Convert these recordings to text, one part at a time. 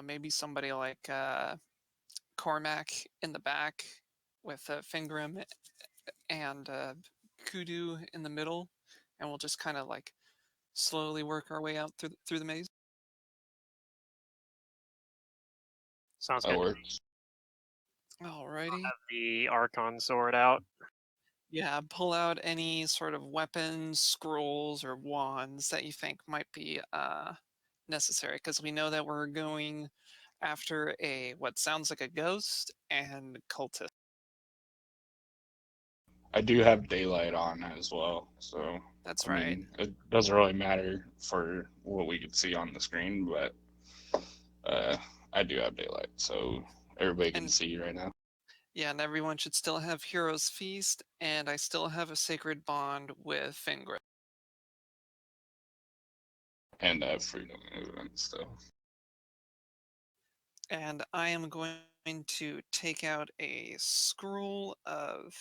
maybe somebody like Cormac in the back with Fingrim and Kudu in the middle, and we'll just kind of like slowly work our way out through the maze. Sounds That good. works. Alrighty. Have the Archon sword out. Yeah, pull out any sort of weapons, scrolls, or wands that you think might be necessary, because we know that we're going after a what sounds like a ghost and cultist. I do have daylight on as well, so That's I right. mean it doesn't really matter for what we can see on the screen, but I do have daylight, so everybody can And see right now. yeah, and everyone should still have Hero's Feast, and I still have a Sacred Bond with Fingrid. And I have freedom movement still. And I am going to take out a scroll of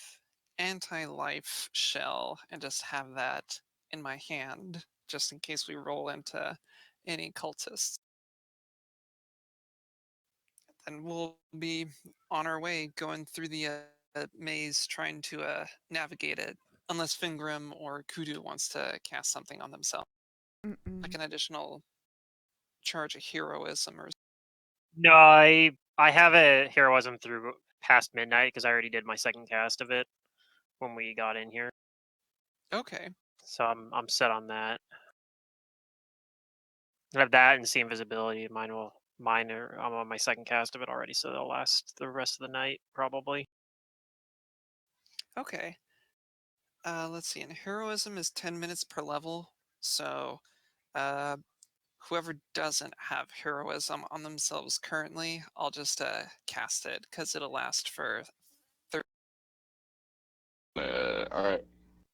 anti-life shell and just have that in my hand, just in case we roll into any cultists. And we'll be on our way going through the maze trying to navigate it, unless Fingrim or Kudu wants to cast something on themselves, like an additional charge of heroism or. No, I have a heroism through past midnight because I already did my second cast of it when we got in here. Okay. So I'm set on that. I have that and see invisibility. Mine are I'm on my second cast of it already, so they'll last the rest of the night probably. Okay. Let's see. And heroism is 10 minutes per level. So, uh, whoever doesn't have heroism on themselves currently, I'll just cast it because it'll last for 30. All right.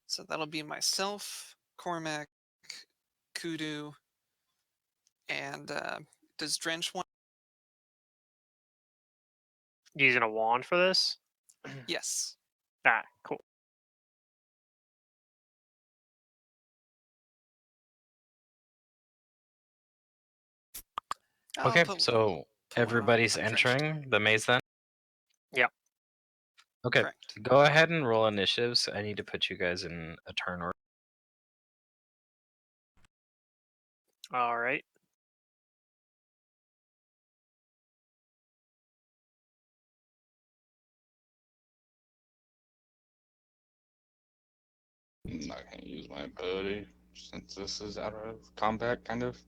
So that'll be myself, Cormac, Kudu, and does Drench want? Using a wand for this? Yes. Ah, cool. I'll Okay, put so one everybody's on Drench. entering the maze then? Yeah. Okay, Correct. go ahead and roll initiatives. I need to put you guys in a turn order. All right. I'm not gonna use my ability since this is out of combat, kind of.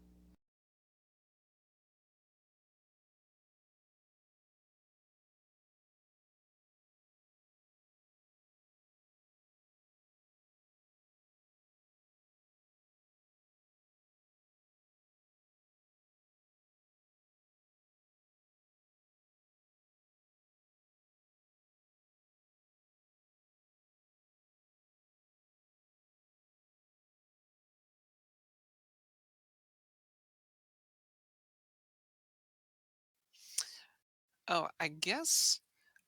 Oh, I guess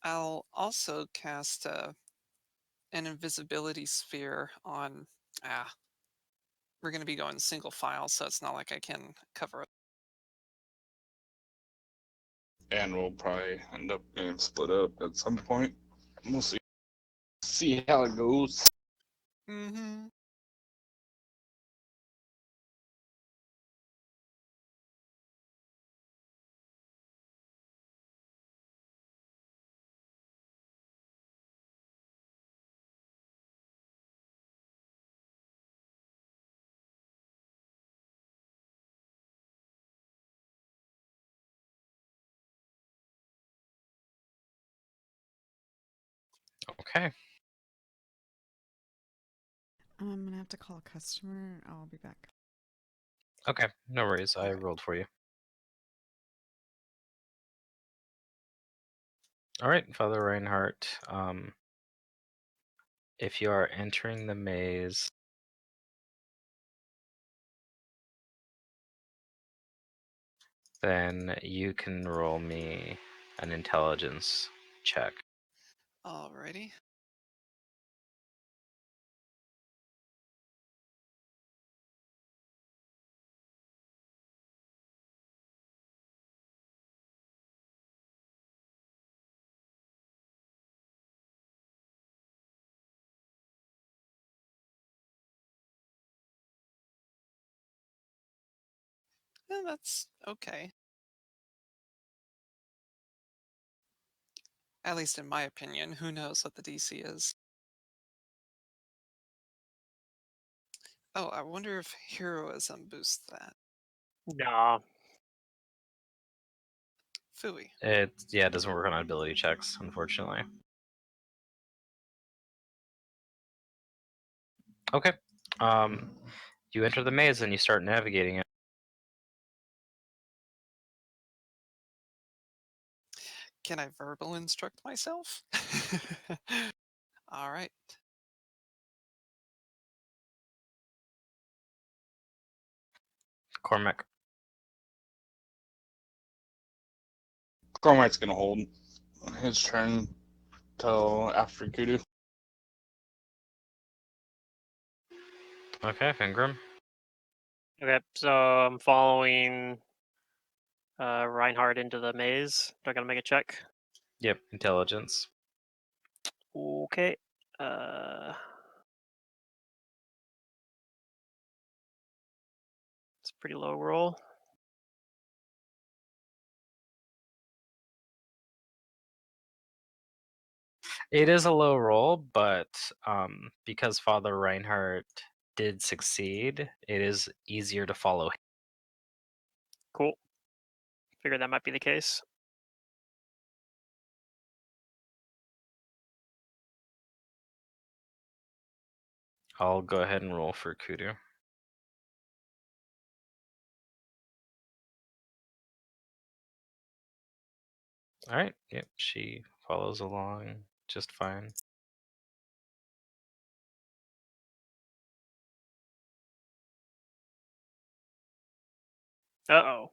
I'll also cast an invisibility sphere on. Ah, we're going to be going single file, so it's not like I can cover it. And we'll probably end up getting split up at some point. We'll see. See how it goes. Mm-hmm. Okay. I'm gonna have to call a customer. I'll be back. Okay, no worries. I rolled for you. All right, Father Reinhardt. If you are entering the maze, then you can roll me an intelligence check. Alrighty. That's okay. At least in my opinion. Who knows what the DC is? Oh, I wonder if heroism boosts that. Nah. Phooey. It doesn't work on ability checks, unfortunately. Okay. You enter the maze and you start navigating it. Can I verbal instruct myself? All right. Cormac. Cormac's gonna hold his turn till after Kudu. Okay, Fingram. Okay, so I'm following Reinhardt into the maze. Do I gotta make a check? Yep, intelligence. Okay. It's a pretty low roll. It is a low roll, but because Father Reinhardt did succeed, it is easier to follow. Cool. Figured that might be the case. I'll go ahead and roll for Kudu. All right. Yep, she follows along just fine. Uh-oh.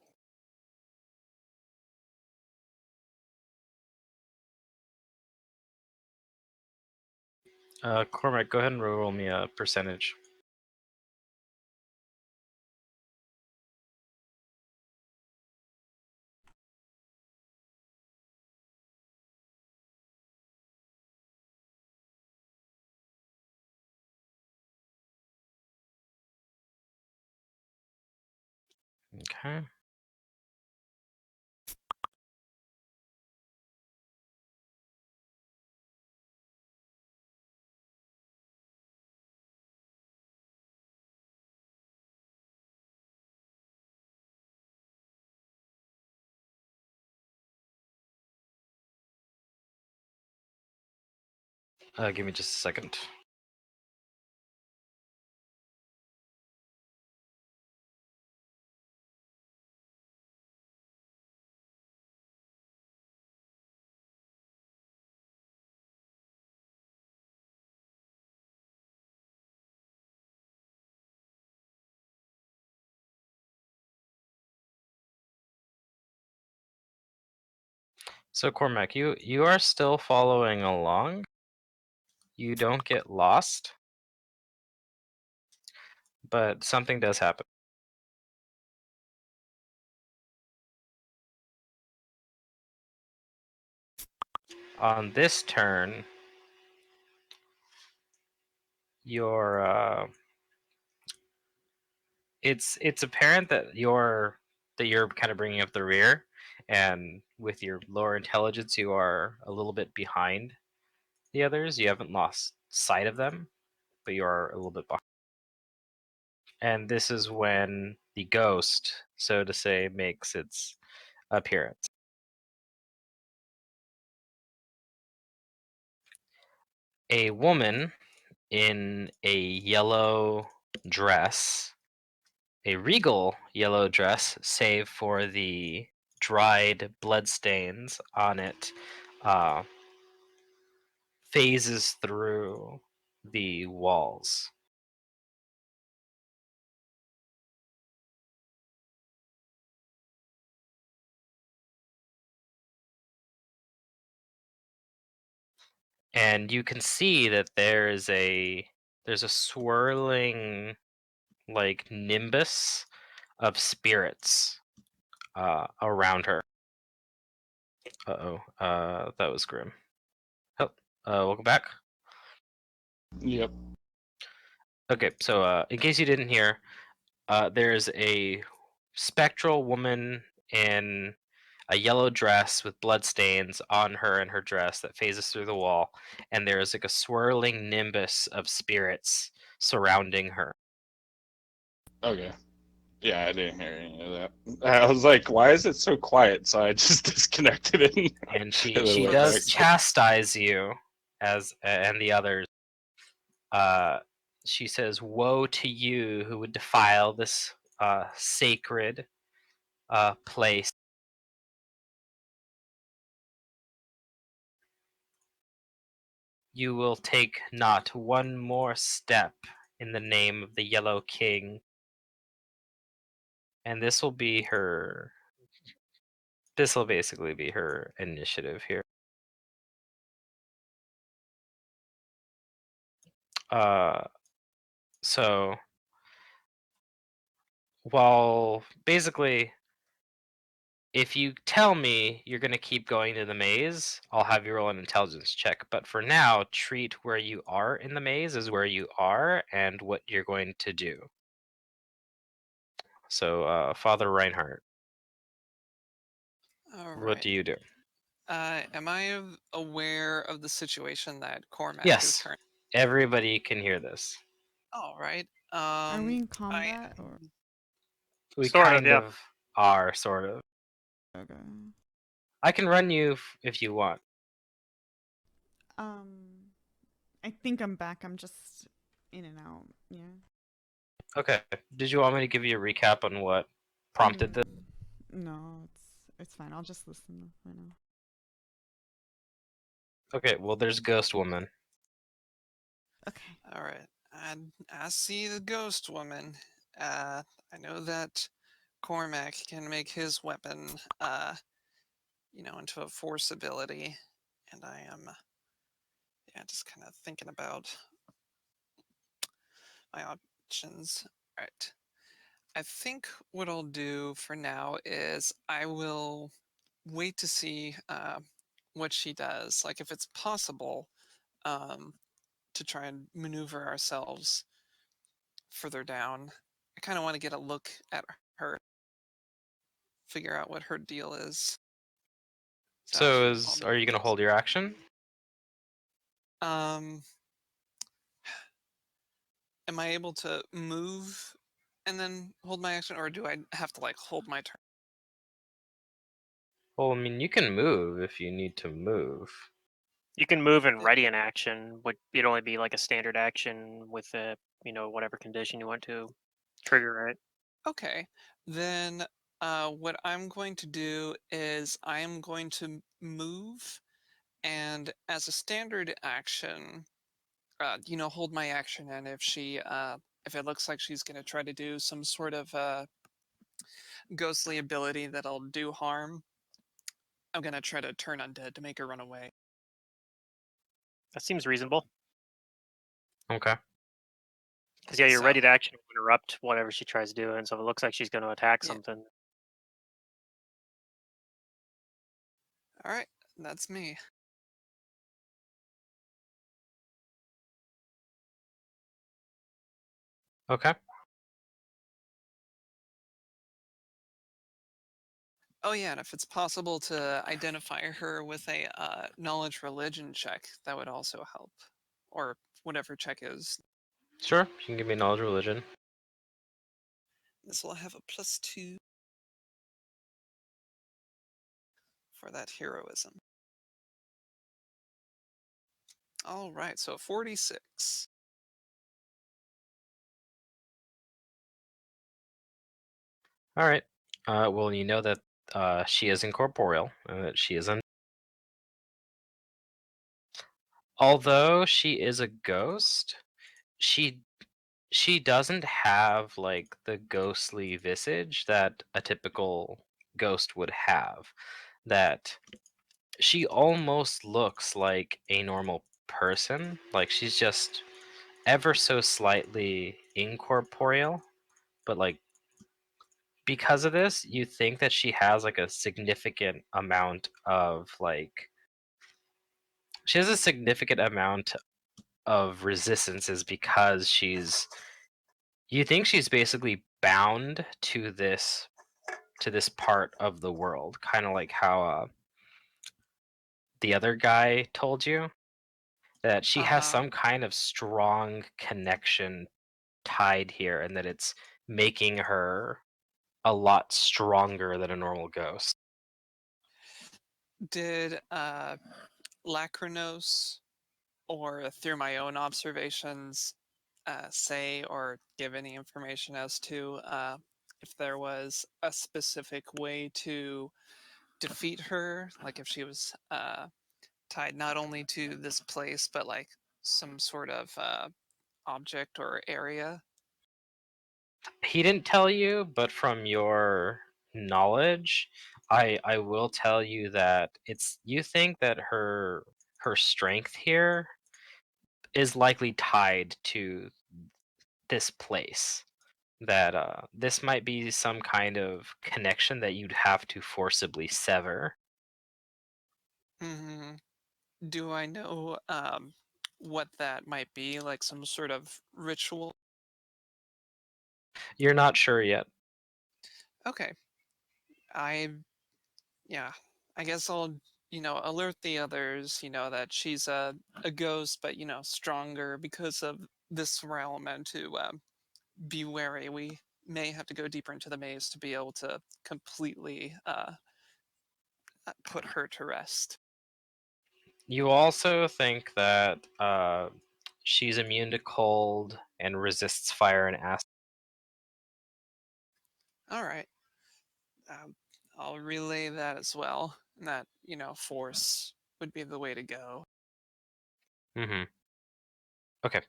Cormac, go ahead and roll me a percentage. Okay. Give me just a second. So Cormac, you are still following along. You don't get lost, but something does happen. On this turn, your it's apparent that you're kind of bringing up the rear, and with your lower intelligence, you are a little bit behind the others. You haven't lost sight of them, but you are a little bit behind. And this is when the ghost, so to say, makes its appearance. A woman in a yellow dress, a regal yellow dress, save for the dried bloodstains on it, phases through the walls. And you can see that there's a swirling like nimbus of spirits around her. That was grim. Oh, welcome back. Yep. Okay, so in case you didn't hear, there's a spectral woman in a yellow dress with blood stains on her and her dress that phases through the wall, and there is like a swirling nimbus of spirits surrounding her. Okay. Yeah, I didn't hear any of that. I was like, why is it so quiet? So I just disconnected it. And and she then went does back. chastise you as and the others. She says, "Woe to you who would defile this sacred place. You will take not one more step in the name of the Yellow King." And this will be her. This will basically be her initiative here. So, well, basically, if you tell me you're going to keep going to the maze, I'll have you roll an intelligence check. But for now, treat where you are in the maze as where you are and what you're going to do. So, Father Reinhardt, All what right. do you do? Am I aware of the situation that Cormac is Yes, currently? everybody can hear this. All right. Are we in I combat or We Sort of, kind yeah. of are, sort of. okay? I can run you if you want. I think I'm back. I'm just in and out. Yeah. Okay. Did you want me to give you a recap on what prompted this? No, it's fine. I'll just listen right now. Okay, well, there's Ghost Woman. Okay. all right. I see the ghost woman. I know that Cormac can make his weapon, into a force ability, and I am, just kind of thinking about my options. All right. I think what I'll do for now is I will wait to see what she does. Like if it's possible um, to try and maneuver ourselves further down. I kind of want to get a look at her, figure out what her deal is. So So, I'll be are you going to hold your action? um, am I able to move and then hold my action, or do I have to like hold my turn? Well, I mean, you can move if you need to move. You can move and ready an action. It'd only be like a standard action with a whatever condition you want to trigger it. Okay, then what I'm going to do is I am going to move, and as a standard action, hold my action, and if it looks like she's going to try to do some sort of ghostly ability that'll do harm, I'm going to try to turn undead to make her run away. That seems reasonable. Okay. Because your So, ready to action will interrupt whatever she tries doing. So if it looks like she's going to attack Yeah. something, all right, that's me. Okay. Oh yeah, and if it's possible to identify her with a knowledge religion check, that would also help, or whatever check is. Sure. You can give me knowledge religion. This will have a +2 for that heroism. All right, so 46. All right. Well, you know that she is incorporeal and that she is although she is a ghost, she she doesn't have like the ghostly visage that a typical ghost would have. That she almost looks like a normal person. Like she's just ever so slightly incorporeal, but like because of this, you think that she has like a significant amount of like she has a significant amount of resistances because you think she's basically bound to this to this part of the world, kind of like how the other guy told you that she has Uh-huh. some kind of strong connection tied here, and that it's making her a lot stronger than a normal ghost. Did Lacrinos, or through my own observations, say or give any information as to if there was a specific way to defeat her, like if she was tied not only to this place but like some sort of object or area? He didn't tell you, but from your knowledge, I will tell you that it's you think that her strength here is likely tied to this place. That this might be some kind of connection that you'd have to forcibly sever. Hmm. Do I know what that might be? Like some sort of ritual? You're not sure yet. Okay. I Yeah, I guess I'll, alert the others, that she's a ghost, but, stronger because of this realm, and to be wary. We may have to go deeper into the maze to be able to completely put her to rest. You also think that she's immune to cold and resists fire and acid. All right. Um, I'll relay that as well. And that, force would be the way to go. Mm-hmm. Okay.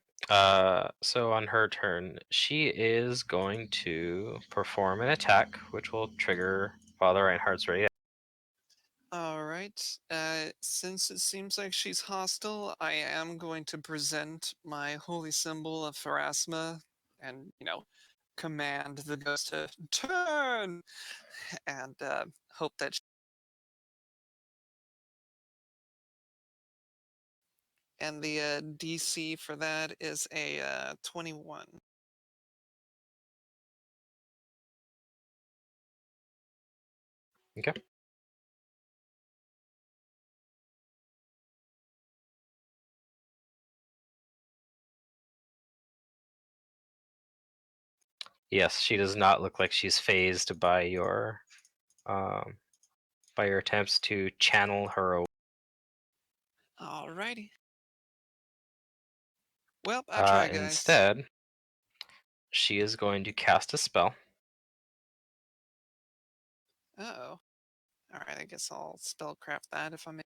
So on her turn, she is going to perform an attack, which will trigger Father Reinhardt's ready. All right. Since it seems like she's hostile, I am going to present my holy symbol of Pharasma and, command the ghost to turn, and hope that. And the DC for that is a 21. Okay. Yes, she does not look like she's phased um, by your attempts to channel her away. Alrighty. Well, I try, guys. Instead, she is going to cast a spell. Oh. Alright, I guess I'll spellcraft that if I may.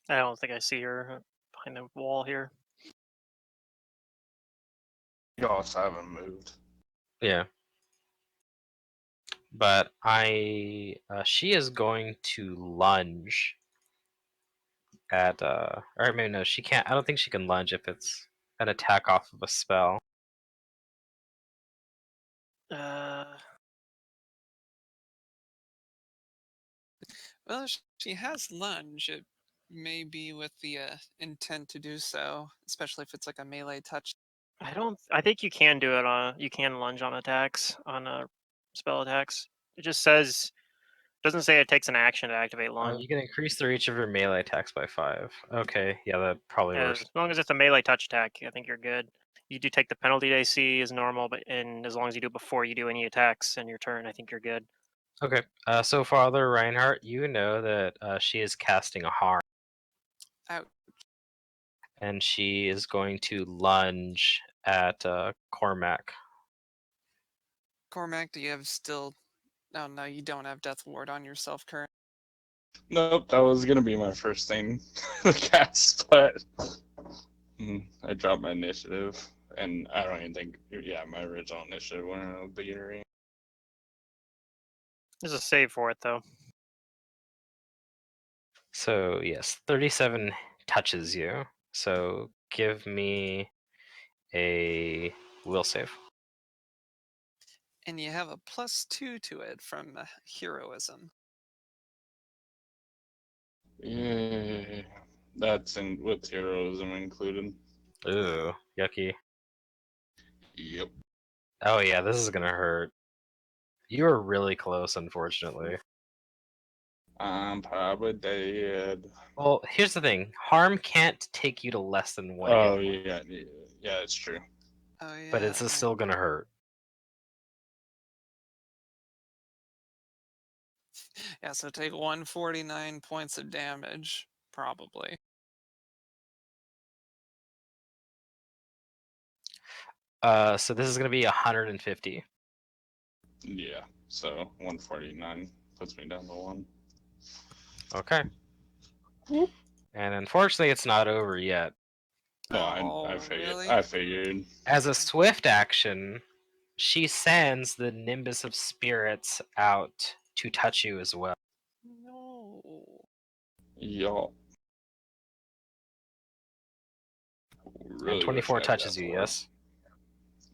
I don't think I see her behind the wall here. You also haven't moved. Yeah. But she is going to lunge at or maybe no, she can't. I don't think she can lunge if it's an attack off of a spell. Uh, Well, if she has lunge. It may be with the intent to do so, especially if it's like a melee touch. I don't. I think you can do it on. You can lunge on attacks on spell attacks. It just says doesn't say it takes an action to activate lunge. You can increase the reach of your melee attacks by 5. Okay, yeah, that probably As works. long as it's a melee touch attack, I think you're good. You do take the penalty AC as normal, but and as long as you do it before you do any attacks in your turn, I think you're good. Okay, so Father Reinhardt, you know that she is casting a harm, Out. and she is going to lunge at Cormac. Cormac, do you have still. Oh, no, you don't have Death Ward on yourself currently. Nope, that was gonna be my first thing to cast, but I dropped my initiative, and I don't even think. Yeah, my original initiative went out of the beginning. There's a save for it though. So yes, 37 touches you. So give me a will save. And you have a +2 to it from heroism. Yeah, that's in with heroism included. Ooh, yucky. Yep. Oh yeah, this is gonna hurt. You were really close, unfortunately. I'm probably dead. Well, here's the thing: harm can't take you to less than 1 hit Oh point, yeah, it's true. Oh yeah. but it's still gonna hurt. Yeah, so take 149 points of damage, probably. So this is gonna be 150. Yeah. So 149 puts me down to 1. Okay. And unfortunately, it's not over yet. No, Oh, I figured. really? I figured. As a swift action, she sends the Nimbus of Spirits out to touch you as well. No. Y'all. Really And 24 wish I had touches that you, for. yes?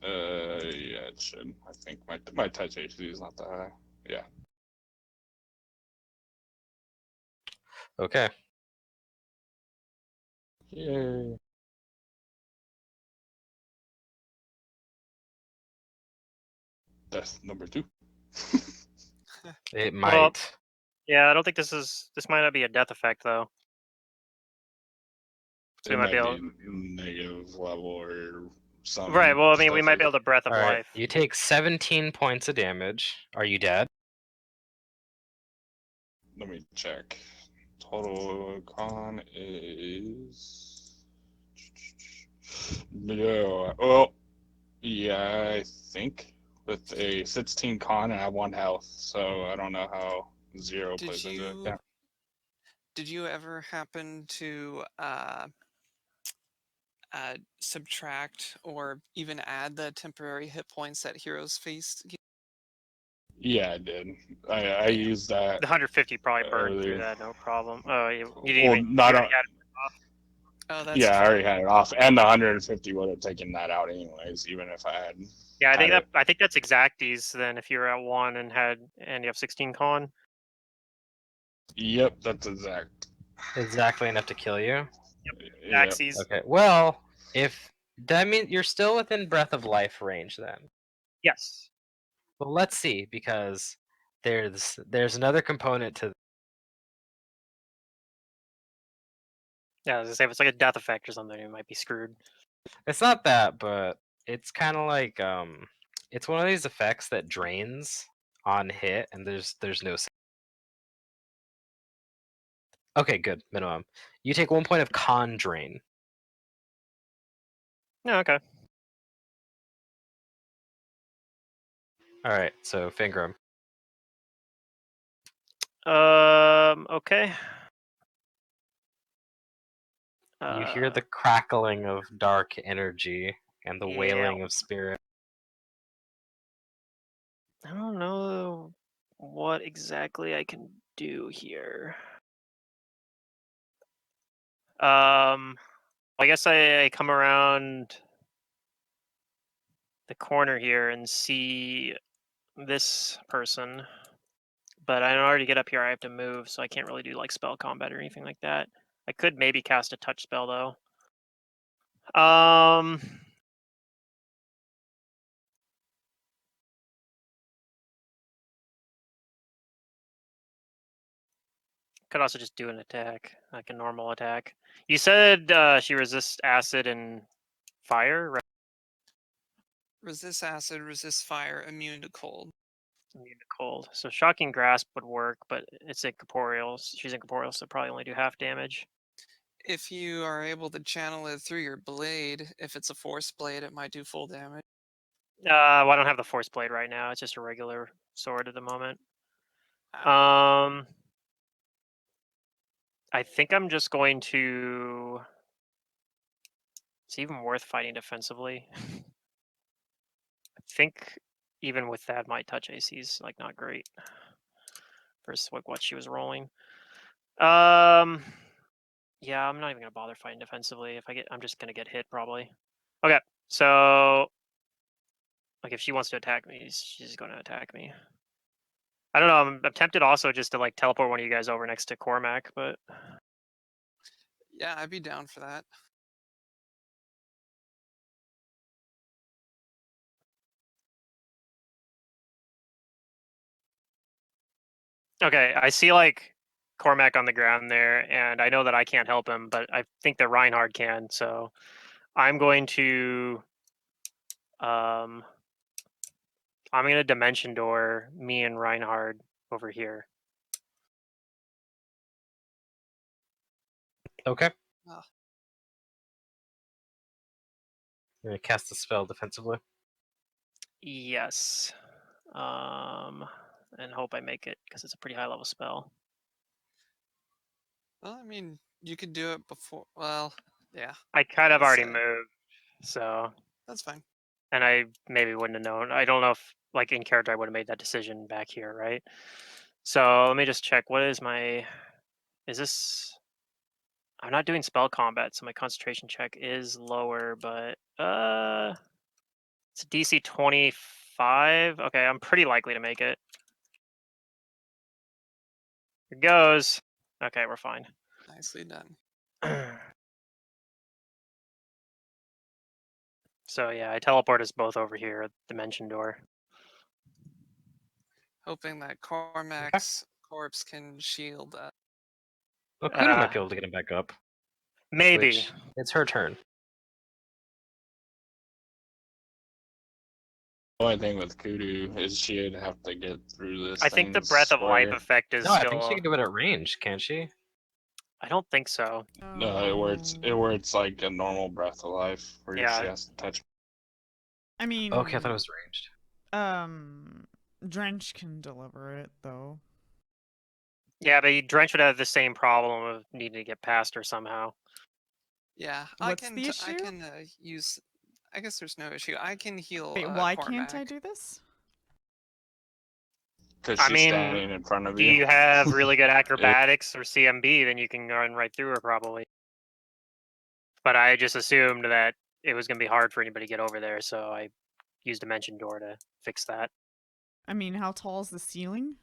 Yeah, it should. I think my touch AC is not that high. Yeah. Okay. Yay. That's number 2. It Well, might. yeah, I don't think this might not be a death effect though. So we It might be might able. be negative level or some Right. Well, I mean, we stuff might like be able to breath of Alright, life. you take 17 points of damage. Are you dead? Let me check. Total con is. Yeah. Well, yeah, I think with a 16 con and I have 1 health, so I don't know how 0 Did plays into it. you Yeah. did you ever happen to subtract or even add the temporary hit points that heroes face? Yeah, I did. I Yeah. used that The 150 probably burned through earlier. that, no problem. Oh, you didn't Well, even. not You on. already had it off. Oh, that's Yeah, I true. already had it off, and the 150 would have taken that out anyways, even if I had. Yeah, had it. I think that's exacties. Then if you're at 1 and you have 16 con. Yep, that's exact. Exactly enough to kill you? Yeah. Axes. Okay. Well, if that means you're still within Breath of Life range then. Yes. Well, let's see, because there's another component to. Yeah, I was gonna say if it's like a death effect or something, it might be screwed. It's not that, but it's kind of like it's one of these effects that drains on hit, and there's no. Okay, good. Minimum. You take 1 point of con drain. No, okay. All right, so Fingram. Okay. You hear the crackling of dark energy and the Yeah. wailing of spirit. I don't know what exactly I can do here. I guess I come around the corner here and see this person, but in order to get up here, I have to move, so I can't really do like spell combat or anything like that. I could maybe cast a touch spell though. Could also just do an attack, like a normal attack. You said she resists acid and fire, right? Resist acid, resist fire, immune to cold. Immune to cold. So shocking grasp would work, but it's incorporeal. She's incorporeal, so probably only do half damage. If you are able to channel it through your blade, if it's a force blade, it might do full damage. Well, I don't have the force blade right now. It's just a regular sword at the moment. I think I'm just going to. It's even worth fighting defensively. I think even with that, my touch AC is like not great versus like what she was rolling. Yeah, I'm not even gonna bother fighting defensively. I'm just gonna get hit probably. Okay, so like if she wants to attack me, she's gonna attack me. I don't know. I'm tempted also just to like teleport one of you guys over next to Cormac, but Yeah, I'd be down for that. Okay, I see like Cormac on the ground there, and I know that I can't help him, but I think that Reinhard can. So I'm going to I'm gonna dimension door me and Reinhard over here. Okay. Oh. You're gonna cast the spell defensively. Yes. And hope I make it because it's a pretty high level spell. Well, I mean, you could do it before. Well, yeah, I kind of Let's already say. moved, so that's fine. and I maybe wouldn't have known. I don't know if like in character I would have made that decision back here, right? So let me just check. What is my? Is this? I'm not doing spell combat, so my concentration check is lower, but it's a DC 25. Okay, I'm pretty likely to make it. Here goes. Okay, we're fine. Nicely done. So yeah, I teleport us both over here at the dimension door. Hoping that Cormac's corpse can shield. Well, Kuda might be able to get him back up. Maybe. Which, it's her turn. The only thing with Kudu is she'd have to get through this I think the thing breath of life square. effect is No, I still. think she can do it at range, can't she? I don't think so. No, it works like a normal breath of life where Yeah. she has to touch. I mean, Okay, I thought it was ranged. Drench can deliver it though. Yeah, but Drench would have the same problem of needing to get past her somehow. Yeah, What's I the issue? can use. I guess there's no issue. I can heal. Wait, why Cormac. can't I do this? Because I she's mean, standing in front of Do you. you have really good acrobatics or CMB? Then you can run right through her probably. But I just assumed that it was going to be hard for anybody to get over there, so I used Dimension Door to fix that. I mean, how tall is the ceiling?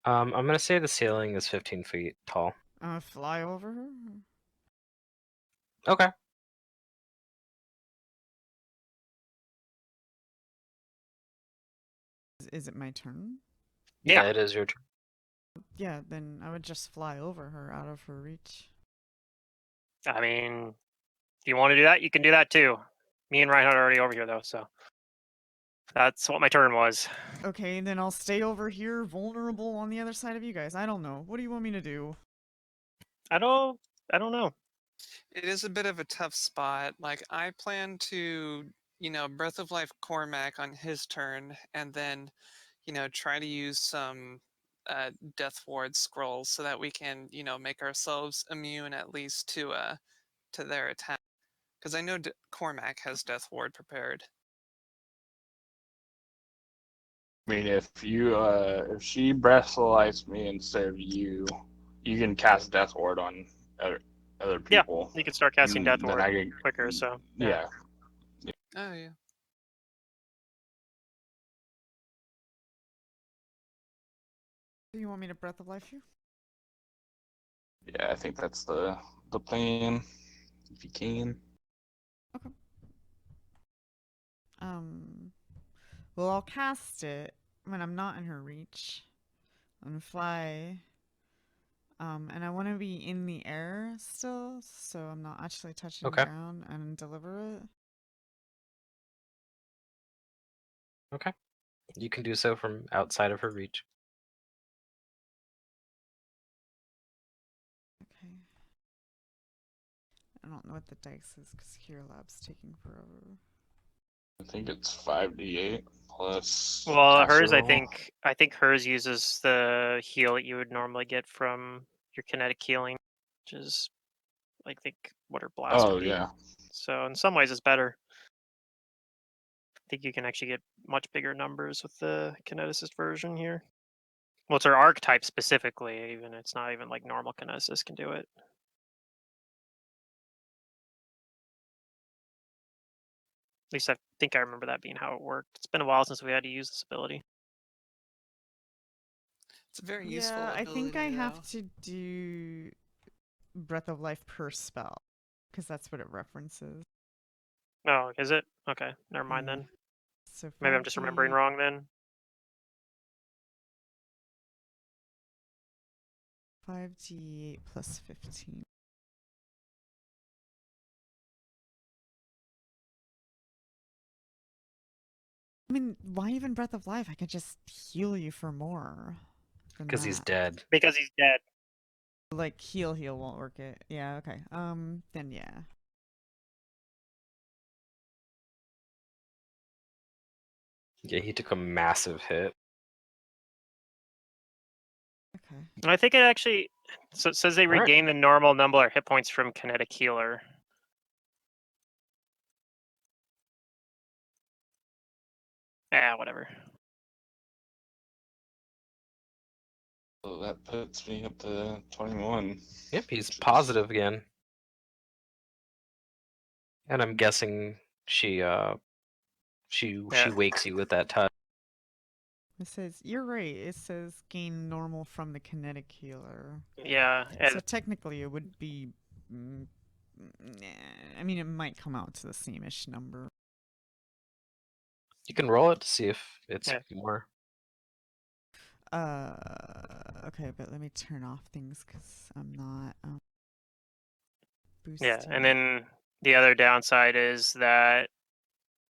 I'm gonna say the ceiling is 15 feet tall. Fly over her? Okay. Is it my turn? Yeah. It is your turn. Yeah, then I would just fly over her out of her reach. I mean, if you want to do that, you can do that too. Me and Reinhardt are already over here though, so that's what my turn was. Okay, then I'll stay over here, vulnerable on the other side of you guys. I don't know. What do you want me to do? I don't know. It is a bit of a tough spot. Like I plan to, Breath of Life Cormac on his turn, and then, try to use some Death Ward scrolls so that we can, make ourselves immune at least to their attack. Because I know Cormac has Death Ward prepared. I mean, if she breath of life me instead of you, you can cast Death Ward on other people. You can start casting Death Then Ward quicker, so yeah. Oh yeah. Do you want me to Breath of Life you? Yeah, I think that's the plan. If you can. Okay. Well, I'll cast it when I'm not in her reach. I'm gonna fly. And I want to be in the air still, so I'm not actually touching Okay. the ground and deliver it. Okay. You can do so from outside of her reach. Okay. I don't know what the dice is because Hero Lab's taking forever. I think it's 5d8 plus. well, hers casserole. I think hers uses the heal that you would normally get from your kinetic healing, which is I think what her blast Oh would be. yeah. So in some ways it's better. I think you can actually get much bigger numbers with the kineticist version here. Well, it's her archetype specifically, even it's not even like normal kineticist can do it. At least I think I remember that being how it worked. It's been a while since we had to use this ability. It's a very useful Yeah, I ability. think I have though. to do Breath of Life per spell because that's what it references. Oh, is it? Okay, never mind Yeah. then. So Maybe I'm just remembering wrong then. 5d8 plus 15. I mean, why even Breath of Life? I could just heal you for more than Because he's that. dead. Because he's dead. Like heal won't work it. Yeah, okay. Then yeah. Yeah, he took a massive hit. Okay. I think it actually says they Alright. regain the normal number of hit points from kinetic healer. Yeah, whatever. So that puts me up to 21. Yep, he's which is- positive again. And I'm guessing she wakes you with that touch. It says you're right. It says gain normal from the kinetic healer. Yeah, and So technically, it would be. Mm, nah, I mean, it might come out to the same-ish number. You can roll it to see if it's Yeah. more. Okay, but let me turn off things because I'm not boosting. yeah, and then the other downside is that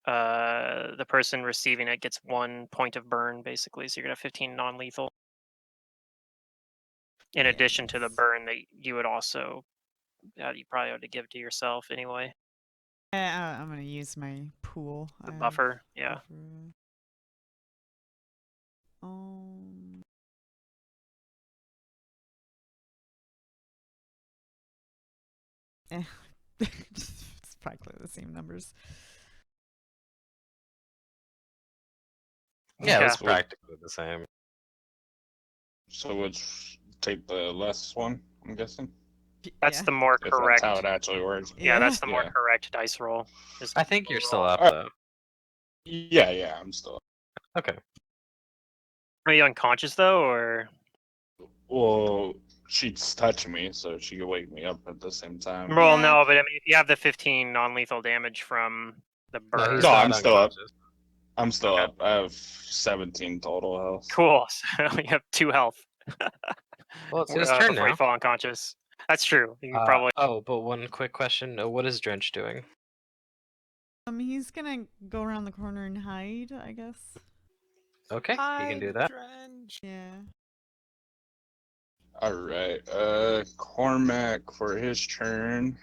the person receiving it gets 1 point of burn, basically. So you're gonna have 15 non-lethal. In addition to the Yes. burn that you would also, you probably ought to give to yourself anyway. I'm gonna use my pool. The I have buffer, yeah. buffer. It's practically the same numbers. Yeah, it was So- practically the same. So would take the less one, I'm guessing? That's Yeah. the more If correct. that's how it actually works. Yeah, that's the more Yeah. correct dice roll. Just I think you're still up Alright. though. Yeah, I'm still. Okay. Are you unconscious though, or Well, she's touching me, so she could wake me up at the same time. well, Yeah. no, but I mean, if you have the 15 non-lethal damage from the No, burn, he's No, not I'm still up. unconscious. I'm still Okay. up. I have 17 total health. Cool. So you have 2 health. Well, it's his turn before you now. fall unconscious. That's true. You can probably. Oh, but one quick question. What is Drench doing? He's gonna go around the corner and hide, I guess. Okay, he can do that. Drench. Yeah. Alright, Cormac for his turn.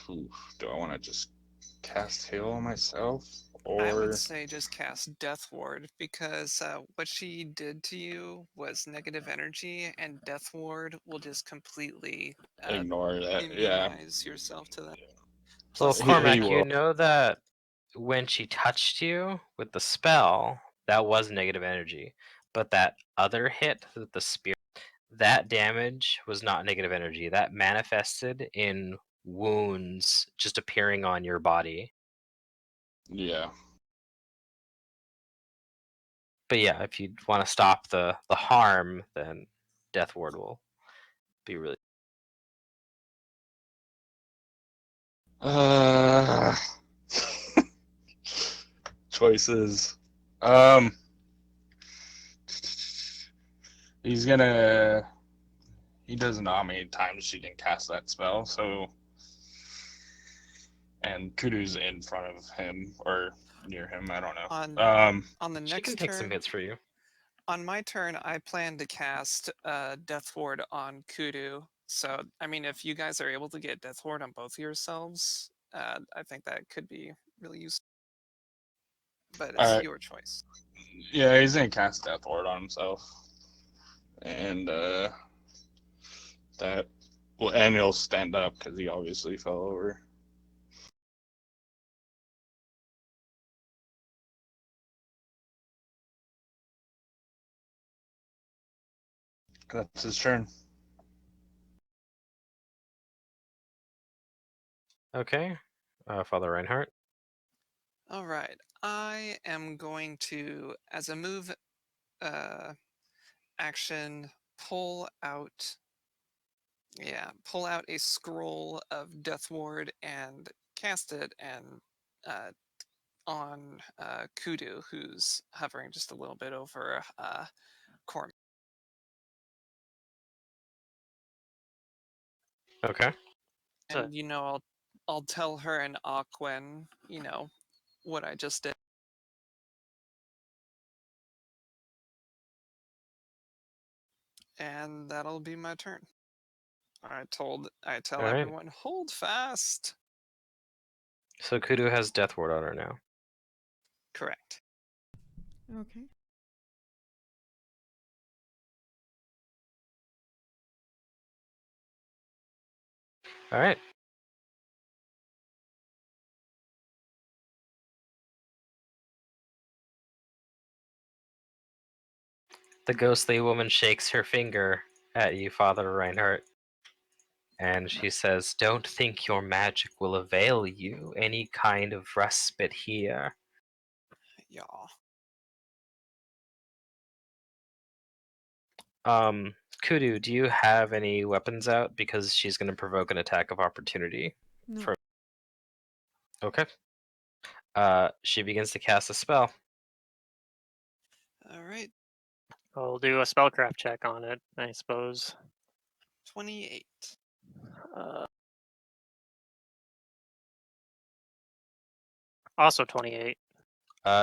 Oof, do I want to just cast Hail on myself? I would Or say just cast Death Ward because what she did to you was negative energy, and Death Ward will just completely ignore that? Yeah. immunize yourself to that. Well, Plus, Cormac, will. you know that when she touched you with the spell, that was negative energy. But that other hit with the spear, that damage was not negative energy. That manifested in wounds just appearing on your body. Yeah. But yeah, if you want to stop the harm, then Death Ward will be really. Choices. He's gonna. He doesn't know how many times she can cast that spell, so. And Kudu's in front of him or near him. I don't know. on the She next can take some turn, hits for you. on my turn, I plan to cast Death Ward on Kudu. So, I mean, if you guys are able to get Death Ward on both of yourselves, I think that could be really useful. But it's Alright. your choice. Yeah, he's gonna cast Death Ward on himself, and that. Well, and he'll stand up because he obviously fell over. That's his turn. Okay, Father Reinhardt. All right. I am going to, as a move action, pull out a scroll of Death Ward and cast it and on Kudu, who's hovering just a little bit over Cormac. Okay. So- And I'll tell her in Aquan, what I just did. And that'll be my turn. I tell Alright. everyone, hold fast. So Kudu has Death Ward on her now. Correct. Okay. Alright. The ghostly woman shakes her finger at you, Father Reinhardt. And she says, "Don't think your magic will avail you any kind of respite here." Yeah. Kudu, do you have any weapons out? Because she's going to provoke an attack of opportunity. No. For... Okay. She begins to cast a spell. All right. I'll do a spellcraft check on it, I suppose. 28. Also 28.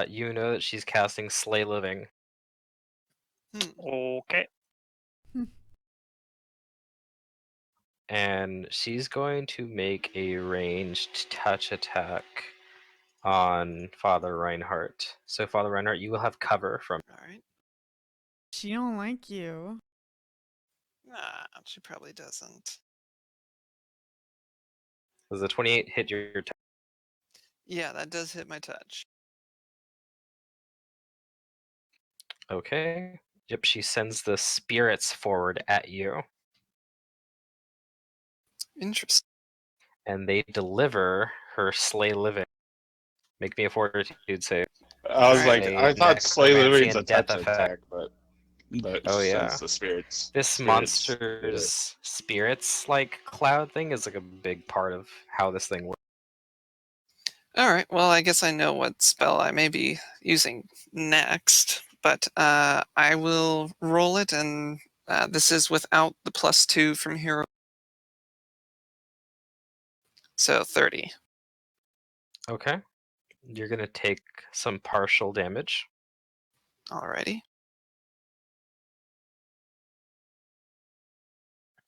You know that she's casting Slay Living. Okay. And she's going to make a ranged touch attack on Father Reinhardt. So, Father Reinhardt, you will have cover from... All right. She don't like you. Nah, she probably doesn't. Does the 28 hit your Yeah, that does hit my touch. Okay. Yep, she sends the spirits forward at you, Interesting. and they deliver her Slay Living. Make me a fortitude save. I was Alright. like, I thought Slay Necromancy Living's a and death touch effect. attack, but Oh, she yeah. sends the spirits. This spirits with it. monster's spirits like cloud thing is like a big part of how this thing works. All right. Well, I guess I know what spell I may be using next, but I will roll it, and this is without the +2 from hero. So 30. Okay. You're gonna take some partial damage. Alrighty.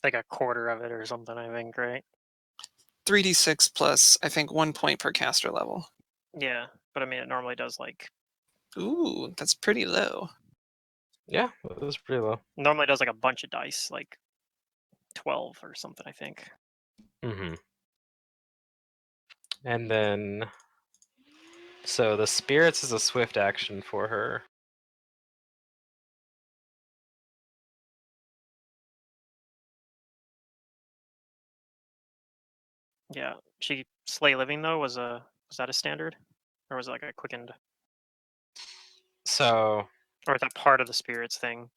Like a quarter of it or something, I think, right? 3d6 plus, I think, 1 point per caster level. Yeah, but I mean, it normally does like... Ooh, that's pretty low. Yeah, that was pretty low. Normally does like a bunch of dice, like 12 or something, I think. Mm-hmm. And then... So the spirits is a swift action for her. Yeah. She Slay Living though was that a standard? Or was it like a quickened? So Or is that part of the spirits thing?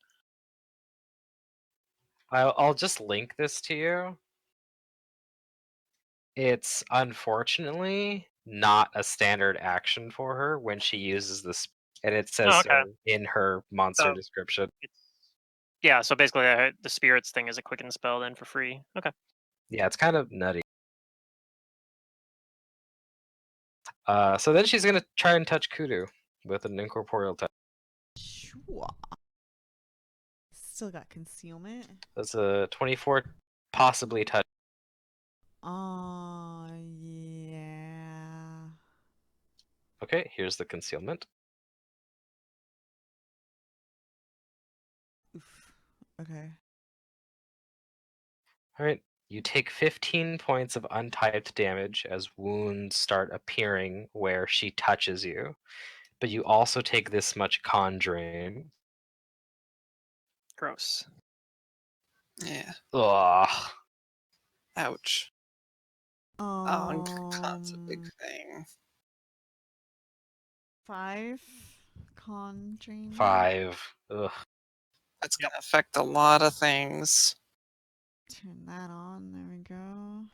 I'll just link this to you. It's unfortunately not a standard action for her when she uses this, and it says Oh, so okay. in her monster So description. yeah, so basically the spirits thing is a quicken spell then for free. Okay. Yeah, it's kind of nutty. So then she's gonna try and touch Kudu with an incorporeal touch. Sure. Still got concealment. That's a 24, possibly touch. Yeah. Okay, here's the concealment. Oof. Okay. Alright, you take 15 points of untyped damage as wounds start appearing where she touches you. But you also take this much con drain. Gross. Yeah. Ugh. Ouch. Oh, con's a big thing. 5 con drain. 5. Ugh. That's going to affect a lot of things. Turn that on. There we go.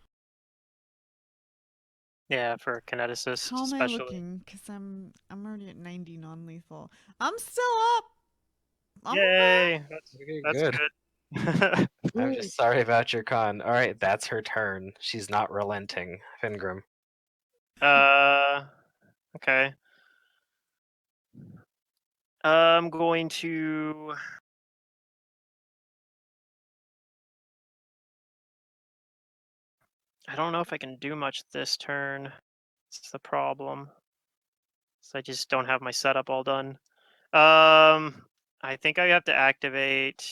Yeah, for kineticist How am I especially. looking? Because I'm already at 90 non-lethal. I'm still up. I'm okay. Yay! Okay, That's good. good. I'm just sorry about your con. All right, that's her turn. She's not relenting. Fingrim. Okay. I'm going to. I don't know if I can do much this turn. It's the problem. So I just don't have my setup all done. I think I have to activate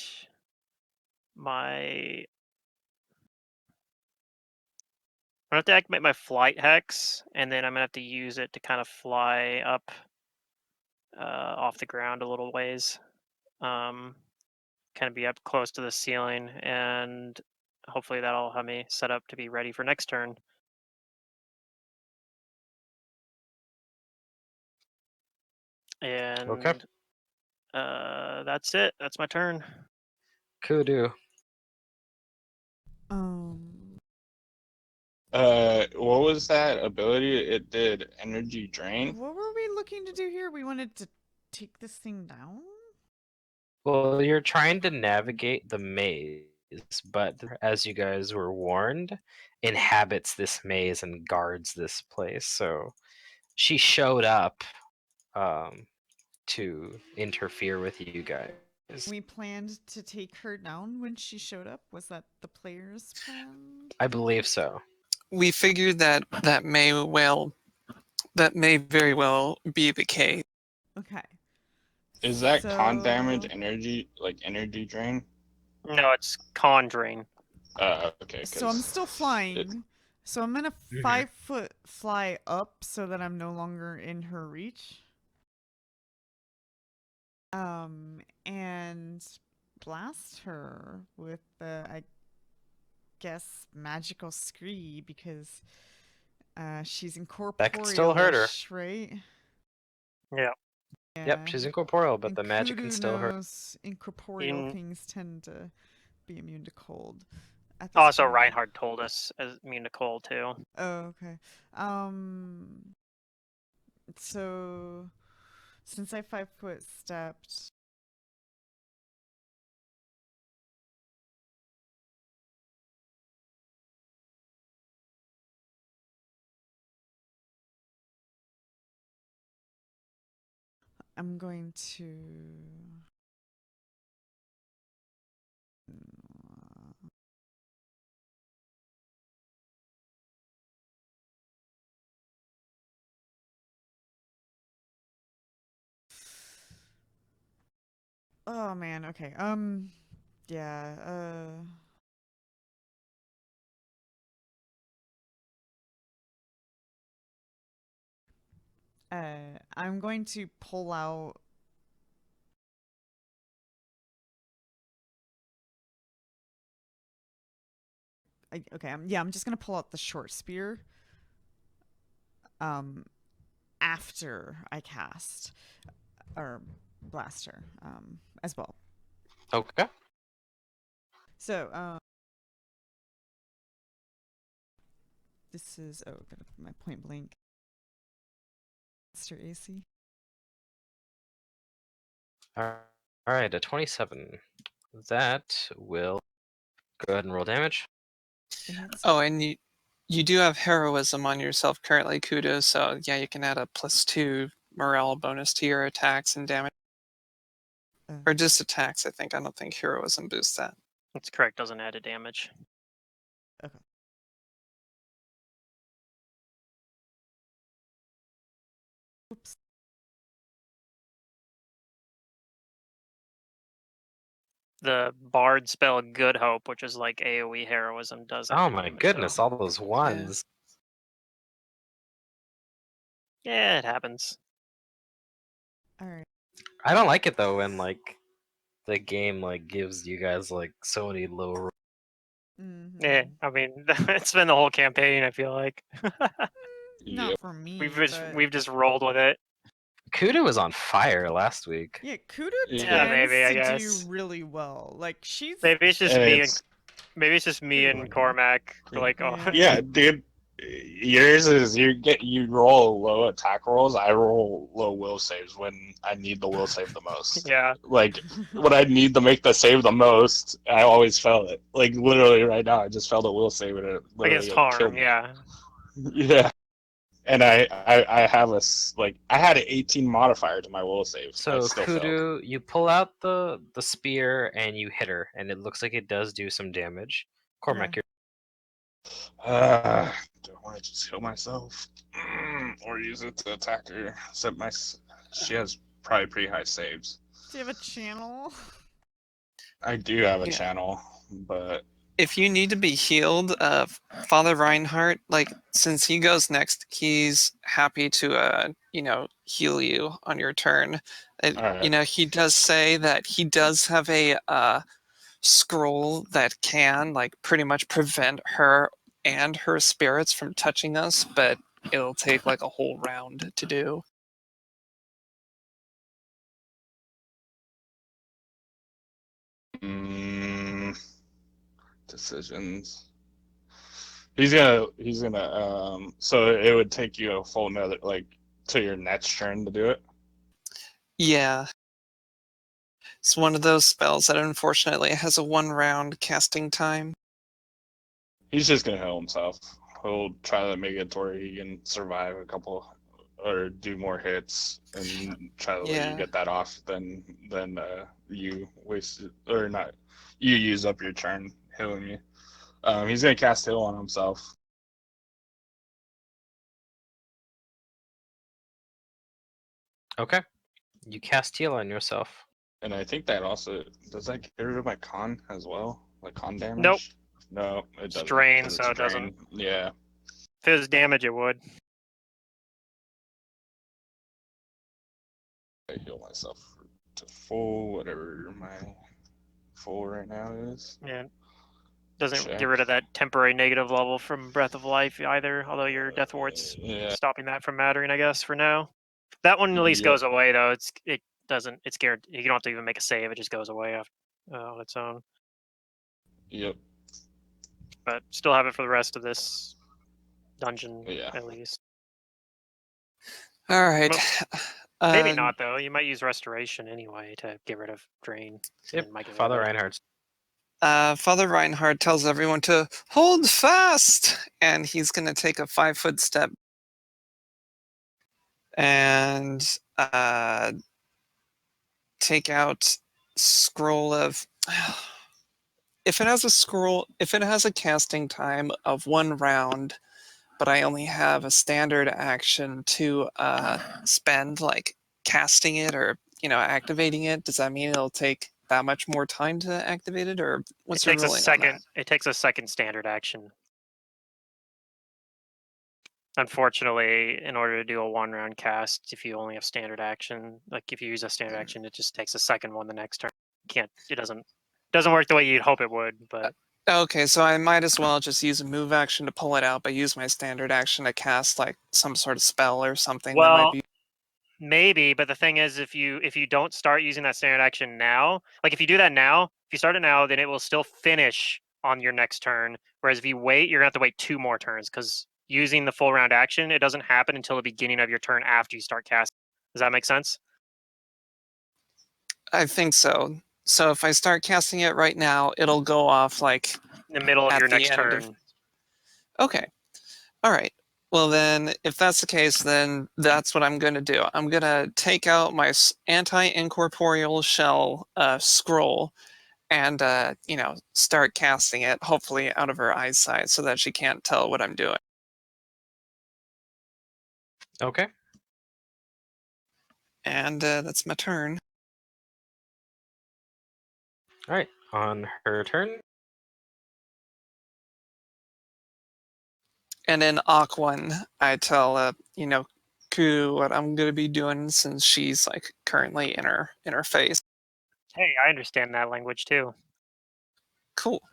my. I'm gonna have to activate my flight hex, and then I'm gonna have to use it to kind of fly up off the ground a little ways. Kind of be up close to the ceiling, and hopefully that'll have me set up to be ready for next turn. And Okay. that's it. That's my turn. Kudu. What was that ability? It did energy drain. What were we looking to do here? We wanted to take this thing down? Well, you're trying to navigate the maze, but as you guys were warned, inhabits this maze and guards this place. So she showed up to interfere with you guys. We planned to take her down when she showed up. Was that the player's plan? I believe so. We figured that may very well be the case. Okay. Is that con damage So- energy, like energy drain? No, it's conjuring. Okay. So I'm 'cause still flying. So I'm gonna Mhm. 5-foot fly up so that I'm no longer in her reach. And blast her with the, I guess, magical scree because she's incorporeal. That could still hurt her. Right? Yeah. Yep, she's incorporeal, but And the magic can Kudu still hurt. knows incorporeal In- things tend to be immune to cold. At this Also, point. Reinhardt told us as immune to cold too. Oh, okay. So since I 5-foot stepped, I'm going to. Oh man, okay. Yeah, I'm going to pull out I'm just gonna pull out the short spear. After I cast or blaster, as well. Okay. So, this is my point blank. Mr. AC. All right, a 27. That will go ahead and roll damage. Oh, and you do have heroism on yourself currently, Kudo, so yeah, you can add a +2 morale bonus to your attacks and damage. Or just attacks, I think. I don't think heroism boosts that. That's correct. Doesn't add a damage. Okay. Oops. The bard spell Good Hope, which is like AoE heroism, does add Oh a my damage, goodness, though. all those ones. Yeah, it happens. All right. I don't like it though when like the game like gives you guys like so many low. Mm-hmm. Yeah, I mean, it's been the whole campaign, I feel like. Not Yep. for me. We've just rolled with it. Kudu was on fire last week. Yeah, Kudu Yeah, tends maybe, I to guess. do really well. Like she's Maybe it's just And me it's and Cormac. Like, Yeah. yeah, dude. Yours is you roll low attack rolls. I roll low will saves when I need the will save the most. Yeah. Like when I need to make the save the most, I always fail it. Like literally right now, I just failed a will save and it Against literally killed harm, me. yeah. Yeah. And I have I had an 18 modifier to my will save. I So still failed. Kudu, you pull out the spear and you hit her, and it looks like it does do some damage. Cormac, Okay. Do I want to just heal myself or use it to attack her? Except she has probably pretty high saves. Do you have a channel? I do have a Yeah. channel, but If you need to be healed, Father Reinhardt, like since he goes next, he's happy to heal you on your turn. alright. He does say that he does have a scroll that can like pretty much prevent her and her spirits from touching us, but it'll take like a whole round to do. Decisions. He's gonna so it would take you a full another like to your next turn to do it. Yeah. It's one of those spells that unfortunately has a 1 round casting time. He's just gonna heal himself. He'll try to make it to where he can survive a couple or do more hits and try to let you Yeah. get that off than you waste or not you use up your turn healing me. He's gonna cast heal on himself. okay, you cast heal on yourself. And I think that also does that get rid of my con as well? Like con damage? Nope. No, it It's doesn't. drain, 'Cause so it's it doesn't. drain. Yeah. If it was damage, it would. I heal myself to full, whatever my full right now is. Yeah. Doesn't Check. get rid of that temporary negative level from Breath of Life either, although your Death Ward's Yeah. stopping that from mattering, I guess, for now. That one at least Yep. goes away, though. It's scared. You don't have to even make a save. It just goes away on its own. Yep. But still have it for the rest of this dungeon, Yeah. at least. All right. Maybe not, though. You might use Restoration anyway to get rid of Drain. Yep, and might get rid Father of it. Reinhardt. Father Reinhardt tells everyone to hold fast, and he's going to take a 5-foot step and take out scroll of. If it has a casting time of 1 round, but I only have a standard action to spend, like casting it or activating it, does that mean it'll take that much more time to activate it, or what's your ruling on that? It takes a second standard action. Unfortunately, in order to do a 1-round cast, if you only have standard action, like if you use a standard action, it just takes a second one the next turn. It doesn't work the way you'd hope it would, but Okay, so I might as well just use a move action to pull it out, but use my standard action to cast like some sort of spell or something that might be. Maybe, but the thing is, if you don't start using that standard action now, like if you do that now, if you start it now, then it will still finish on your next turn. Whereas if you wait, you're gonna have to wait 2 more turns because using the full round action, it doesn't happen until the beginning of your turn after you start casting. Does that make sense? I think so. So if I start casting it right now, it'll go off like In the middle of at your the next end turn. of. Okay. All right. Well, then, if that's the case, then that's what I'm going to do. I'm going to take out my anti-incorporeal shell scroll and, start casting it, hopefully out of her eyesight so that she can't tell what I'm doing. Okay. And that's my turn. All right. On her turn, And in Aquan, I tell, Ku what I'm going to be doing since she's, like, currently in her face. Hey, I understand that language too. Cool.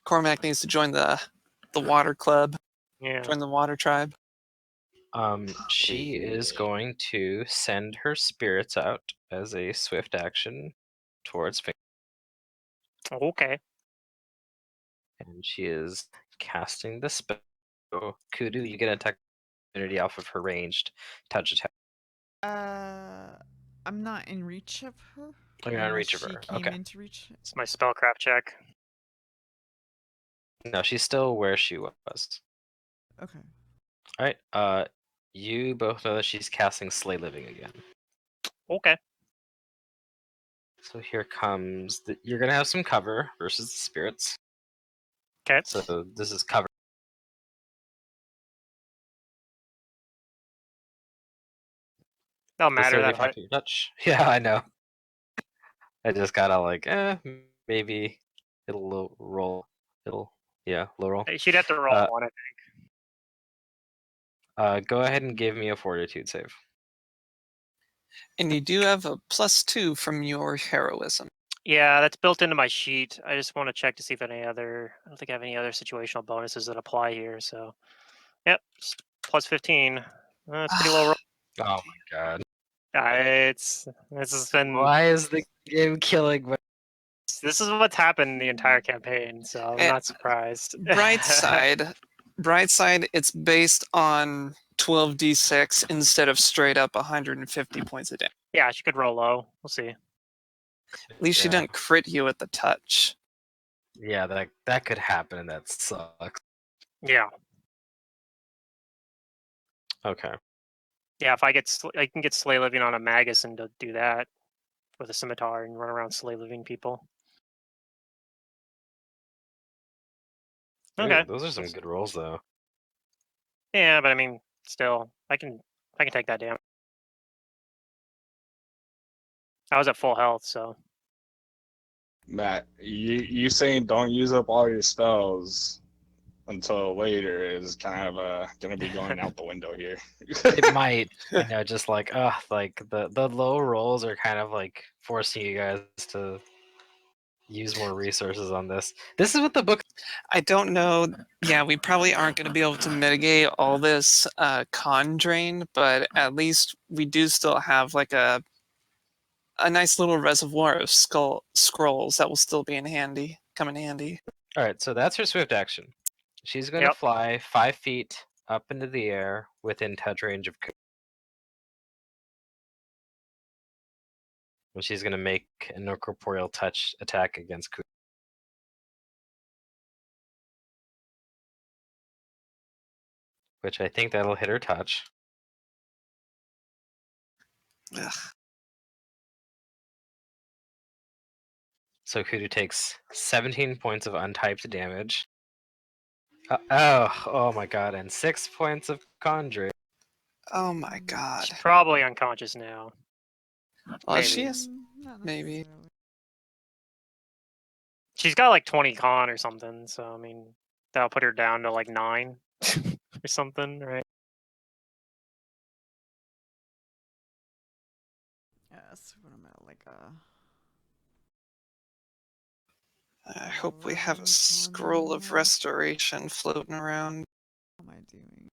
Cormac needs to join the water club, Yeah. join the water tribe. she is going to send her spirits out as a swift action towards Okay. and she is casting the spell. Kudu, you get an attack opportunity off of her ranged touch attack. I'm not in reach of her. Oh, you're not in unless reach of she her. came Okay. into reach. It's my spellcraft check. No, she's still where she was. Okay. All right. You both know that she's casting Slay Living again. Okay. So here comes you're gonna have some cover versus the spirits. Okay. So this is cover. Don't The matter that 35 feet touch. Yeah, I know. I just gotta like, maybe it'll roll. It'll low roll. she'd have to roll Uh, one. Go ahead and give me a fortitude save. And you do have a +2 from your heroism. Yeah, that's built into my sheet. I just want to check to see if any other. I don't think I have any other situational bonuses that apply here. So, yep, +15. That's pretty low roll. Oh my god. This has been. Why is the game killing me? This is what's happened the entire campaign, so I'm not surprised. Bright side, it's based on 12d6 instead of straight up 150 points a day. Yeah, she could roll low. We'll see. At least she Yeah. didn't crit you at the touch. Yeah, that could happen, and that sucks. Yeah, Okay. yeah. If I can get Slay Living on a Magus and to do that with a scimitar and run around Slay Living people. Okay. Ooh, those are some good rolls, though. Yeah, but I mean, still, I can take that damage. I was at full health, so. Matt, you saying don't use up all your spells until later is kind of gonna be going out the window here. It might, just like like the low rolls are kind of like forcing you guys to use more resources on this. This is what the book. I don't know. Yeah, we probably aren't going to be able to mitigate all this con drain, but at least we do still have like a nice little reservoir of scrolls that will still be come in handy. All right, so that's her swift action. She's going to Yep. fly 5 feet up into the air within touch range of Kudu. And she's going to make an incorporeal touch attack against Kudu. Which I think that'll hit her touch. Ugh. So Kudu takes 17 points of untyped damage. Oh my god, and 6 points of conjuring. Oh my god. She's probably unconscious now. Well, she maybe. is. Not Maybe. necessarily. She's got like 20 con or something, so I mean, that'll put her down to like 9 or something, right? Yes, what am I like I hope we have a scroll of restoration floating around. What am I doing?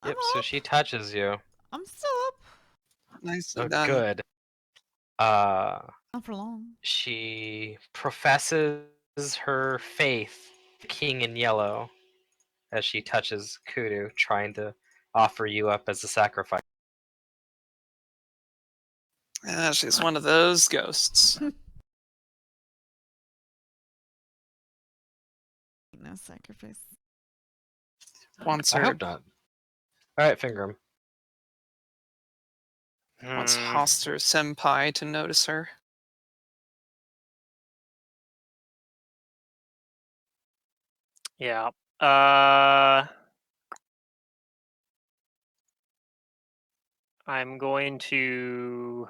Yep, I'm so up. she touches you. I'm still up. Nicely Oh, done. good. Not for long. She professes her faith, King in Yellow, as she touches Kudu, trying to offer you up as a sacrifice. Yeah, she's one of those ghosts. No sacrifice. Wants I her. hope not. Alright, Fingram. Wants Hoster Senpai to notice her. Yeah. I'm going to.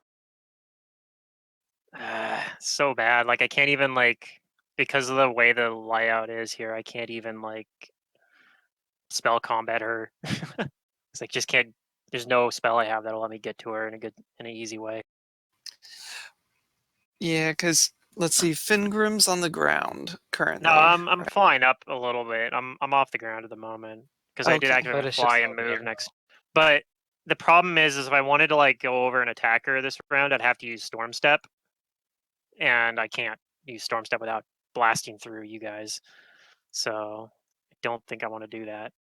So bad. Like I can't even like because of the way the layout is here. I can't even like spell combat her. It's like just can't. There's no spell I have that'll let me get to her in an easy way. Yeah, because let's see, Fingrim's on the ground currently. No, I'm flying up a little bit. I'm off the ground at the moment because I did Okay. activate But it's fly just and over move there. next. But the problem is if I wanted to like go over and attack her this round, I'd have to use Storm Step, and I can't use Storm Step without blasting through you guys. So I don't think I want to do that.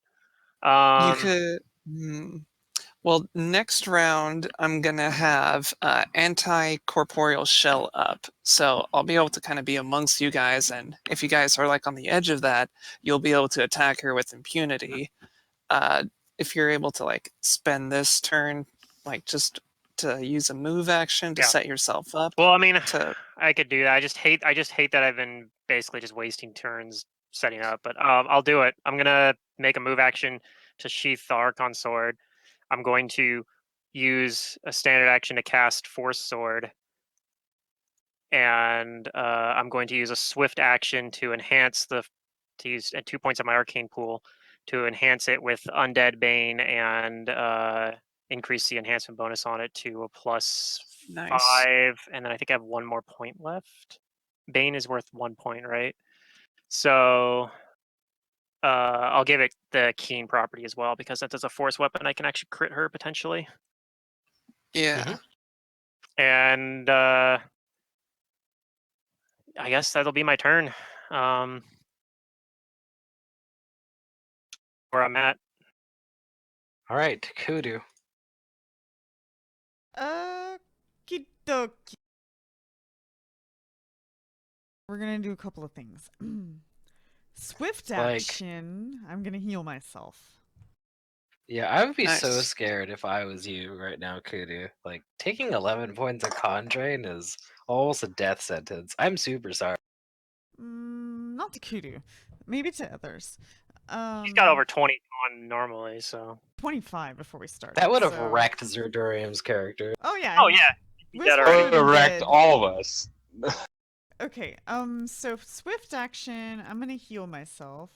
You could. Well, next round I'm gonna have anti-corporeal shell up, so I'll be able to kind of be amongst you guys, and if you guys are like on the edge of that, you'll be able to attack her with impunity. If you're able to like spend this turn, like just to use a move action to Yeah. set yourself up. Well, I mean, to I could do that. I just hate that I've been basically just wasting turns setting up. But I'll do it. I'm gonna make a move action to sheath the Archon sword. I'm going to use a standard action to cast Force Sword, and I'm going to use a swift action to enhance to use 2 points of my arcane pool to enhance it with Undead Bane and increase the enhancement bonus on it to a plus Nice. 5, and then I think I have one more point left. Bane is worth 1 point, right? So I'll give it the keen property as well because that does a force weapon. I can actually crit her potentially, yeah. and I guess that'll be my turn. Where I'm at. All right, Kudu. Okie We're gonna do a couple of things. Swift action. I'm gonna heal myself. Yeah, I would be so Nice. scared if I was you right now, Kudu. Like, taking 11 points of con drain is almost a death sentence. I'm super sorry. Not to Kudu. Maybe to others. He's got over 20 on normally, so 25 before we started. That would have so... wrecked Zerdurium's character. Oh yeah. Oh yeah. Would have wrecked all of us. Okay, so swift action, I'm gonna heal myself.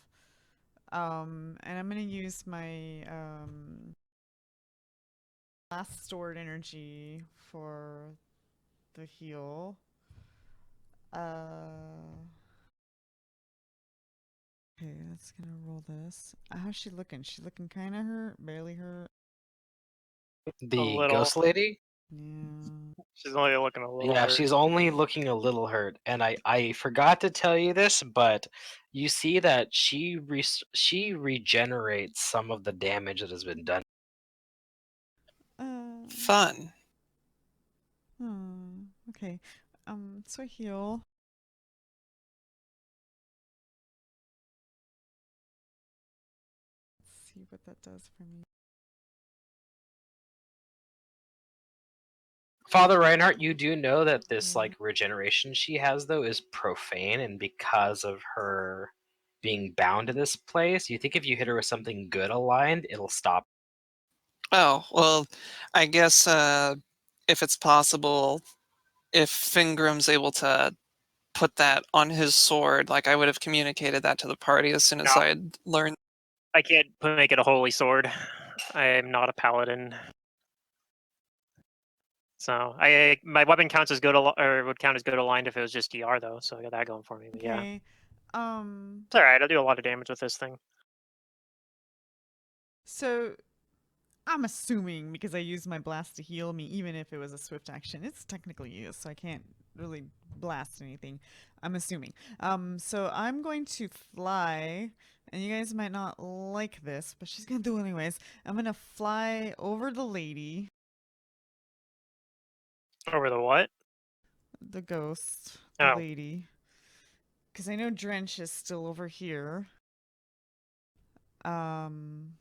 And I'm gonna use my last stored energy for the heal. Okay, that's gonna roll this. How's she looking? She's looking kind of hurt, barely hurt. The ghost lady? Yeah. She's only looking a little hurt. She's only looking a little hurt. And I forgot to tell you this, but you see that she regenerates some of the damage that has been done. Fun. Okay. So I heal. Let's see what that does for me. Father Reinhardt, you do know that this like regeneration she has though is profane, and because of her being bound to this place, you think if you hit her with something good aligned, it'll stop. Oh, well, I guess if it's possible, if Fingram's able to put that on his sword, like I would have communicated that to the party as soon as No. I'd learned. I can't make it a holy sword. I am not a paladin. So my weapon counts as good, or would count as good aligned if it was just DR though. So I got that going for me. But yeah, Okay. it's all right. I'll do a lot of damage with this thing. So I'm assuming because I used my blast to heal me, even if it was a swift action, it's technically used, so I can't really blast anything. I'm assuming. So I'm going to fly, and you guys might not like this, but she's gonna do it anyways. I'm gonna fly over the lady. Over the what? The ghost. The lady. Because I know Drench is still over here. And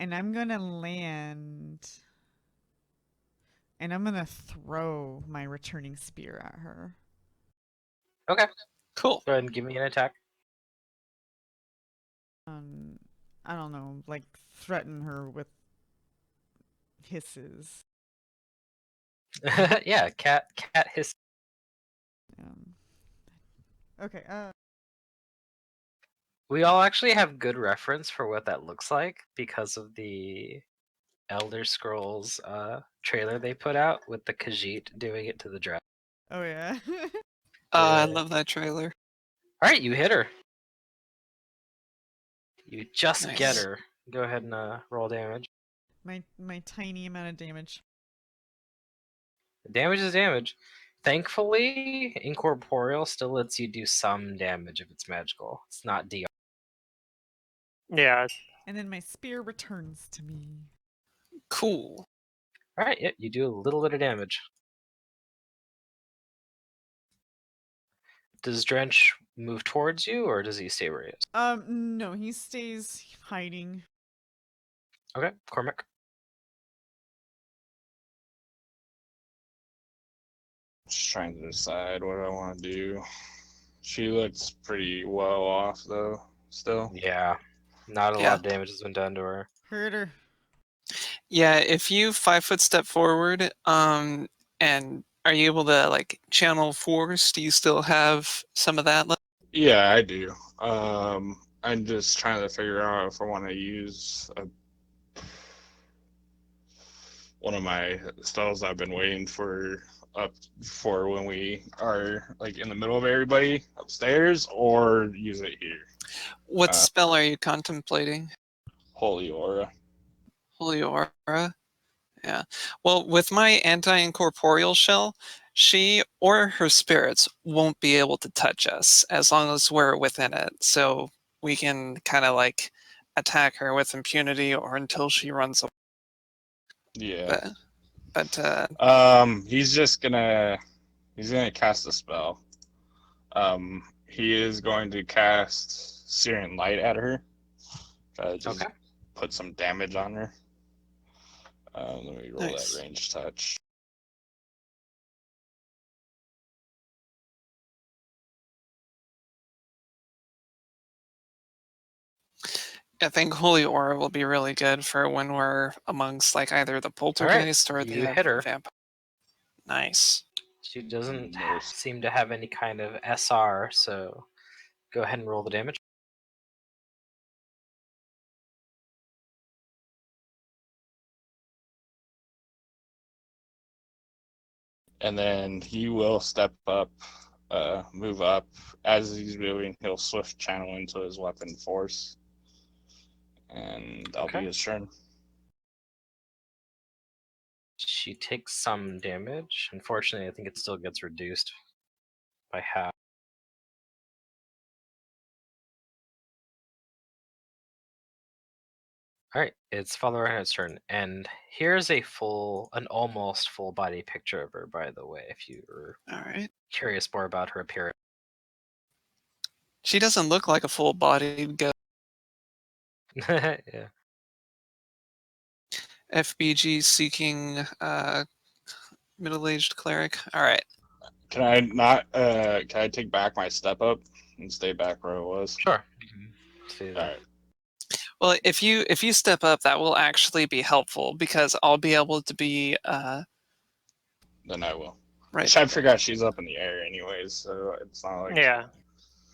I'm gonna land. And I'm gonna throw my returning spear at her. Okay. Cool. Go ahead and give me an attack. I don't know, like threaten her with hisses. Yeah, cat hiss. Okay, we all actually have good reference for what that looks like because of the Elder Scrolls trailer they put out with the Khajiit doing it to the dragon. Oh yeah. I love that trailer. All right, you hit her. You just Nice. get her. Go ahead and roll damage. My tiny amount of damage. Damage is damage. Thankfully, incorporeal still lets you do some damage if it's magical. It's not DR. Yeah, And then my spear returns to me. Cool. All right, yeah, you do a little bit of damage. Does Drench move towards you, or does he stay where he is? No, he stays hiding. Okay, Cormac. Just trying to decide what I want to do. She looks pretty well off though, still. Yeah, not a Yeah. lot of damage has been done to her. Hurt her. Yeah, if you 5 foot step forward, and are you able to like channel force? Do you still have some of that left? Yeah, I do. I'm just trying to figure out if I want to use one of my spells I've been waiting for up for when we are like in the middle of everybody upstairs, or use it here. What Uh, spell are you contemplating? Holy Aura. Holy Aura? Yeah. Well, with my anti-incorporeal shell, she or her spirits won't be able to touch us as long as we're within it. So we can kind of like attack her with impunity or until she runs away. Yeah. But He's gonna cast a spell. He is going to cast Searing Light at her. Try to just Okay. put some damage on her. Let me roll Nice. that range touch. I think Holy Aura will be really good for when we're amongst like either the poltergeist or you the hit her. vampire. Nice. She doesn't Nice. seem to have any kind of SR, so go ahead and roll the damage. And then he will step up, move up. As he's moving, he'll swift channel into his weapon force. And that'll Okay. be his turn. She takes some damage. Unfortunately, I think it still gets reduced by half. All right, it's Father Reinhardt's turn, and here's an almost full body picture of her, by the way, if you're All right. curious more about her appearance. She doesn't look like a full-bodied ghost. Yeah. FBG seeking middle-aged cleric. All right. Can I not? Can I take back my step up and stay back where I was? Sure. You can see All that. right. Well, if you step up, that will actually be helpful because I'll be able to be Then I will. right. I forgot she's up in the air anyways, so it's not like yeah,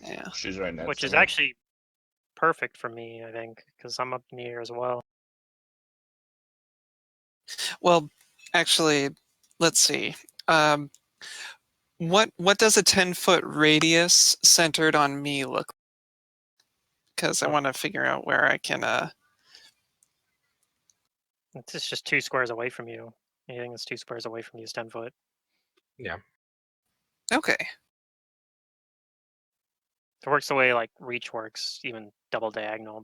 Yeah. she's right next which to is me. actually perfect for me, I think, because I'm up in the air as well. Well, actually, let's see. Um, what does a 10-foot radius centered on me look? Because I Oh. want to figure out where I can. It's just 2 squares away from you. Anything that's 2 squares away from you is 10 foot. Yeah. Okay. It works the way like reach works, even double diagonal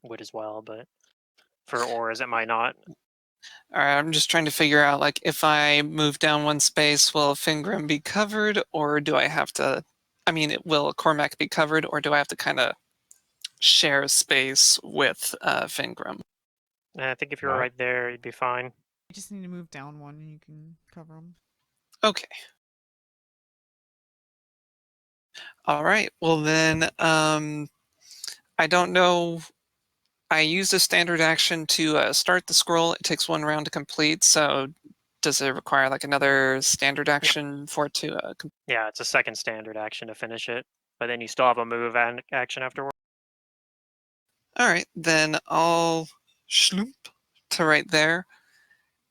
would as well, but for auras it might not. All right. I'm just trying to figure out like if I move down one space, will Fingram be covered, or do I have to? I mean, will Cormac be covered, or do I have to kind of share space with Fingram? And I think if you were Alright. right there, you'd be fine. You just need to move down one and you can cover them. Okay. All right. Well then, I don't know. I used a standard action to start the scroll. It takes 1 round to complete. So, does it require like another standard action for it to? Yeah, it's a second standard action to finish it, but then you still have a move and action afterward. All right. Then I'll shloomp to right there.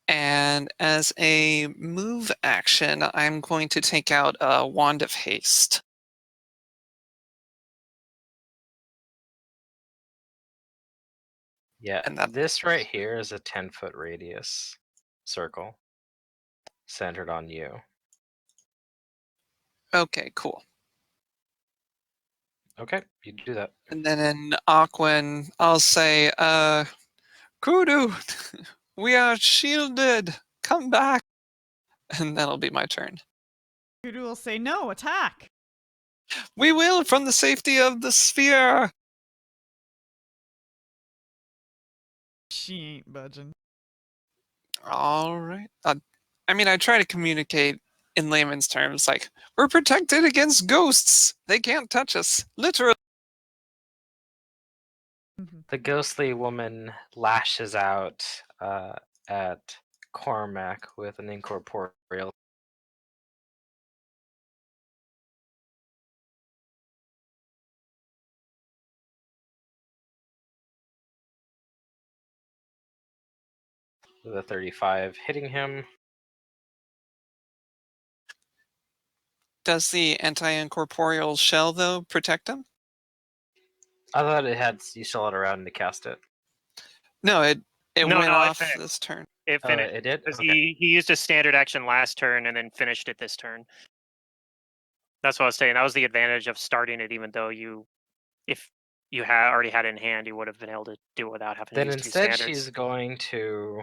And as a move action, I'm going to take out a Wand of Haste. Yeah. And that- This right here is a 10-foot radius circle centered on you. Okay, cool. Okay, you do that. And then in Aquan, I'll say, Kudu, we are shielded. Come back. And that'll be my turn. Kudu will say, no, attack! We will from the safety of the sphere. She ain't budging. All right. I mean, I try to communicate in layman's terms, like, we're protected against ghosts. They can't touch us. Literally. The ghostly woman lashes out at Cormac with an incorporeal. The 35 hitting him. Does the anti-incorporeal shell, though, protect him? I thought you still had around to cast it. No, it No, went no, it off finished. this turn. It finished. It did? Because Okay. he used a standard action last turn and then finished it this turn. That's what I was saying. That was the advantage of starting it, even though if you had already had it in hand, you would have been able to do it without having Then to use two instead standards. she's going to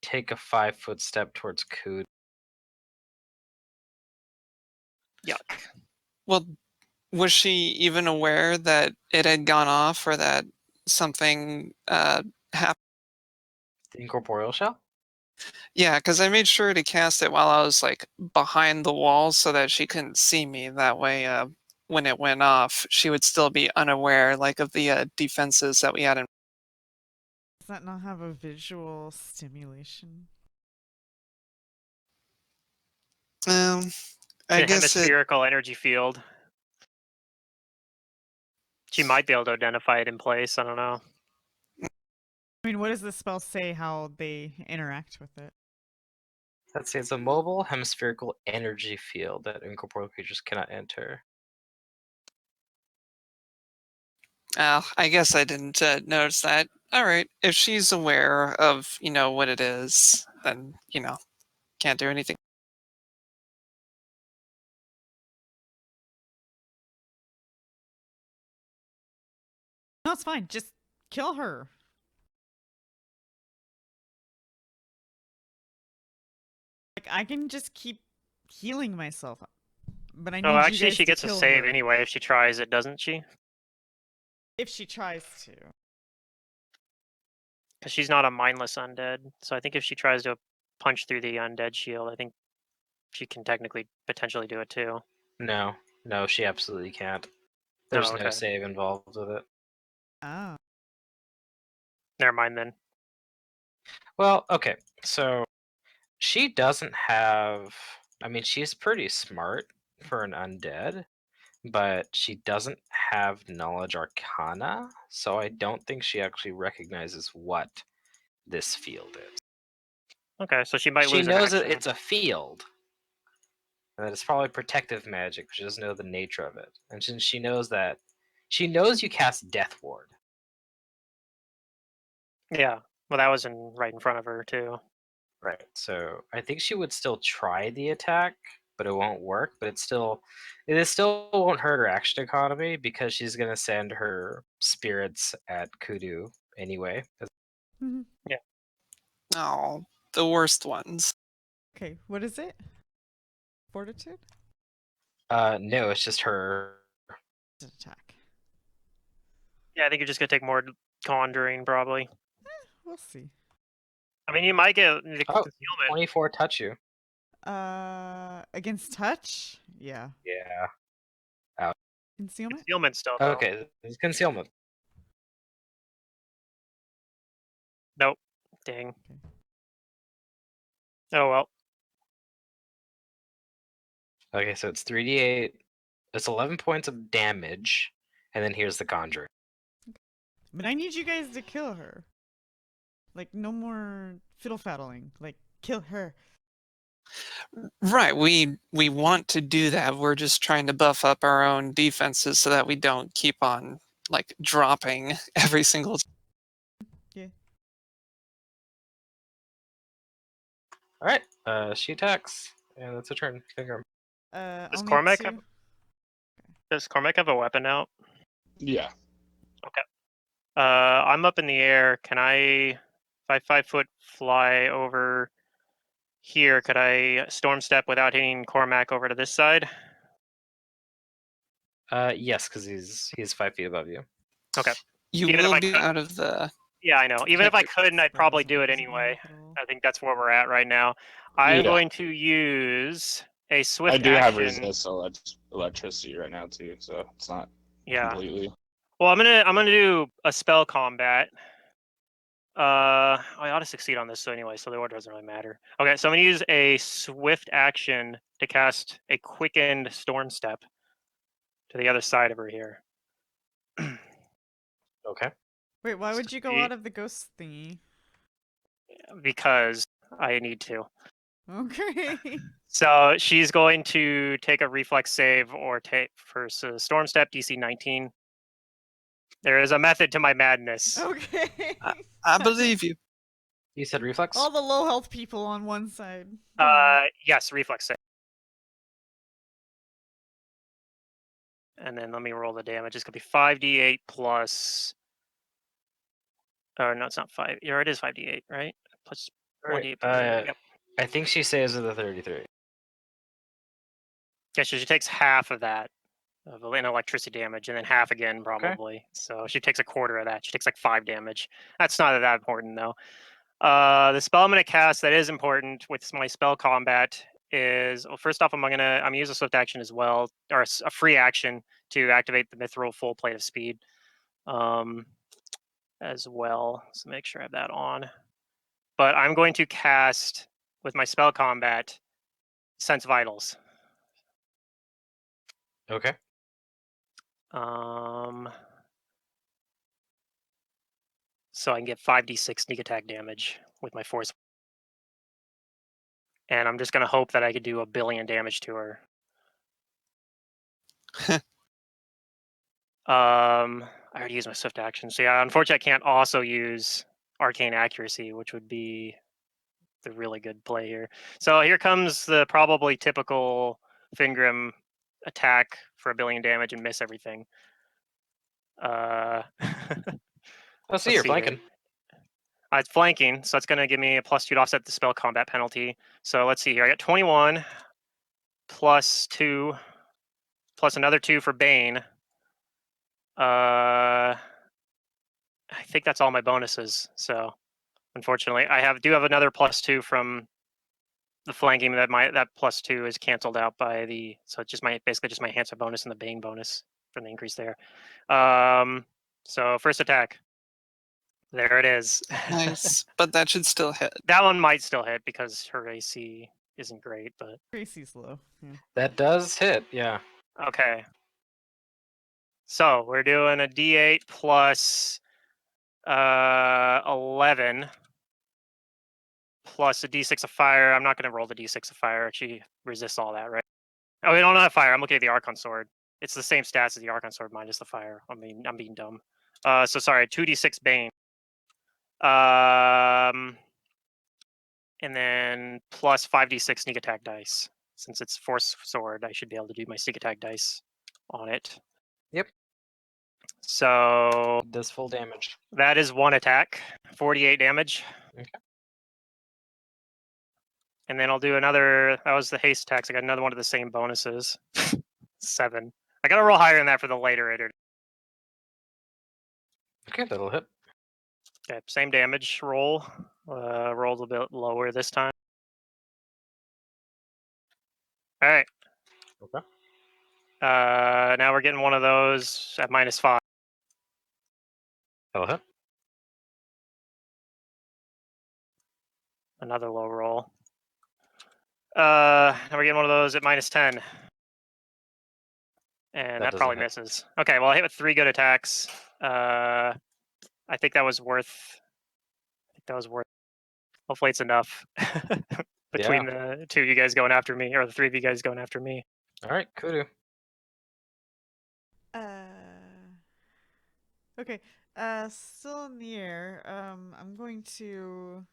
take a 5-foot step towards Cood. Yuck. Well, was she even aware that it had gone off or that something happened? The incorporeal shell? Yeah, because I made sure to cast it while I was like behind the wall so that she couldn't see me. That way, when it went off, she would still be unaware, like of the defenses that we had in. Does that not have a visual stimulation? I A guess it. hemispherical energy field. She might be able to identify it in place. I don't know. I mean, what does the spell say how they interact with it? Let's see, it's a mobile hemispherical energy field that incorporeal creatures cannot enter. I guess I didn't notice that. All right, if she's aware of what it is, then can't do anything. No, it's fine. Just kill her. Like, I can just keep healing myself. But I need Oh, you actually, guys she to gets a kill save her. anyway if she tries it, doesn't she? If she tries to. Because she's not a mindless undead. So I think if she tries to punch through the undead shield, I think she can technically potentially do it too. No, she absolutely can't. Oh, There's no okay. save involved with it. Oh. Never mind then. Well, okay, so she doesn't have. I mean, she's pretty smart for an undead, but she doesn't have knowledge arcana, so I don't think she actually recognizes what this field is. Okay, so she might She lose an knows that action. it's a field, and that it's probably protective magic, but she doesn't know the nature of it. And since she knows that, she knows you cast Death Ward. Yeah, well, that was right in front of her too. Right. So I think she would still try the attack, but it won't work. But it still won't hurt her action economy because she's gonna send her spirits at Kudu anyway. Yeah. Oh, the worst ones. Okay, what is it? Fortitude? No, it's just her. Attack. Yeah, I think you're just gonna take more conjuring probably. We'll see. I mean, you might get the Oh, concealment. 24 touch you. Against touch? Yeah. Yeah. Concealment? Concealment still though. Okay, it's concealment. Nope. Dang. Okay. Oh well. Okay, so it's 3d8. It's 11 points of damage, and then here's the conjuring. But I need you guys to kill her. Like, no more fiddle faddling. Like, kill her. Right, we want to do that. We're just trying to buff up our own defenses so that we don't keep on like dropping every single time. Yeah. All right, she attacks, and that's a turn. Finger. Does only Cormac two. have Does Cormac have a weapon out? Yeah. I'm up in the air. Can I, if I 5-foot fly over here, could I storm step without hitting Cormac over to this side? Yes, because he's 5 feet above you. Okay. You Even if will I be could, out of the. yeah, I know. Even if I detective. couldn't, I'd That probably do it doesn't anyway. work at all. I think that's where we're at right now. I'm Yeah. going to use a I swift do have action. resist electricity right now too, so it's not Yeah. completely. Well, I'm gonna do a spell combat. I ought to succeed on this so anyway, so the order doesn't really matter. Okay, so I'm gonna use a swift action to cast a quickened storm step to the other side over here. Okay. Wait, why would you go See? out of the ghost thingy? Because I need to. Okay. So she's going to take a reflex save or take for storm step DC 19. There is a method to my madness. Okay. I believe you. You said reflex? All the low health people on one side. Go on. Yes, reflex save. And then let me roll the damage. It's gonna be 5d8 plus. Oh no, it's not 5. Yeah, it is 5d8, right? Plus Right. 1d8 plus 8. Yep. I think she saves the 33. Yeah, so she takes half of that of an electricity damage, and then half again probably. So she takes a quarter of that. She takes like 5 damage. That's not that important though. The spell I'm gonna cast that is important with my spell combat is, well, first off, I'm gonna use a swift action as well, or a free action to activate the mithril full plate of speed, as well. So make sure I have that on. But I'm going to cast with my spell combat sense vitals. Okay. So I can get 5d6 sneak attack damage with my force. And I'm just going to hope that I could do 1 billion damage to her. I already used my swift action. So yeah, unfortunately I can't also use arcane accuracy, which would be the really good play here. So here comes the probably typical Fingrim attack for 1 billion damage and miss everything. Let's see, Let's you're see here. flanking. It's flanking, so it's going to give me a +2 to offset the spell combat penalty. So let's see here. I got 21 +2 plus another 2 for Bane. I think that's all my bonuses. So unfortunately, I do have another +2 from the flanking. That +2 is canceled out by the, so it's just basically just my enhancer bonus and the Bane bonus from the increase there. So first attack. There it is. Nice, but that should still hit. That one might still hit because her AC isn't great, but Tracy's low. Yeah. That does hit, yeah. okay. So we're doing a D8 plus 11 plus a D6 of fire. I'm not going to roll the D6 of fire. She resists all that, right? Oh, we don't have fire. I'm looking at the Archon sword. It's the same stats as the Archon sword minus the fire. I mean, I'm being dumb. So sorry, 2d6 Bane. And then plus 5d6 sneak attack dice. Since it's force sword, I should be able to do my sneak attack dice on it. Yep. So It does full damage. that is 1 attack, 48 damage. Okay. And then I'll do another. That was the haste attacks. I got another one of the same bonuses. 7. I got to roll higher than that for the later iter. Okay, that'll hit. Okay, same damage roll. Rolled a bit lower this time. All right. Okay. Now we're getting one of those at -5. That'll hit. Another low roll. Now we're getting one of those at -10. And that doesn't probably hit. misses. Okay, well I hit with 3 good attacks. I think that was worth. Hopefully it's enough between the 2 of you guys going after me, or the 3 of you guys going after me. All right, kudu. Okay. Still in the air. I'm going to.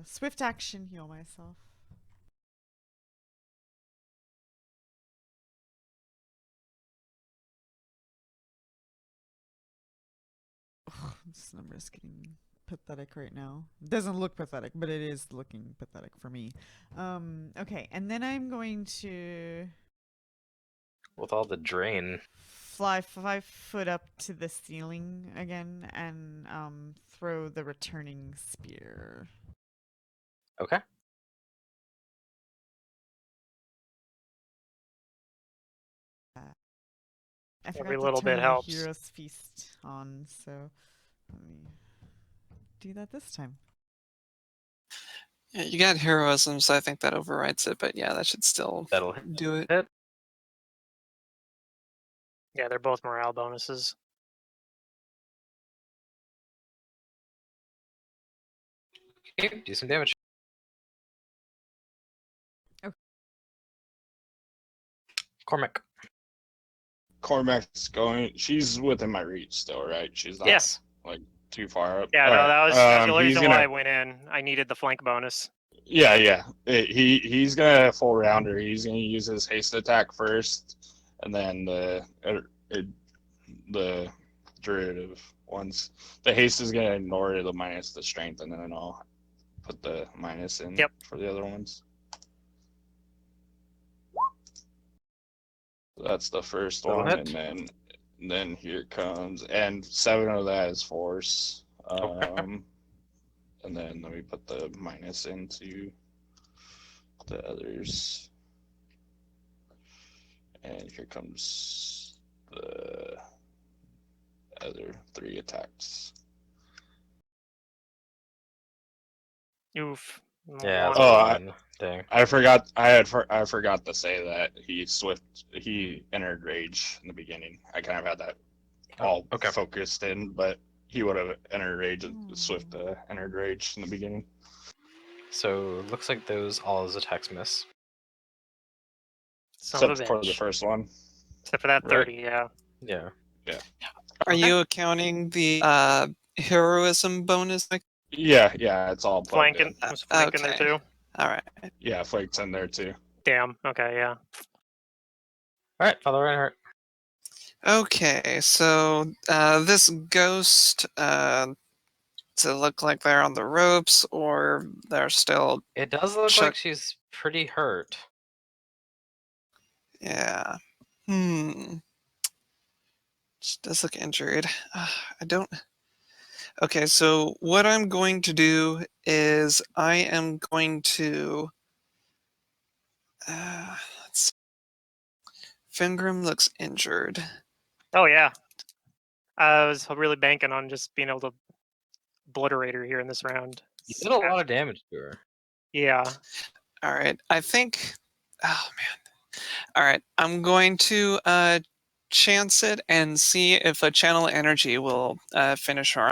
swift action heal myself. This number is getting pathetic right now. It doesn't look pathetic, but it is looking pathetic for me. Okay, and then I'm going to With all the drain. fly 5 foot up to the ceiling again and throw the returning spear. Okay. I Every forgot to little bit turn my helps. Hero's Feast on, so let me do that this time. Yeah, you got heroism, so I think that overrides it. But yeah, that should still That'll do it. hit. Yeah, they're both morale bonuses. Okay, do some damage. Okay. Cormac. Cormac's going. She's within my reach still, right? She's not Yes. like too far up. Yeah, All no, right. that's the only He's reason why I gonna. went in. I needed the flank bonus. Yeah. He's gonna full rounder. He's gonna use his haste attack first, and then the derivative ones. The haste is gonna ignore the minus the strength, and then I'll put the minus in Yep. for the other ones. That's the first That'll one, hit. and then here comes, and 7 of that is force. Okay. And then let me put the minus into the others. And here comes the other 3 attacks. Oof. Yeah, One. that's Oh, one thing. I forgot. I forgot to say that he entered rage in the beginning. I kind of had that all okay. focused in, but he would have entered rage. Swift entered rage in the beginning. So looks like those all his attacks miss. Son of a Except for the bitch. first one. Except for that Right. 30, yeah. Yeah. Are Okay. you accounting the heroism bonus? Yeah, it's all plugged Flanking. in. Was flanking there Okay. too? All right. Yeah, Flake's in there too. Damn. Okay, yeah. All right, Father Reinhardt. Okay, so this ghost does it look like they're on the ropes or they're still It does look Chuck- like she's pretty hurt. yeah. She does look injured. I don't. Okay, so what I'm going to do is I am going to. Let's see. Fingrim looks injured. Oh, yeah. I was really banking on just being able to obliterate her here in this round. You did a lot of damage to her. Yeah. All right, I think. Oh man. All right, I'm going to chance it and see if a channel energy will finish her.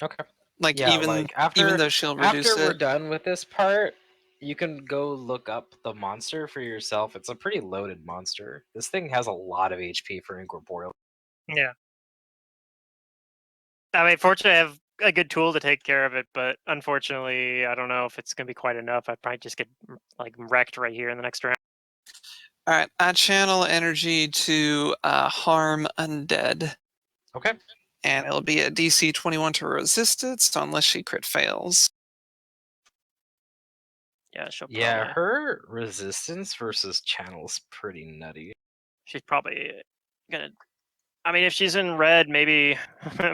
Okay. Like Yeah, even like after even though she'll reduce after we're it. done with this part, you can go look up the monster for yourself. It's a pretty loaded monster. This thing has a lot of HP for incorporeal. Yeah. I mean, fortunately, I have a good tool to take care of it, but unfortunately, I don't know if it's going to be quite enough. I'd probably just get like wrecked right here in the next round. All right, I channel energy to harm undead. Okay. And it'll be a DC 21 to resist it, so unless she crit fails. Yeah, she'll Yeah, probably. her resistance versus channel's pretty nutty. She's probably gonna. I mean, if she's in red, maybe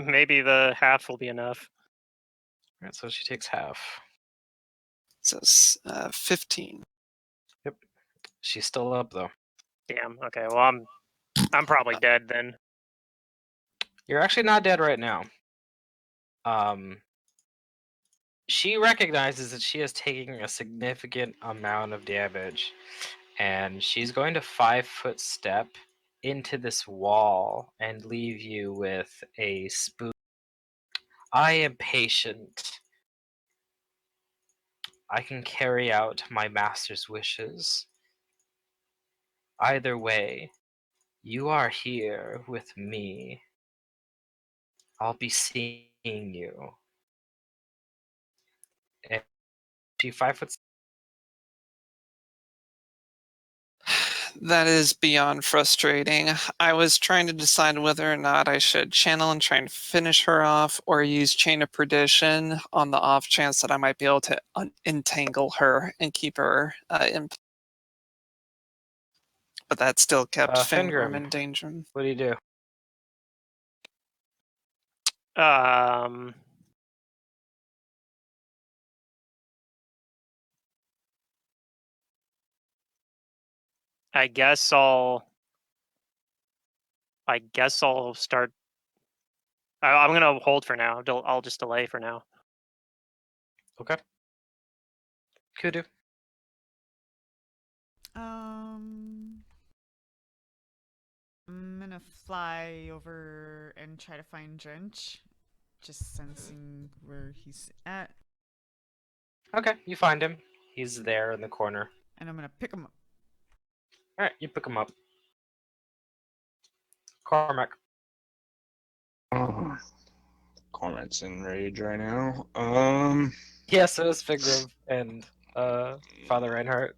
maybe the half will be enough. Alright, so she takes half. So it's 15. Yep. She's still up though. Damn. Okay. Well, I'm probably dead then. You're actually not dead right now. She recognizes that she is taking a significant amount of damage, and she's going to 5-foot step into this wall and leave you with a spoon. I am patient. I can carry out my master's wishes. Either way, you are here with me. I'll be seeing you And she 5 foot. That is beyond frustrating. I was trying to decide whether or not I should channel and try and finish her off, or use Chain of Perdition on the off chance that I might be able to entangle her and keep her in. But that still kept Fingrim in danger. What do you do? I guess I'll start. I'm gonna hold for now. I'll just delay for now. Okay. Kudu. I'm gonna fly over and try to find Drench, just sensing where he's at, Okay, you find him. He's there in the corner. and I'm gonna pick him up. All right, you pick him up. Cormac. Cormac's in rage right now. Yeah, so is Figrim and Father Reinhardt.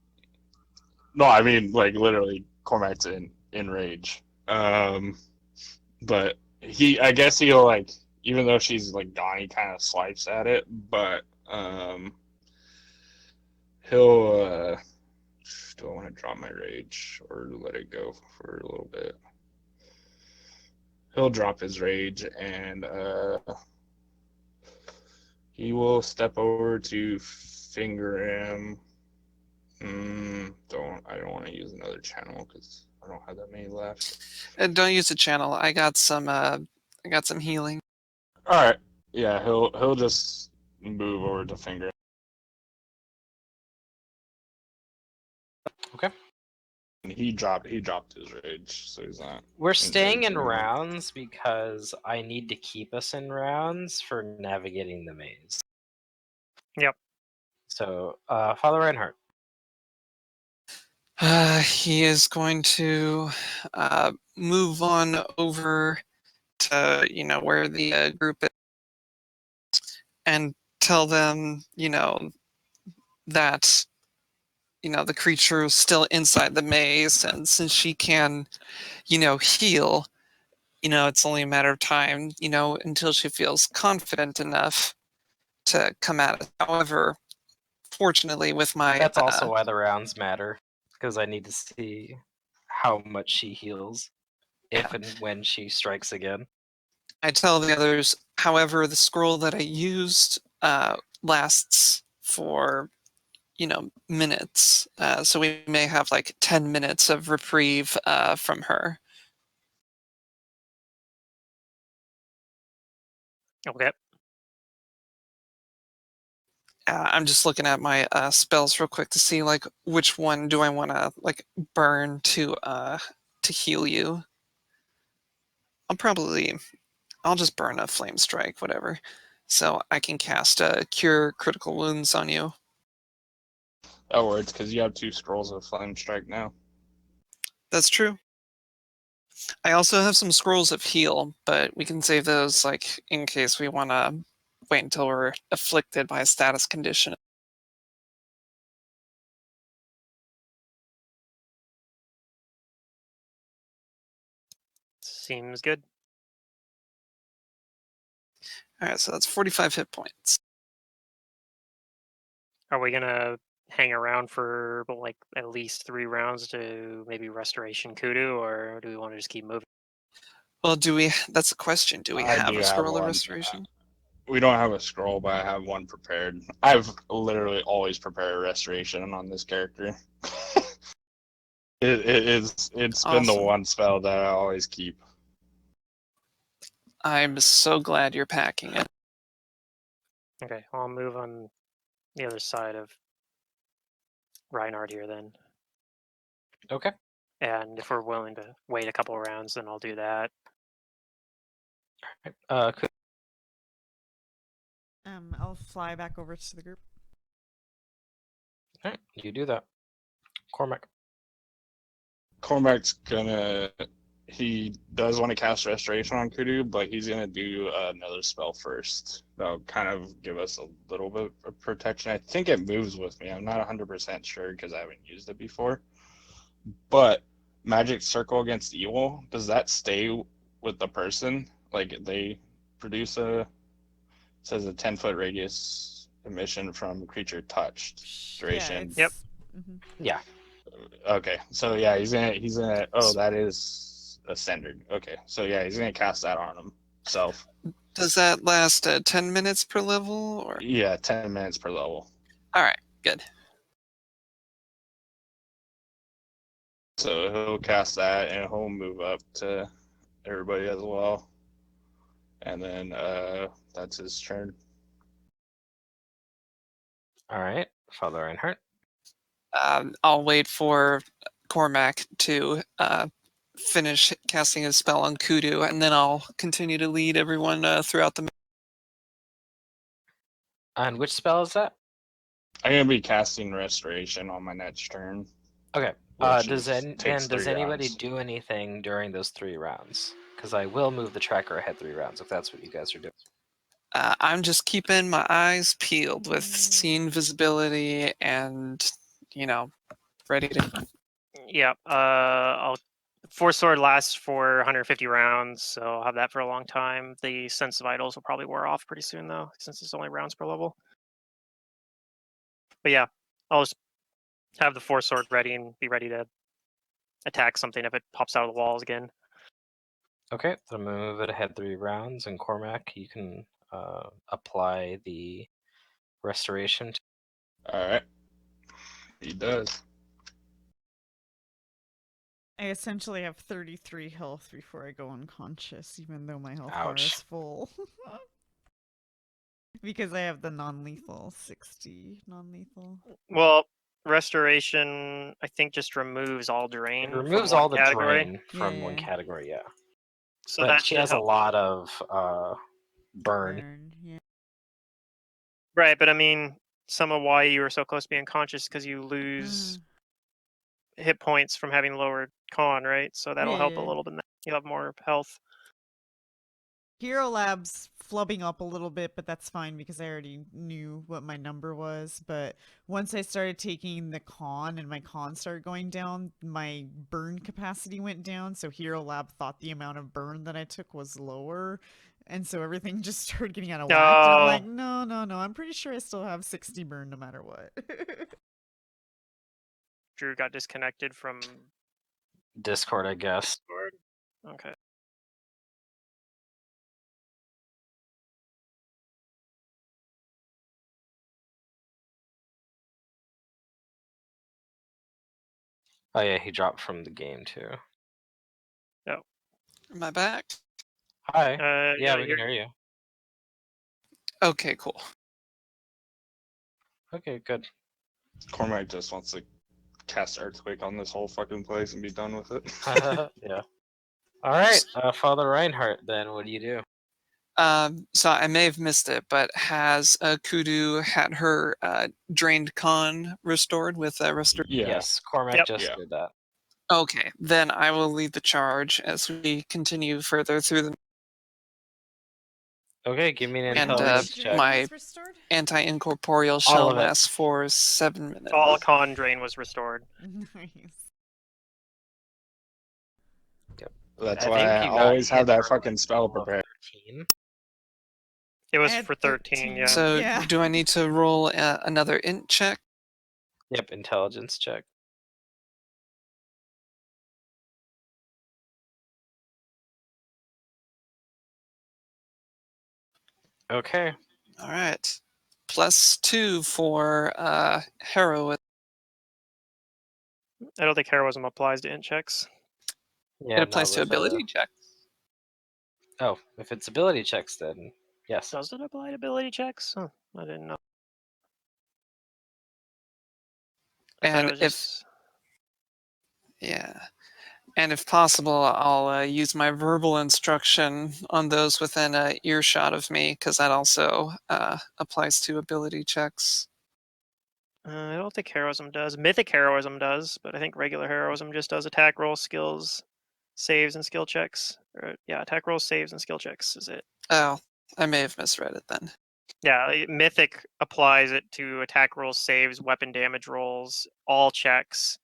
No, I mean like literally Cormac's in rage. But I guess he'll like, even though she's like gone, he kind of swipes at it, but he'll do I want to drop my rage or let it go for a little bit? He'll drop his rage and he will step over to finger him. I don't want to use another channel because I don't have that many left. And don't use the channel. I got some healing. All right. Yeah, he'll just move over to finger. Okay. And he dropped his rage, so he's not. We're staying in anymore. rounds because I need to keep us in rounds for navigating the maze. Yep. So, Father Reinhardt. He is going to move on over to where the group is and tell them that the creature is still inside the maze, and since she can heal, it's only a matter of time until she feels confident enough to come at it. However, fortunately with my That's also why the rounds matter, because I need to see how much she heals if and when she strikes again. I tell the others, however, the scroll that I used lasts for minutes, so we may have like 10 minutes of reprieve from her. Okay. I'm just looking at my spells real quick to see like which one do I want to like burn to heal you. I'll just burn a flame strike, whatever, so I can cast a cure critical wounds on you. That works because you have 2 scrolls of flame strike now. That's true. I also have some scrolls of heal, but we can save those like in case we want to wait until we're afflicted by a status condition. Seems good. All right, so that's 45 hit points. Are we gonna hang around for like at least 3 rounds to maybe restoration kudu, or do we want to just keep moving? Well, that's a question. Do we I have do a have scroll of one. restoration? We don't have a scroll, but I have one prepared. I've literally always prepared a restoration on this character. It's been the Awesome. one spell that I always keep. I'm so glad you're packing it. Okay, I'll move on the other side of Reinhardt here then. Okay. And if we're willing to wait a couple rounds, then I'll do that. Kudu. I'll fly back over to the group. All right, you do that. Cormac. Cormac's gonna he does want to cast Restoration on Kudu, but he's gonna do another spell first. That'll kind of give us a little bit of protection. I think it moves with me. I'm not 100% sure because I haven't used it before. But Magic Circle against Evil, does that stay with the person? Like they produce says a 10-foot radius emission from creature touched. Duration. Yep. Yeah. Okay, so yeah, he's gonna. Oh, that is a standard. Okay, so yeah, he's gonna cast that on himself. Does that last 10 minutes per level? Or Yeah, 10 minutes per level. all right, good. So he'll cast that, and he'll move up to everybody as well. And then that's his turn. All right, Father Reinhardt. I'll wait for Cormac to finish casting his spell on Kudu, and then I'll continue to lead everyone throughout the. And which spell is that? I'm gonna be casting Restoration on my next turn. Okay. which Does takes does 3 anybody rounds. do anything during those 3 rounds? Because I will move the tracker ahead 3 rounds if that's what you guys are doing. I'm just keeping my eyes peeled with scene visibility and, ready to. Yeah. I'll. Force Sword lasts for 150 rounds, so I'll have that for a long time. The Sense of Idols will probably wear off pretty soon, though, since it's only rounds per level. But yeah, I'll just have the Force Sword ready and be ready to attack something if it pops out of the walls again. Okay, then I'm gonna move it ahead 3 rounds, and Cormac, you can apply the restoration. All right, he does. I essentially have 33 health before I go unconscious, even though my health bar Ouch. is full. Because I have the non-lethal 60 non-lethal. Well, Restoration, I think, just removes all drain. It removes from one all the category. drain from one Yeah. category, yeah. So But that she should has a help. lot of burn. Yeah. Right, but I mean, some of why you were so close to being conscious because you lose hit points from having lower con, right? So that'll help a Yeah. little bit. You'll have more health. Hero Lab's flubbing up a little bit, but that's fine because I already knew what my number was. But once I started taking the con and my con started going down, my burn capacity went down. So Hero Lab thought the amount of burn that I took was lower. And so everything just started getting out of whack. And I'm like, no. I'm pretty sure I still have 60 burn no matter what. Drew got disconnected from Discord, I guess. Okay. Oh yeah, he dropped from the game too. Am I back? Hi. Yeah, we you're- can hear you. Okay, cool. Okay, good. Cormac just wants to cast Earthquake on this whole fucking place and be done with it. Yeah. All right, Father Reinhardt. Then what do you do? So I may have missed it, but has Kudu had her drained con restored with restore? Yeah. Yes, Cormac Yep. just Yeah. did that. Okay, then I will lead the charge as we continue further through the. Okay, give me an And, intelligence Which check. drain my- was restored? Anti-incorporeal shell of it. lasts for 7 minutes. all con drain was restored. Nice. That's I why think I you got always have hit that for, fucking spell level of prepared. 13. It was I had for 13, yeah. So Yeah. do I need to roll another int check? Yep, intelligence check. Okay. All right. +2 for heroism. I don't think heroism applies to int checks. Yeah, It applies to with, ability check. Oh, if it's ability checks, then yes. Does it apply to ability checks? Huh, I didn't know. I thought And it was if just... yeah, and if possible, I'll use my verbal instruction on those within earshot of me, because that also applies to ability checks. I don't think heroism does. Mythic heroism does, but I think regular heroism just does attack roll skills saves and skill checks. Yeah, attack rolls, saves, and skill checks is it. Oh, I may have misread it then. Yeah, Mythic applies it to attack rolls, saves, weapon damage rolls, all checks.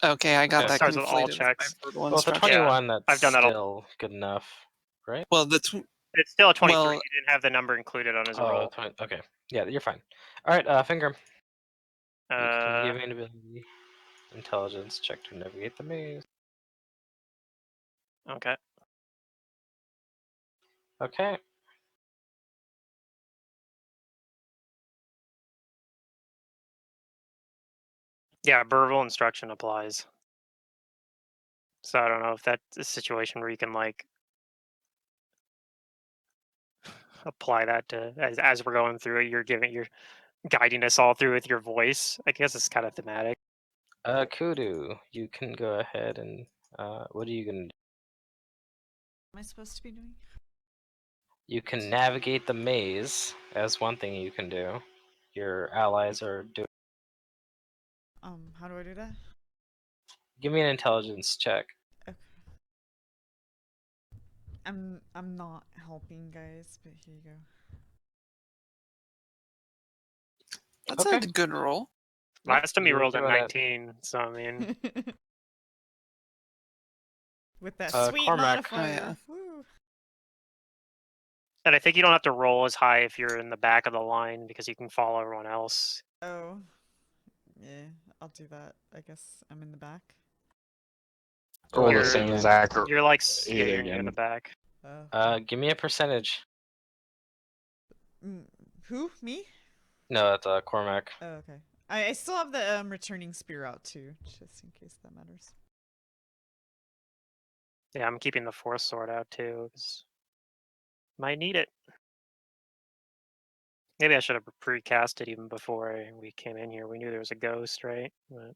Okay, I got Okay. that Starts with all conflated with my checks. verbal Well, with a instruction. 21, that's I've done that all- still good enough, right? Well, It's still a 23. Well- He didn't have the number included on his roll. 20, okay. Yeah, you're fine. All right, Finger. You can give me an ability. Intelligence check to navigate the maze. Okay. Okay. Yeah, verbal instruction applies. So I don't know if that's a situation where you can like apply that to as we're going through it. You're guiding us all through with your voice. I guess it's kind of thematic. Kudu, you can go ahead and what are you gonna do? Am I supposed to be doing? You can navigate the maze as one thing you can do. Your allies are doing. How do I do that? Give me an intelligence check. Okay. I'm not helping, guys, but here you go. That's Okay. a good roll. Last time he You're rolled a doing it. 19, so I mean, With that Uh, sweet Cormac. Oh, modifier. yeah. Woo. and I think you don't have to roll as high if you're in the back of the line because you can follow everyone else. Oh. Yeah, I'll do that. I guess I'm in the back. Roll the You're- same exact. You're like Either you're in again. the back. Give me a percentage. Who? Me? No, it's Cormac. Oh, okay. I still have the returning spear out too, just in case that matters. Yeah, I'm keeping the force sword out too because might need it. Maybe I should have precast it even before we came in here. We knew there was a ghost, right? But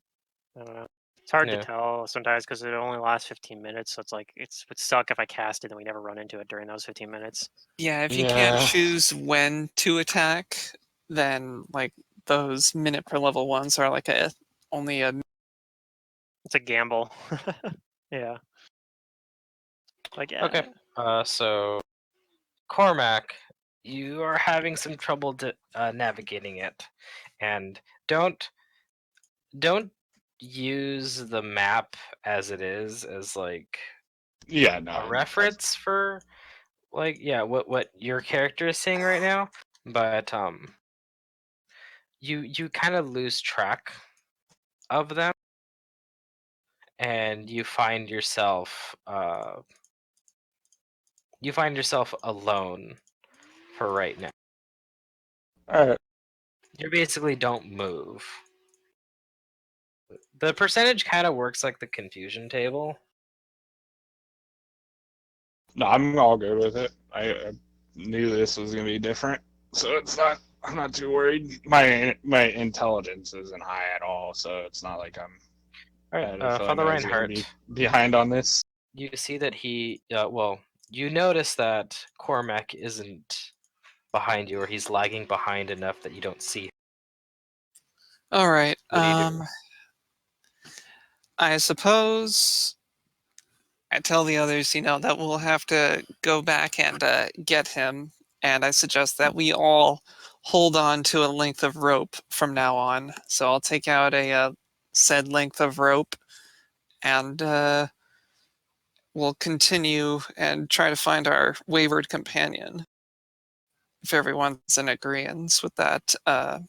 I don't know. It's hard Yeah. to tell sometimes because it only lasts 15 minutes. So it's like it would suck if I cast it and we never run into it during those 15 minutes. Yeah, if you can't Yeah. choose when to attack, then like those minute per level ones are like only a. It's a gamble. Yeah. Like yeah. Okay. So Cormac, you are having some trouble navigating it, and don't use the map as it is as like Yeah, no. a reference for like what your character is saying right now, but you kind of lose track of them, and you find yourself alone for right now. All right. You basically don't move. The percentage kind of works like the confusion table. No, I'm all good with it. I knew this was gonna be different, so it's not. I'm not too worried. My intelligence isn't high at all, so it's not like I'm. All I had right, a feeling Father I was gonna Reinhardt, be behind on this. you see that you notice that Cormac isn't behind you, or he's lagging behind enough that you don't see him. All right. What do you do? I suppose I tell the others, that we'll have to go back and get him, and I suggest that we all hold on to a length of rope from now on. So I'll take out a said length of rope, and we'll continue and try to find our wayward companion. If everyone's in agreement with that. Yeah.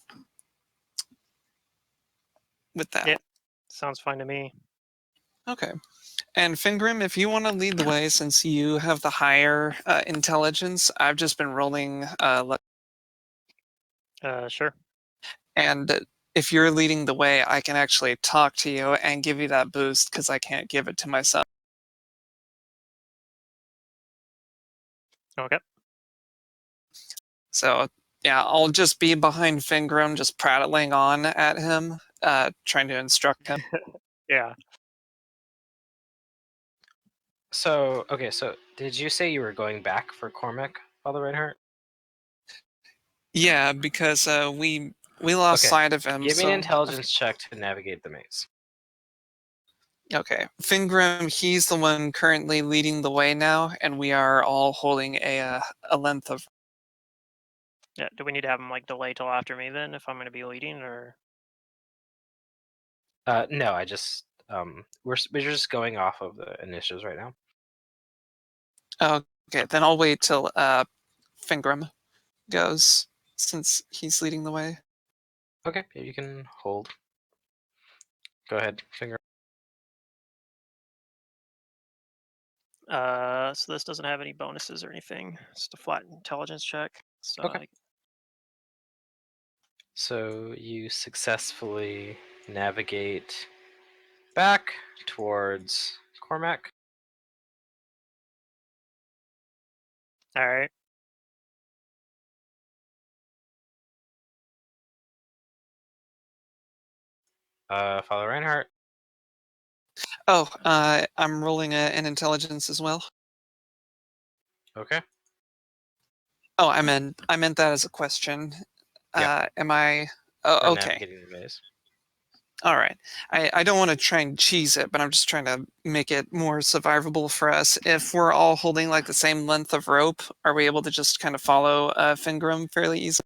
Sounds fine to me. Okay. And Fingrim, if you want to lead the way, since you have the higher intelligence, I've just been rolling. Sure. And if you're leading the way, I can actually talk to you and give you that boost because I can't give it to myself. Okay. So yeah, I'll just be behind Fingrim, just prattling on at him, trying to instruct him. Yeah. So did you say you were going back for Cormac, Father Reinhardt? Yeah, because we lost Okay. sight of him. Give me an so intelligence check to navigate the maze. Okay. Fingram, he's the one currently leading the way now, and we are all holding a length of. Yeah. Do we need to have him like delay till after me then if I'm going to be leading, or? No, I just we're just going off of the initiatives right now. Okay, then I'll wait till Fingram goes, since he's leading the way. Okay, yeah, you can hold. Go ahead, finger. So this doesn't have any bonuses or anything. It's just a flat intelligence check. So Okay. So you successfully navigate back towards Cormac. all right. Father Reinhardt. Oh, I'm rolling an intelligence as well. Okay. Oh, I meant that as a question. Yeah. Am I? For Oh, okay. navigating the maze. All right. I don't want to try and cheese it, but I'm just trying to make it more survivable for us. If we're all holding like the same length of rope, are we able to just kind of follow Fingram fairly easily?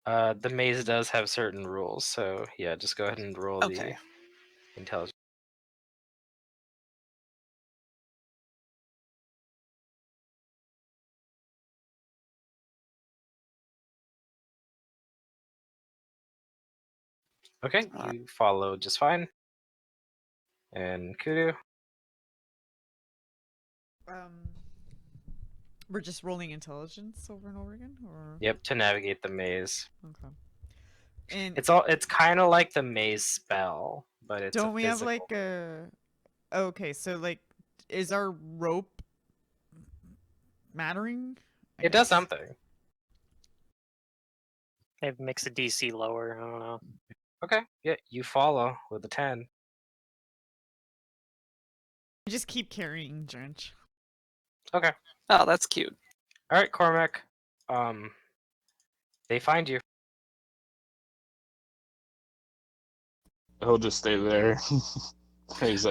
The maze does have certain rules, so yeah, just go ahead and roll Okay. the intelligence. Okay, you follow just fine. And Kudu. We're just rolling intelligence over and over again, or Yep, to navigate the maze. okay. And It's kind of like the maze spell, but it's don't a we have physical. like a? Okay, so like, is our rope mattering? I It does guess? something. Maybe makes the DC lower. I don't know. Okay, yeah, you follow with a 10. I just keep carrying Drench. Okay. Oh, that's cute. All right, Cormac. They find you. He'll just stay there. He's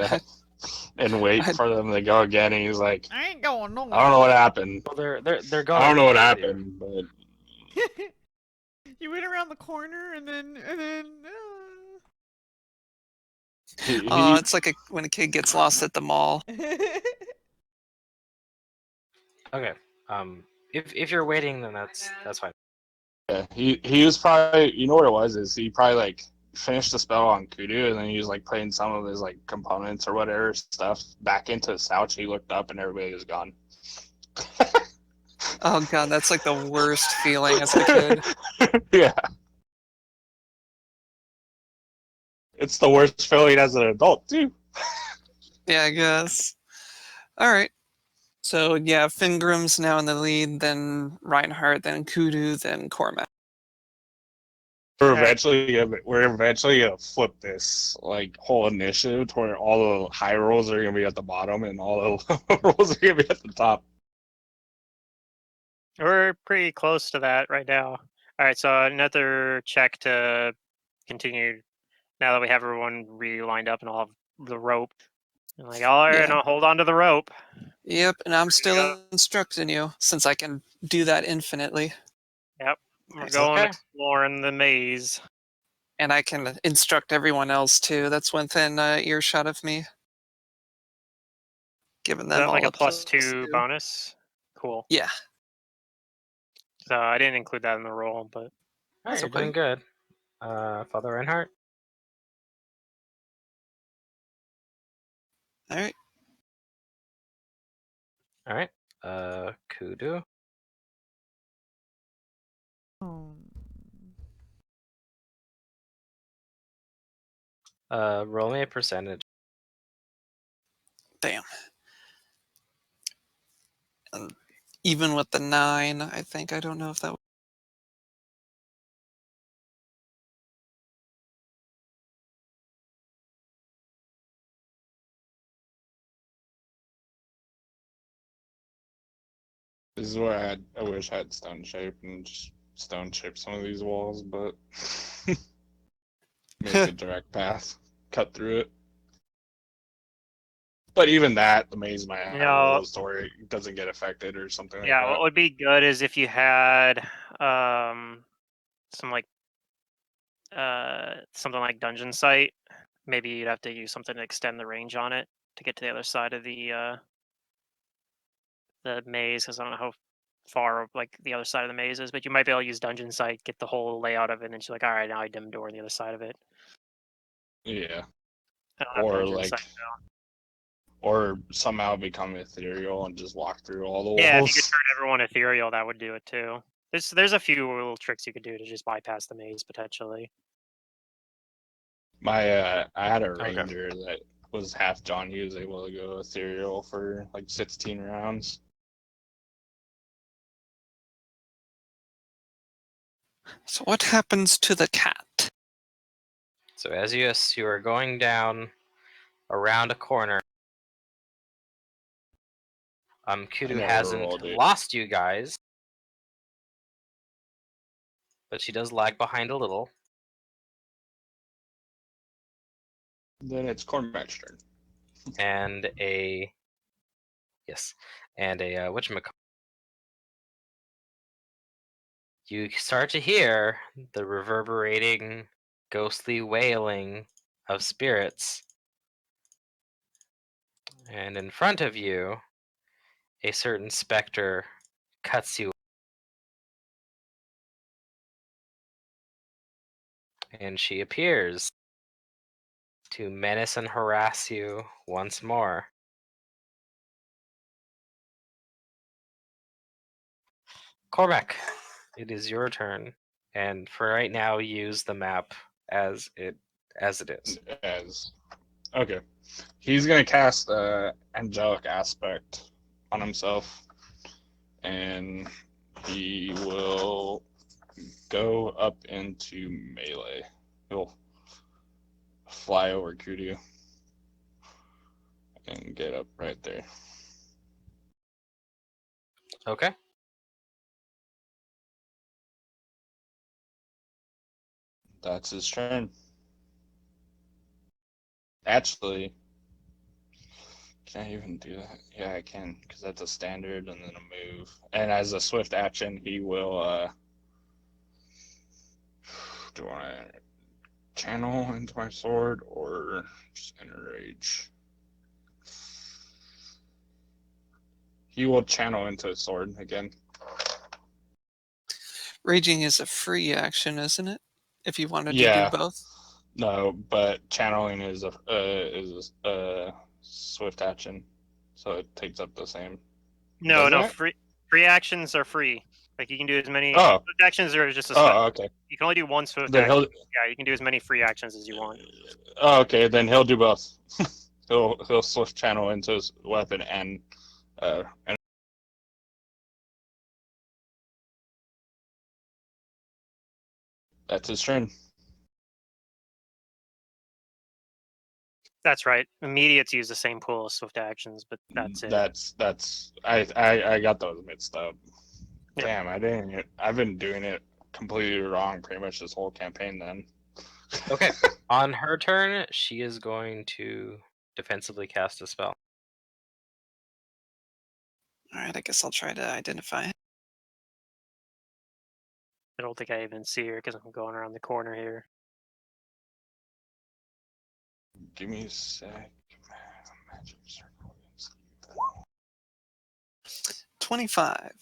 and wait for them to go again. And he's like, I ain't going nowhere. I don't know what happened. Well, they're going. I don't know what towards you. happened, but You went around the corner and then Oh, it's like when a kid gets lost at the mall. Okay. If you're waiting, then that's fine. yeah, he was probably, you know what it was, is he probably like finished the spell on Kudu, and then he was like putting some of his like components or whatever stuff back into his pouch. He looked up and everybody was gone. Oh god, that's like the worst feeling as a kid. Yeah. It's the worst feeling as an adult too. Yeah, I guess. All right. So yeah, Fingram's now in the lead, then Reinhardt, then Kudu, then Cormac. We're Alright. eventually gonna flip this like whole initiative to where all the high rolls are gonna be at the bottom and all the low rolls are gonna be at the top. We're pretty close to that right now. All right, so another check to continue. Now that we have everyone re-lined up and all have the rope, and like, all right, Yeah. now hold on to the rope. Yep, and I'm go. still instructing you since I can do that infinitely. Yep, we're Nice. going Okay. exploring the maze. And I can instruct everyone else too. That's within earshot of me. Giving Is them that all like a +2. +2 bonus? Cool. Yeah. So I didn't include that in the roll, but All right, That's you're okay. doing good. Father Reinhardt. All right. All right. Kudu. Oh. Roll me a percentage. Damn. And even with the 9, I think, I don't know if that. This is where I wish I had stone shape and just stone shape some of these walls, but make a direct path, cut through it. But even that, the maze might have No. rules to where it doesn't get affected or something like Yeah, that. what would be good is if you had some like something like dungeon site. Maybe you'd have to use something to extend the range on it to get to the other side of the maze, because I don't know how far like the other side of the maze is, but you might be able to use dungeon site, get the whole layout of it, and then you're like, all right, now I dim door on the other side of it. Yeah. I don't have Or dungeon like, site. or somehow become ethereal and just walk through all the Yeah, if you could walls. turn everyone ethereal, that would do it too. There's a few little tricks you could do to just bypass the maze potentially. I had a Okay. ranger that was half John. He was able to go ethereal for like 16 rounds. So what happens to the cat? So as you are going down around a corner, I Kudu never hasn't rolled it. lost you guys, but she does lag behind a little. Then it's Cormac's turn. And a whatchamacallit. You start to hear the reverberating, ghostly wailing of spirits. And in front of you, a certain specter cuts you, and she appears to menace and harass you once more. Cormac, it is your turn, and for right now, use the map as it is. Okay, he's gonna cast angelic aspect on himself, and he will go up into melee. He'll fly over Kudu and get up right there. Okay. That's his turn. Actually, can I even do that? Yeah, I can, because that's a standard and then a move. And as a swift action, he will do I channel into my sword or just enrage? He will channel into his sword again. Raging is a free action, isn't it? If you wanted to Yeah. do both. No, but channeling is a swift action, so it takes up the same. No, Does no, that? free actions are free. Like you can do as many Oh. swift actions are just a Oh, okay. you can only do one swift Then action. he'll. Yeah, you can do as many free actions as you want. Oh, okay. Then he'll do both. he'll swift channel into his weapon and that's his turn. That's right. Immediates use the same pool of swift actions, but that's it. That's I got those mixed up. Yep. Damn, I didn't. I've been doing it completely wrong pretty much this whole campaign then. Okay. On her turn, she is going to defensively cast a spell. Alright, I guess I'll try to identify it. I don't think I even see her because I'm going around the corner here. Give me a sec. Magic circle. 25.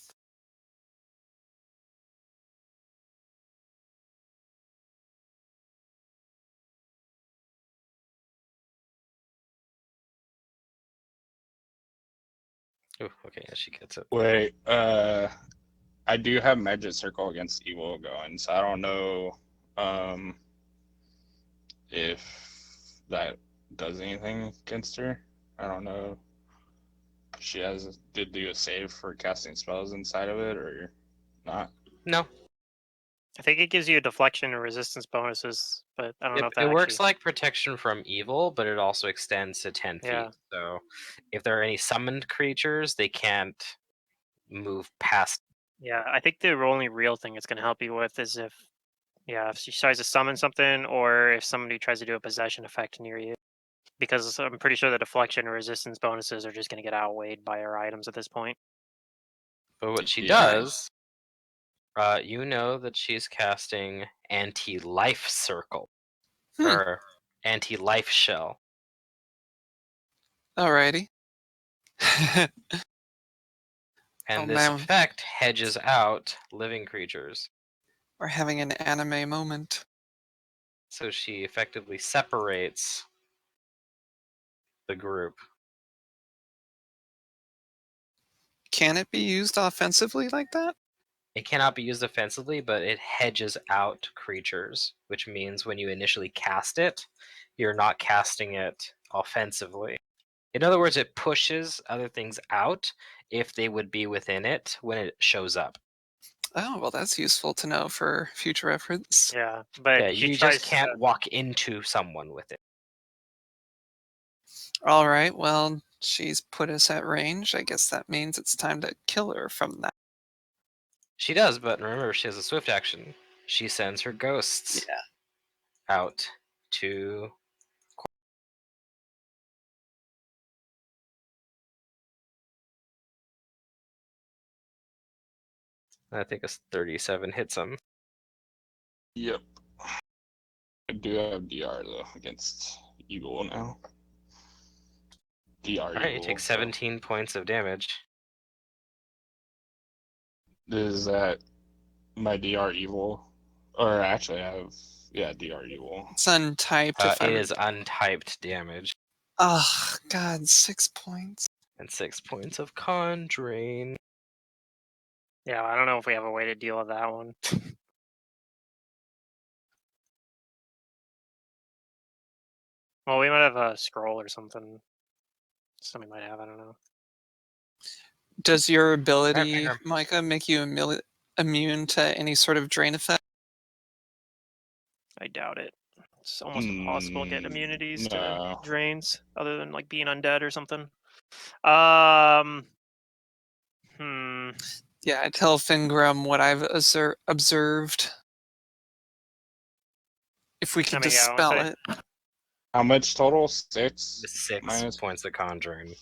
Oh, okay, yeah, she gets it. Wait, I do have magic circle against evil going, so I don't know if that does anything against her. I don't know if she did do a save for casting spells inside of it or not. No, I think it gives you a deflection and resistance bonuses, but I don't know if that it actually works like protection from evil, but it also extends to 10 feet. Yeah. So if there are any summoned creatures, they can't move past. Yeah, I think the only real thing it's going to help you with is if she tries to summon something or if somebody tries to do a possession effect near you. because I'm pretty sure the deflection and resistance bonuses are just going to get outweighed by our items at this point. But what she Yeah. does, you know that she's casting anti-life circle or anti-life shell. Alrighty. And Oh, this man. effect hedges out living creatures. We're having an anime moment. So she effectively separates the group. Can it be used offensively like that? It cannot be used offensively, but it hedges out creatures, which means when you initially cast it, you're not casting it offensively. In other words, it pushes other things out if they would be within it when it shows up. Oh, well, that's useful to know for future reference. Yeah, but Yeah, she you tries just can't walk into someone with it. All right, well, she's put us at range. I guess that means it's time to kill her from that. She does, but remember, she has a swift action. She sends her ghosts out to. I think it's 37 hits him. Yep. I do have DR though against evil now. DR Alright, you evil. take 17 points of damage. Is that my DR evil? Or actually, I have DR evil. It's untyped. If It I is untyped damage. Oh, God, 6 points. And 6 points of con drain. Yeah, I don't know if we have a way to deal with that one. Well, we might have a scroll or something. Somebody might have, I don't know. Does your ability, Fingrum. Micah, make you immune to any sort of drain effect? I doubt it. It's almost impossible to get immunities to No. drains, other than like being undead or something. Yeah, I tell Fingrum what I've observed. If we can I mean, yeah, once dispel I- it. How much total? 6? 6 minus. points of con drain.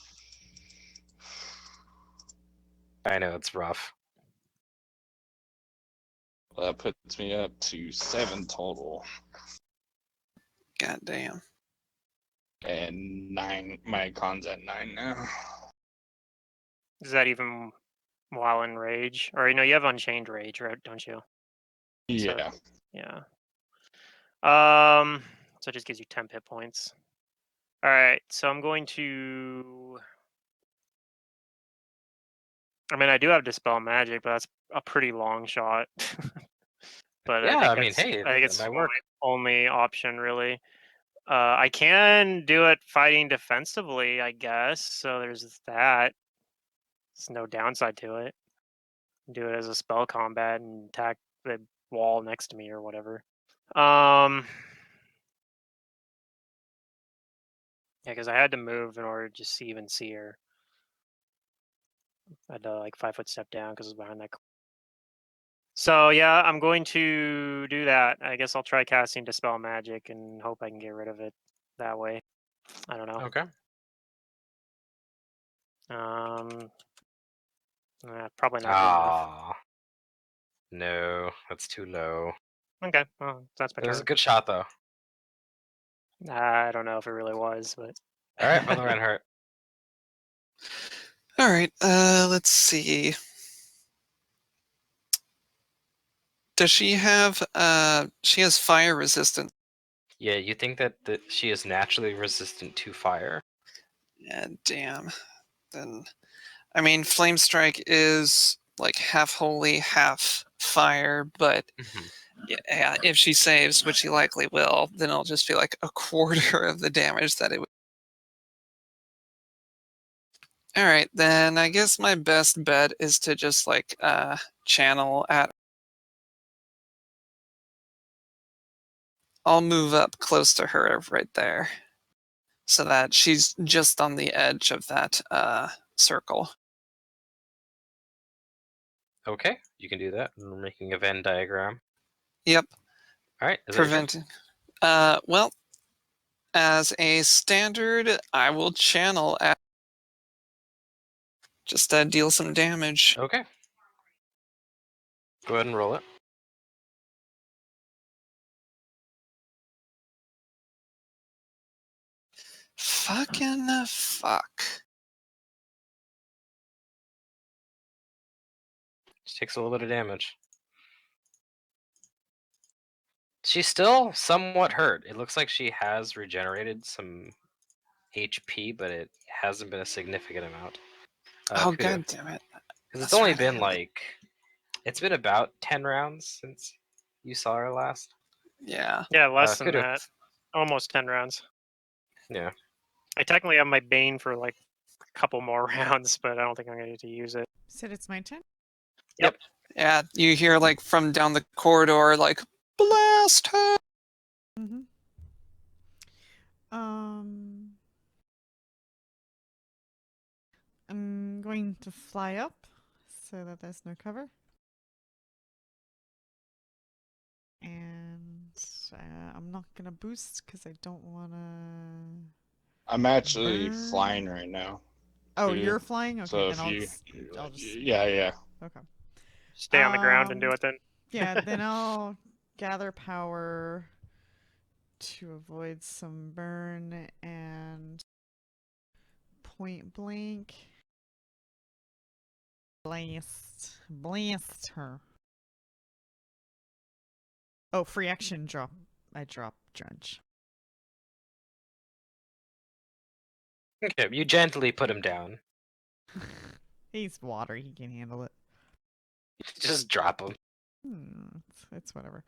I know, it's rough. Well, that puts me up to 7 total. God damn. And 9. My con's at 9 now. Is that even while in rage? Or no, you have Unchained Rage, right? Don't you? Yeah. Yeah. So it just gives you 10 hit points. All right, so I'm going to. I mean, I do have Dispel Magic, but that's a pretty long shot. But Yeah, I I mean, think hey, it's that might my work. only option, really. I can do it fighting defensively, I guess. So there's that. There's no downside to it. Do it as a spell combat and attack the wall next to me or whatever. Yeah, because I had to move in order to just even see her. I had to like 5-foot step down because it's behind that. So yeah, I'm going to do that. I guess I'll try casting Dispel Magic and hope I can get rid of it that way. I don't know. Okay. Probably not good enough. Ah, no, that's too low. Okay, well, that's my It was turn. a good shot, though. I don't know if it really was, but. All right, Brother Reinhardt. All right, let's see. Does she have she has fire resistance? Yeah, you think that she is naturally resistant to fire? Yeah, damn. Then I mean, Flame Strike is like half holy, half fire, but yeah, if she saves, which she likely will, then it'll just be like a quarter of the damage that it would. All right, then I guess my best bet is to just like channel at. I'll move up close to her right there, so that she's just on the edge of that circle. Okay, you can do that. We're making a Venn diagram. Yep. All right, is Preventing. Well, As a standard, I will channel at just deal some damage. Okay. Go ahead and roll it. Fucking fuck. She takes a little bit of damage. She's still somewhat hurt. It looks like she has regenerated some HP, but it hasn't been a significant amount. Oh, Kudu. god damn it. Because it's That's only right, I been have like, it's been about 10 rounds since you saw her last. Yeah. Yeah, less than Kudu. that. Almost 10 rounds. Yeah. I technically have my Bane for like a couple more rounds, but I don't think I'm going to get to use it. Said it's my turn. Yeah, you hear like from down the corridor, like, blast her! Mm-hmm. I'm going to fly up so that there's no cover. And I'm not going to boost because I don't want to... I'm actually Burn. flying right now. Oh, Kudu. you're flying? Okay, So then if I'll you, just... yeah. Okay. Stay on the ground and do it then. Yeah, then I'll gather power to avoid some burn and point blank blast her. Oh, free action drop. I drop Drench. Okay, you gently put him down. He's water. He can handle it. Just drop him. It's whatever.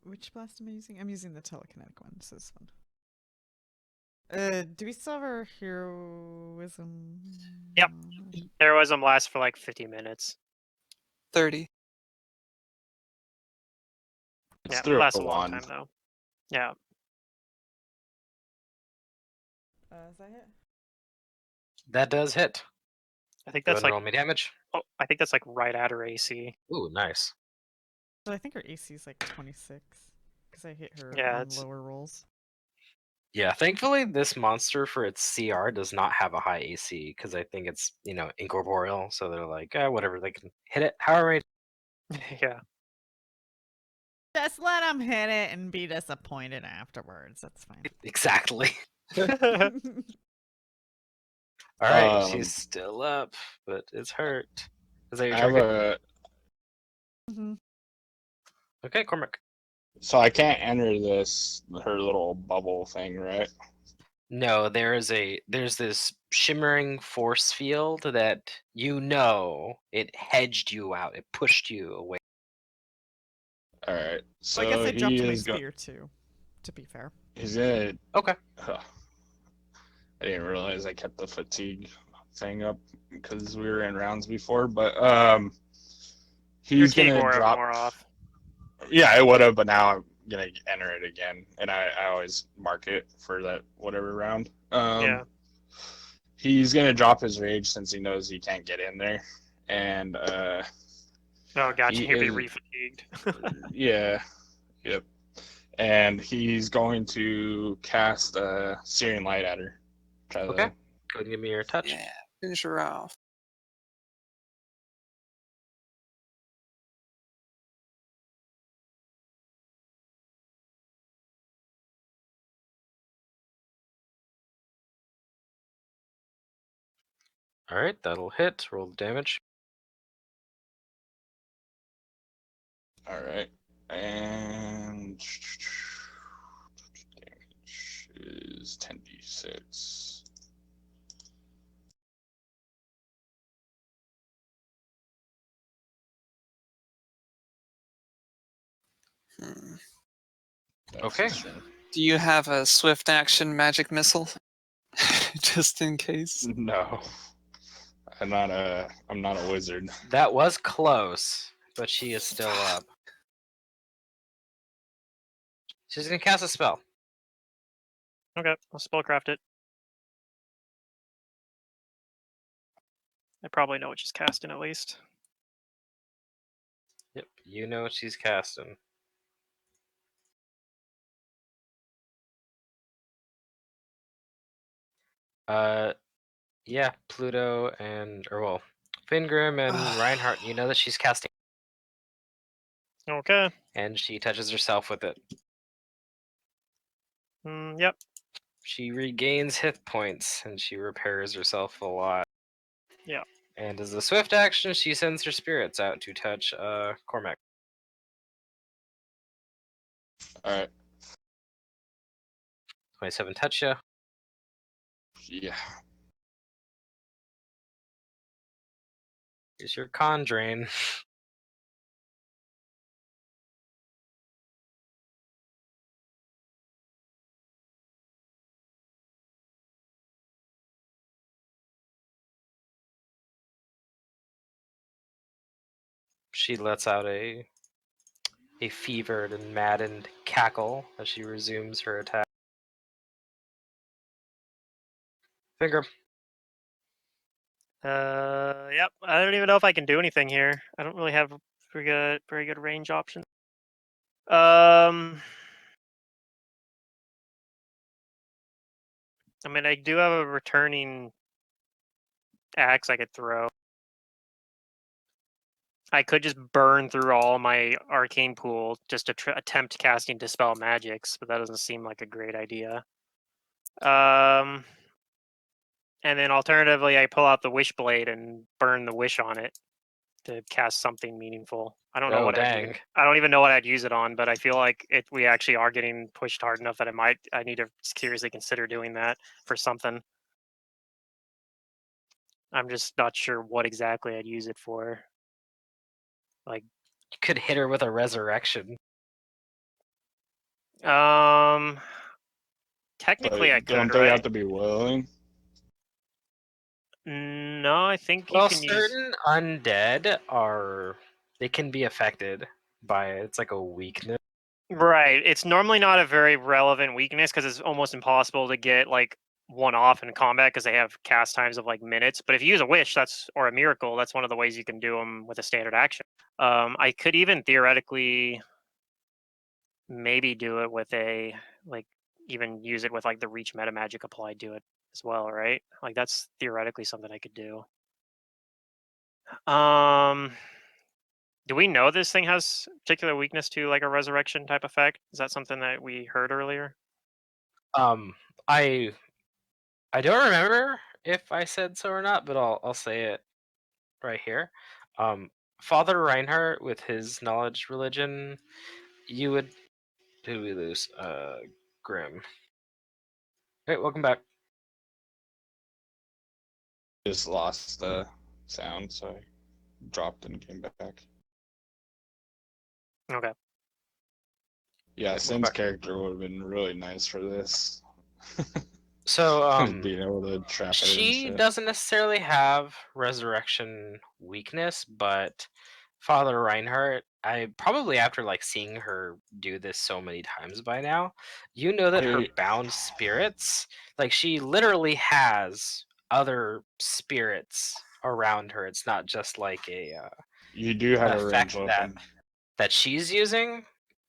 Which blast am I using? I'm using the telekinetic one. So this one. Do we still have our heroism? Yep. Heroism lasts for like 50 minutes. 30. It's Yeah, through lasts a a long wand. time though. Yeah. Is that hit? That does hit. I think Go that's ahead and like roll me damage. oh, I think that's like right at her AC. Ooh, nice. So I think her AC is like 26 because I hit her Yeah, on it's lower rolls. Yeah, thankfully this monster for its CR does not have a high AC because I think it's, incorporeal. So they're like, whatever, they can hit it however many. yeah. Just let him hit it and be disappointed afterwards. That's fine. Exactly. All right, Um, she's still up, but it's hurt. Is that your I have target? Mm-hmm. Okay, Cormac. so I can't enter her little bubble thing, right? No, there's this shimmering force field that it hedged you out. It pushed you away. All right. So Well, I guess I dropped he my is going. spear too. To be fair. He's gonna. Okay. I didn't realize I kept the fatigue thing up because we were in rounds before, but Your he's Teague gonna wore drop. more off. Yeah, I would have, but now I'm gonna enter it again, and I always mark it for that whatever round. Yeah. He's gonna drop his rage since he knows he can't get in there, and Oh, gotcha. he He'll be is re-fatigued. yeah, yep, and he's going to cast Searing Light at her. Try Okay. Go ahead and give me your touch. Yeah, finish her off. All right, that'll hit. Roll the damage. All right, and damage is 10d6. Hmm. That's Okay. his turn. Do you have a swift action magic missile? Just in case. No, I'm not a wizard. That was close, but she is still up. She's gonna cast a spell. Okay, I'll spellcraft it. I probably know what she's casting at least. Yep, you know what she's casting. Yeah, Pluto and Fingrim and Reinhardt, you know that she's casting, Okay. and she touches herself with it. Yep. She regains hit points and she repairs herself a lot. Yeah. And as a swift action, she sends her spirits out to touch Cormac. Alright. 27 touch ya. Yeah. Here's your con drain. She lets out a fevered and maddened cackle as she resumes her attack. Finger. Yep. I don't even know if I can do anything here. I don't really have very good range options. I mean, I do have a returning axe I could throw. I could just burn through all my arcane pool just to attempt casting Dispel Magics, but that doesn't seem like a great idea. And then alternatively, I pull out the Wish Blade and burn the wish on it to cast something meaningful. I don't know what dang. I don't even know what I'd use it on, but I feel like we actually are getting pushed hard enough that I need to seriously consider doing that for something. I'm just not sure what exactly I'd use it for. Like, You could hit her with a resurrection. technically But I could, don't they right? have to be willing? No, I think you Well, can use. certain undead they can be affected by it. It's like a weakness. Right. It's normally not a very relevant weakness because it's almost impossible to get like one off in combat because they have cast times of like minutes. But if you use a wish, or a miracle, that's one of the ways you can do them with a standard action. I could even theoretically maybe do it with even use it with like the reach meta magic applied to it as well, right? Like that's theoretically something I could do. Do we know this thing has particular weakness to like a resurrection type effect? Is that something that we heard earlier? I don't remember if I said so or not, but I'll say it right here. Father Reinhardt, with his knowledge religion, you would. Who did we lose? Grim. Hey, welcome back. Just lost the sound, so I dropped and came back. Okay. Yeah, Welcome Sin's back. character would have been really nice for this. So, being able to trap her and she shit. doesn't necessarily have resurrection weakness, but Father Reinhardt, I probably after like seeing her do this so many times by now, you know that her bound spirits, like she literally has other spirits around her. It's not just like You do have an a ranged effect weapon. that she's using.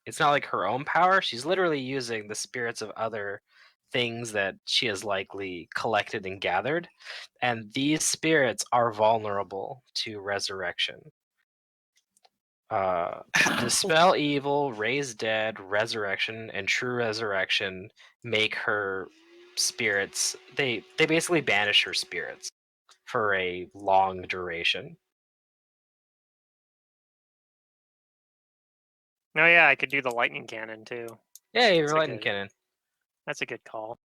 It's not like her own power. She's literally using the spirits of other things that she has likely collected and gathered. And these spirits are vulnerable to resurrection. Dispel evil, raise dead, resurrection, and true resurrection make her spirits. They basically banish her spirits for a long duration. No, yeah, I could do the lightning cannon too. Yeah, you're That's a lightning good- cannon. That's a good call.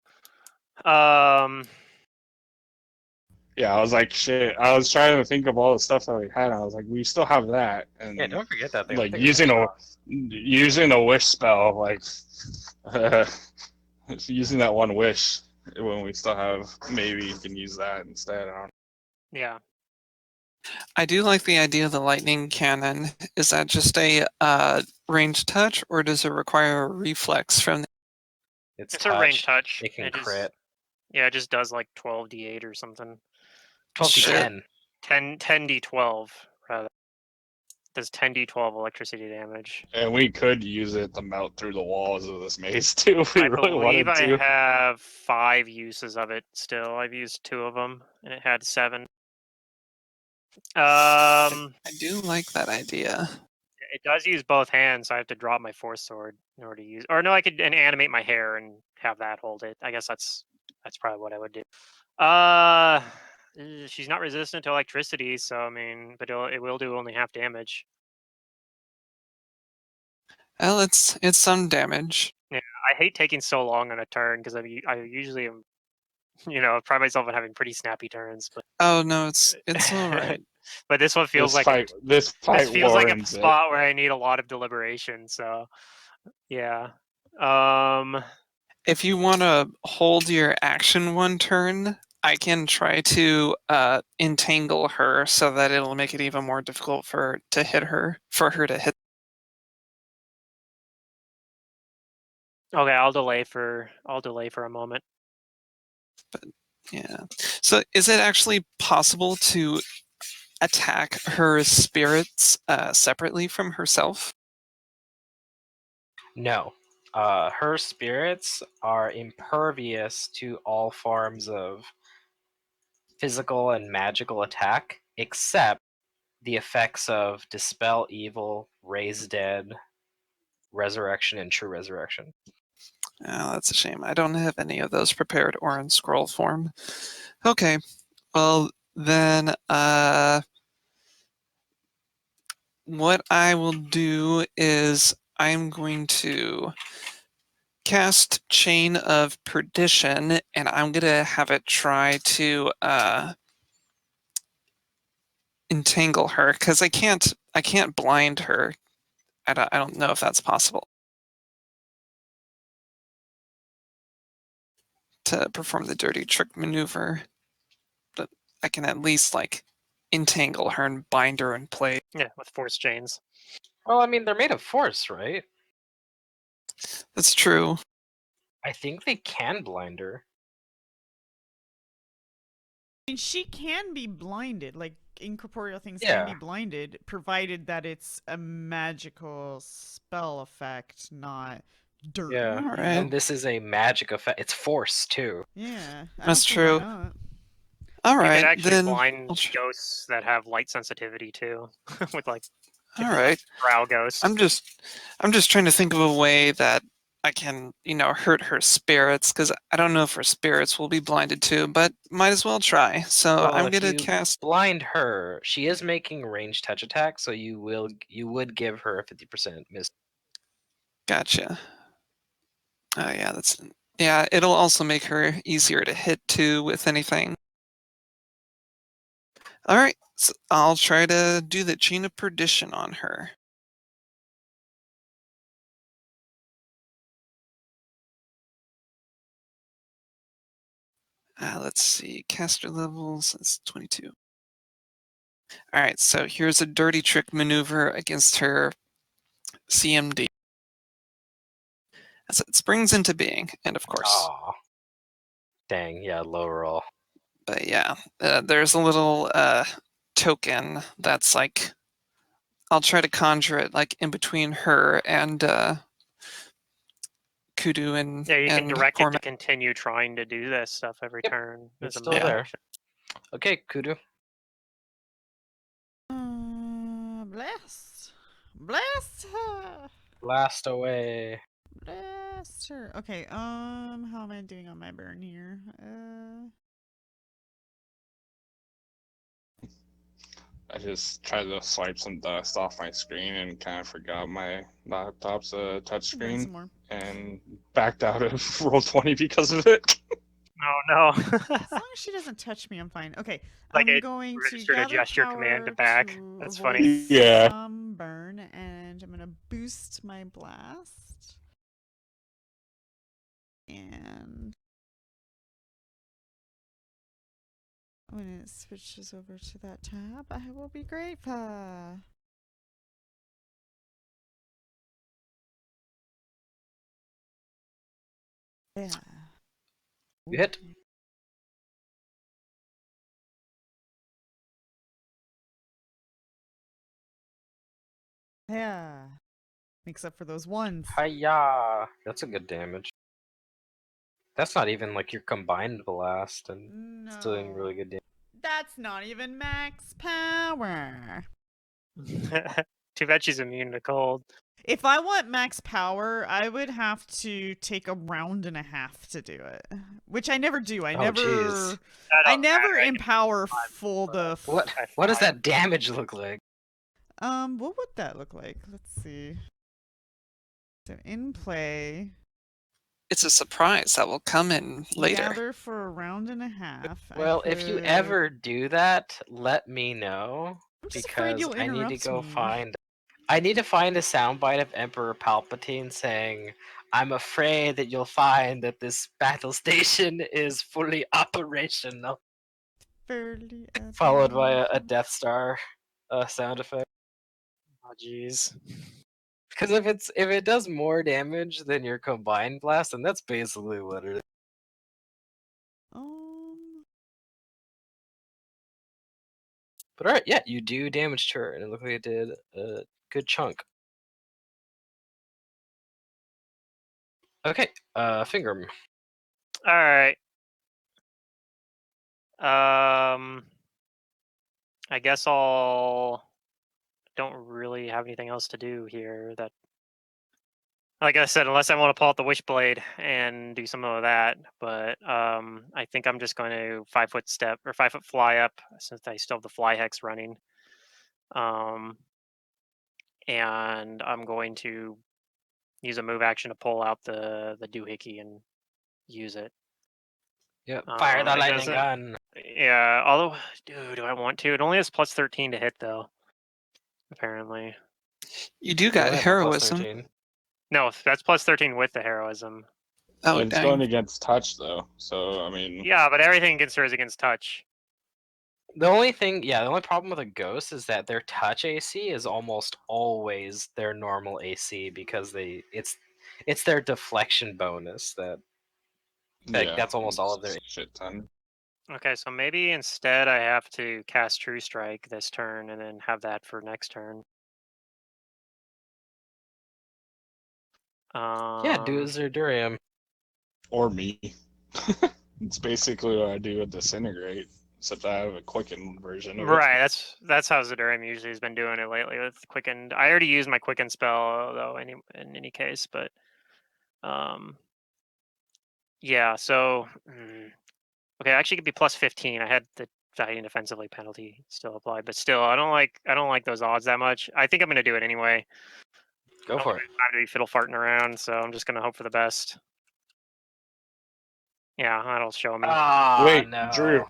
Yeah, I was like, shit. I was trying to think of all the stuff that we had. And I was like, we still have that, and Yeah, don't forget that thing. like using a wish spell, like using that one wish when we still have, maybe you can use that instead. I don't Yeah. I do like the idea of the lightning cannon. Is that just a range touch, or does it require a reflex from the... It's a range touch. It can It just- crit. Yeah, it just does like 12d8 or something. 12 to Shit. 10. 10d12 rather. does 10d12 electricity damage. And we could use it to melt through the walls of this maze too if we I really believe wanted I to. have 5 uses of it still. I've used 2 of them, and it had 7. I do like that idea. It does use both hands, so I have to drop my force sword in order to use. Or no, I could animate my hair and have that hold it. I guess that's probably what I would do. She's not resistant to electricity, so I mean, but it will do only half damage. Well, it's some damage. Yeah, I hate taking so long on a turn because I usually am, pride myself on having pretty snappy turns, but Oh no, it's all right. but this one feels like This this fight feels like a warrants it. spot where I need a lot of deliberation. So yeah. If you want to hold your action one turn, I can try to entangle her so that it'll make it even more difficult for her to hit. Okay, I'll delay for a moment. Yeah. So is it actually possible to attack her spirits separately from herself? No. Her spirits are impervious to all forms of physical and magical attack, except the effects of Dispel Evil, Raise Dead, Resurrection, and True Resurrection. Oh, that's a shame. I don't have any of those prepared or in scroll form. Okay. Well, then what I will do is I'm going to cast Chain of Perdition, and I'm gonna have it try to entangle her because I can't blind her. I don't know if that's possible to perform the dirty trick maneuver, but I can at least like entangle her and bind her in place. Yeah, with force chains. Well, I mean, they're made of force, right? That's true. I think they can blind her. I mean, she can be blinded. Like, incorporeal things Yeah. can be blinded, provided that it's a magical spell effect, not dirt. Yeah. All right. And this is a magic effect. It's force, too. Yeah, I That's don't see true. why not. All You right, could actually then. blind ghosts that have light sensitivity too, with like All right. drow ghosts. I'm just trying to think of a way that I can, hurt her spirits because I don't know if her spirits will be blinded too, but might as well try. So Well, I'm if gonna you cast. blind her, she is making ranged touch attack, so you would give her a 50% miss. Gotcha. Oh yeah. It'll also make her easier to hit too with anything. All right, so I'll try to do the Chain of Perdition on her. Let's see, caster levels, that's 22. All right, so here's a dirty trick maneuver against her CMD. As it springs into being, and of course. Aw. Dang, yeah, low roll. But yeah, there's a little token that's like, I'll try to conjure it like in between her and Kudu and Yeah, you can direct it to Cormac. continue trying to do this stuff every Yep, turn. it's as a still move there. action. Okay, Kudu. Blast. Blast her. Blast away. Blast her. Okay, how am I doing on my burn here? I just tried to swipe some dust off my screen and kind of forgot my laptop's a touch Burn some screen more. and backed out of Roll20 because of it. Oh no. As long as she doesn't touch me, I'm fine. Okay, Like I'm it going to registered a gather gesture power command to back. to That's avoid funny. Yeah. some burn, and I'm gonna boost my blast. And when it switches over to that tab, I will be grateful. Yeah. You hit. Okay. Yeah. Makes up for those ones. Hiya! That's a good damage. That's not even like your combined blast, and it's doing No. really good damage. That's not even max power. Too bad she's immune to cold. If I want max power, I would have to take a round and a half to do it, which I never do. I Oh, jeez. I never I can empower full the. What does that damage look like? What would that look like? Let's see. So in play, It's a surprise that will come in later. gather for a round and a half. Well, if you ever do that, let me know. I'm just afraid Because you'll I need to interrupt go me. find. I need to find a soundbite of Emperor Palpatine saying, "I'm afraid that you'll find that this battle station is fully operational," Fairly followed by a operational. Death Star sound effect. Oh, jeez. Because if it does more damage than your combined blast, then that's basically what it is. But alright, yeah, you do damage to her, and it looked like it did a good chunk. Okay, Fingram. All right. I guess I'll. Don't really have anything else to do here. That, like I said, unless I want to pull out the Wishblade and do some of that. But I think I'm just going to 5-foot step or 5-foot fly up since I still have the fly hex running. And I'm going to use a move action to pull out the doohickey and use it. Yep, fire the It lightning doesn't. gun. Yeah, although, dude, do I want to? It only has plus 13 to hit, though. Apparently. You do You got only have a plus heroism. 13. No, that's plus 13 with the heroism. Oh, It's dang. going against touch though, so I mean. Yeah, but everything against her is against touch. The only problem with a ghost is that their touch AC is almost always their normal AC because it's their deflection bonus that Yeah, that's almost all of their. shit ton. Okay, so maybe instead I have to cast True Strike this turn and then have that for next turn. Yeah, do a Zerdurium. Or me. It's basically what I do with Disintegrate, except I have a quickened version of it. Right, that's how Zedurium usually has been doing it lately with Quickened. I already used my Quicken spell though, in any case, but yeah. So okay, actually, it could be plus 15. I had the fighting defensively penalty still applied, but still, I don't like those odds that much. I think I'm gonna do it anyway. Go for it. Time to be fiddle farting around, so I'm just gonna hope for the best. Yeah, that'll show me. Wait, no. Drew.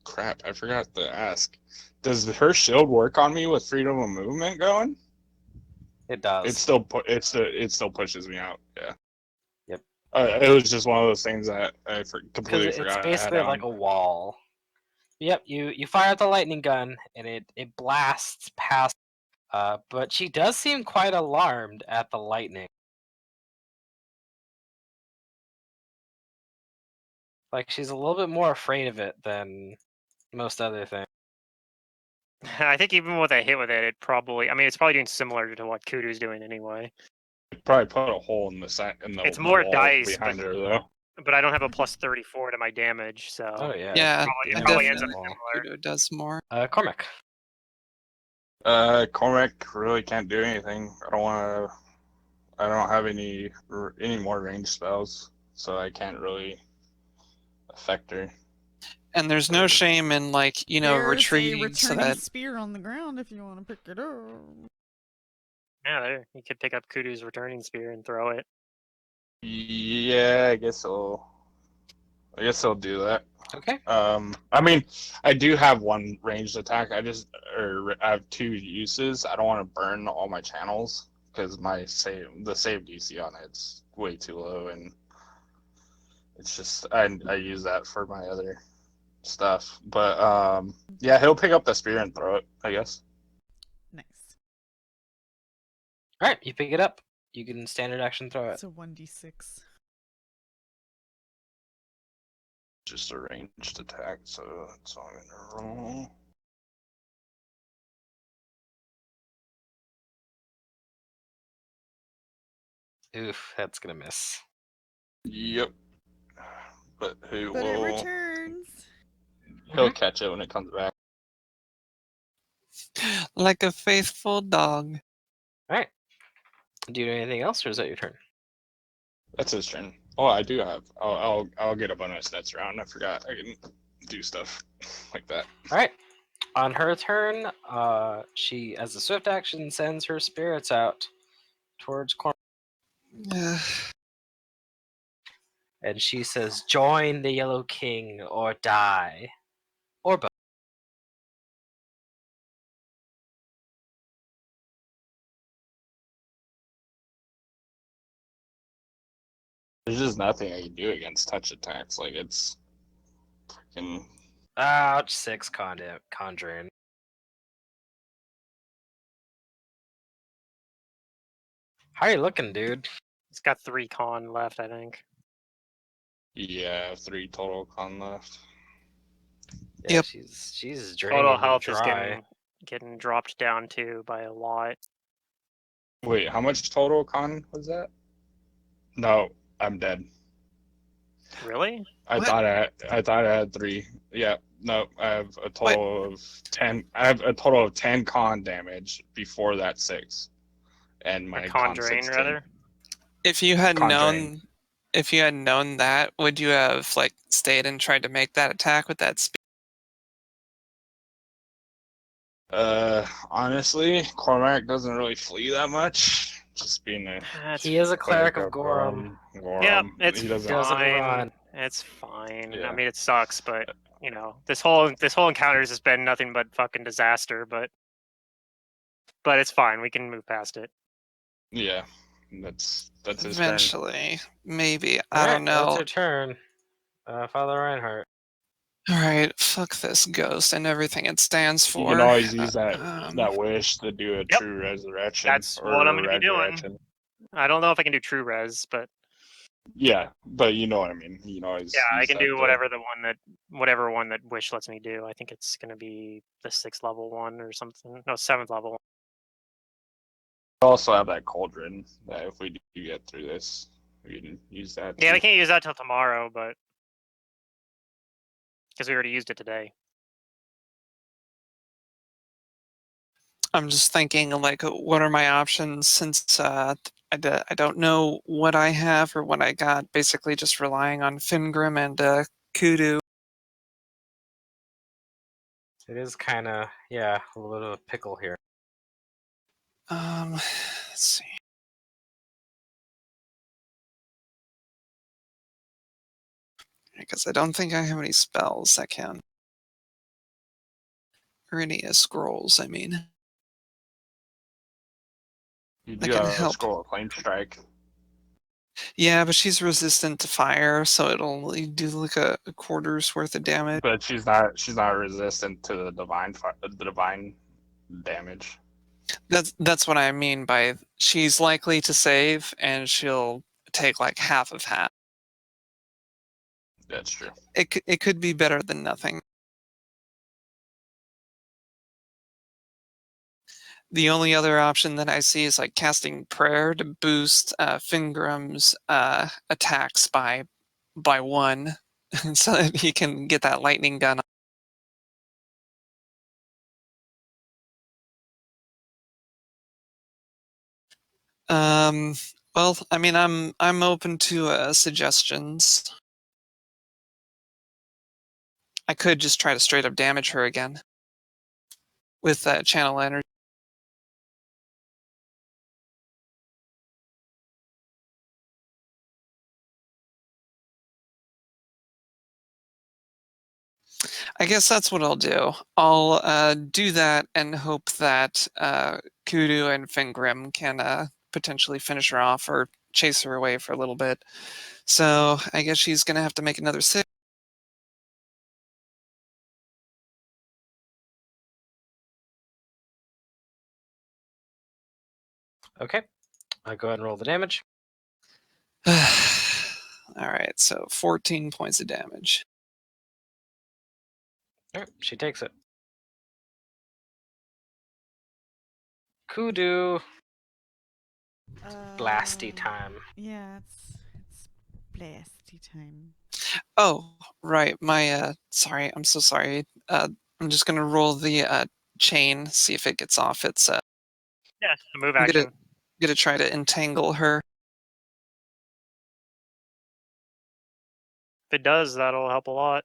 Crap! I forgot to ask. Does her shield work on me with freedom of movement going? It does. It still pushes me out. Yeah. Yep. It was just one of those things that I completely Because it's forgot. basically like a wall. Yep, you fire out the lightning gun and it blasts past. But she does seem quite alarmed at the lightning. Like she's a little bit more afraid of it than most other things. I think even with a hit with it, it's probably doing similar to what Kudu's doing anyway. Probably put a hole in the It's more wall dice, behind her though. but I don't have a plus 34 to my damage, so Oh yeah. Yeah, it I probably ends up definitely think similar. Kudo does more. Cormac. Cormac really can't do anything. I don't have any more range spells, so I can't really affect her. And there's no shame in There's retreating a so returning that spear on the ground if you want to pick it up. Yeah, there. You could pick up Kudu's returning spear and throw it. Yeah, I guess I'll do that. Okay. I mean, I do have one ranged attack. I have 2 uses. I don't want to burn all my channels because the save DC on it's way too low, and it's just I use that for my other stuff. But yeah, he'll pick up the spear and throw it, I guess. Nice. All right, you pick it up. You can standard action throw it. It's a 1d6. Just a ranged attack, so that's all I'm gonna roll. Oof, that's gonna miss. Yep. But who But it will? returns. He'll catch it when it comes back. Like a faithful dog. All right. Do you do anything else, or is that your turn? That's his turn. Oh, I do have. I'll get a bonus next round. I forgot. I can do stuff like that. All right. On her turn, she, as a swift action, sends her spirits out towards Cormac, Ugh. and she says, "Join the Yellow King or die, or both." There's just nothing I can do against touch attacks. Like it's freaking. Ouch! 6 conjuring. How are you looking, dude? It's got 3 con left, I think. Yeah, 3 total con left. Yeah, Yep. she's draining Total you health is dry. getting dropped down too by a lot. Wait, how much total con was that? No, I'm dead. Really? I What? thought I had 3. Yeah, no, I have a What? total of 10. I have a total of 10 con damage before that 6, and Or my con con drain 16. rather? If you had Con known, drain. if you had known that, would you have like stayed and tried to make that attack with that speed? Honestly, Cormac doesn't really flee that much. Just being a That's He is a cleric of Gorum. Gorum. yeah, it's He doesn't. Doesn't fine. run. It's fine. I Yeah. mean, it sucks, but you know, this whole encounter has been nothing but fucking disaster. But it's fine. We can move past it. Yeah, that's his turn. Eventually, maybe. All I right, don't that's know. her turn. Father Reinhardt. All right, fuck this ghost and everything it stands You for. can always use that Um, wish to do a Yep. true resurrection That's or what I'm a going to be doing. resurrection. I don't know if I can do true res, but Yeah, but you know what I mean. You can always yeah, I use can that do to- whatever one that wish lets me do. I think it's going to be the 6th level one or something. No, 7th level one. We also have that cauldron that if we do get through this, we can use that. Yeah, too. I can't use that till tomorrow, but because we already used it today. I'm just thinking, like, what are my options since I don't know what I have or what I got. Basically, just relying on Fingrim and Kudu. It is kind of, yeah, a little bit of a pickle here. Let's see. Because I don't think I have any spells that can. Or any scrolls, I mean. You That do can have a help. scroll of flame strike. Yeah, but she's resistant to fire, so it'll only do like a quarter's worth of damage. But she's not resistant to the divine damage. That's what I mean by she's likely to save, and she'll take like half of half. That's true. It could be better than nothing. The only other option that I see is like casting prayer to boost Fingram's attacks by 1, so that he can get that lightning gun. Well, I mean, I'm open to suggestions. I could just try to straight up damage her again with channel energy. I guess that's what I'll do. I'll do that and hope that Kudu and Fingrim can potentially finish her off or chase her away for a little bit. So I guess she's going to have to make another save. Okay, I'll go ahead and roll the damage. All right, so 14 points of damage. All right, she takes it. Kudu. Blasty time. Yeah, it's blasty time. Oh, right. Sorry. I'm so sorry. I'm just gonna roll the chain, see if it gets off. Yeah, it's a move I'm action. gonna try to entangle her. If it does, that'll help a lot.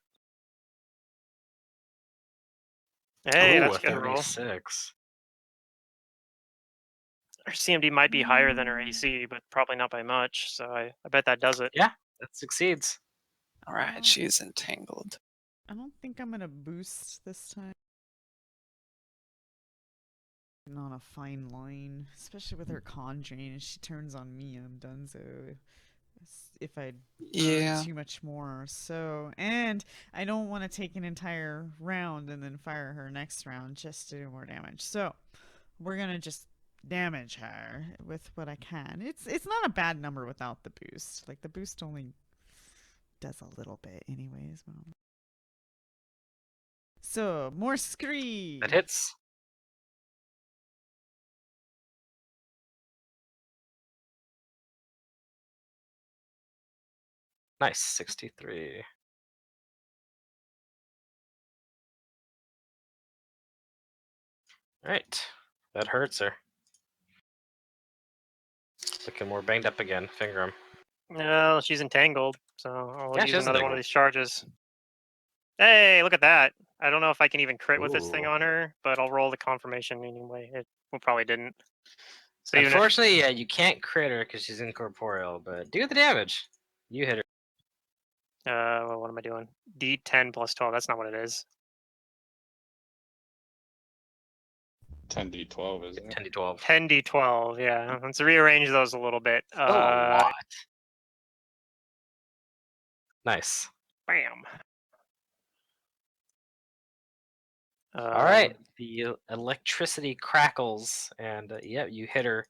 Hey, Ooh, that's a a good roll. 36. Her CMD might be higher than her AC, but probably not by much. So I bet that does it. Yeah, that succeeds. All right, she's entangled. I don't think I'm gonna boost this time. On a fine line, especially with her con drain. If she turns on me, I'm done. So if I burn Yeah. too much more, so and I don't want to take an entire round and then fire her next round just to do more damage. So we're gonna just damage her with what I can. It's not a bad number without the boost. Like the boost only does a little bit, anyways. So more scree. That hits. Nice, 63. Alright, that hurts her. Looking more banged up again. Finger him. No, she's entangled. So I'll Yeah, use she is another one of entangled. these charges. Hey, look at that. I don't know if I can even crit with this thing Ooh. on her, but I'll roll the confirmation anyway. It probably didn't. So even if, Unfortunately, yeah, you can't crit her because she's incorporeal, but do the damage. You hit her. well, what am I doing? D10 plus 12. That's not what it is. 10d12, isn't it? 10 to 12. 10d12. Yeah, let's rearrange those a little bit. Still a lot. Nice. Bam. All right, the electricity crackles, and yeah, you hit her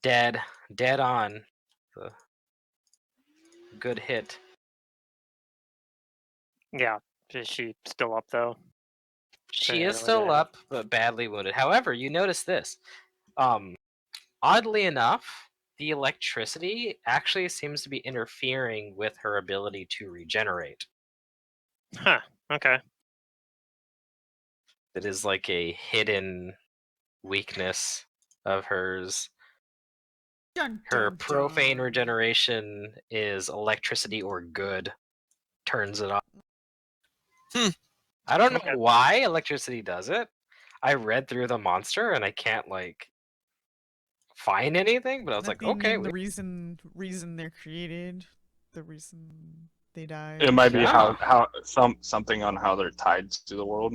dead on. Good hit. Yeah, is she still up though? She Yeah, is we're still good. up, but badly wounded. However, you notice this. Oddly enough, the electricity actually seems to be interfering with her ability to regenerate. Huh. Okay. That is like a hidden weakness of hers. Dun, Her dun, profane dun. regeneration is electricity or good. Turns it off. Hmm. I don't Okay. know why electricity does it. I read through the monster and I can't like find anything, but I was like, Nothing okay, in the reason they're created, the reason they died. It might be Yeah. how something on how they're tied to the world,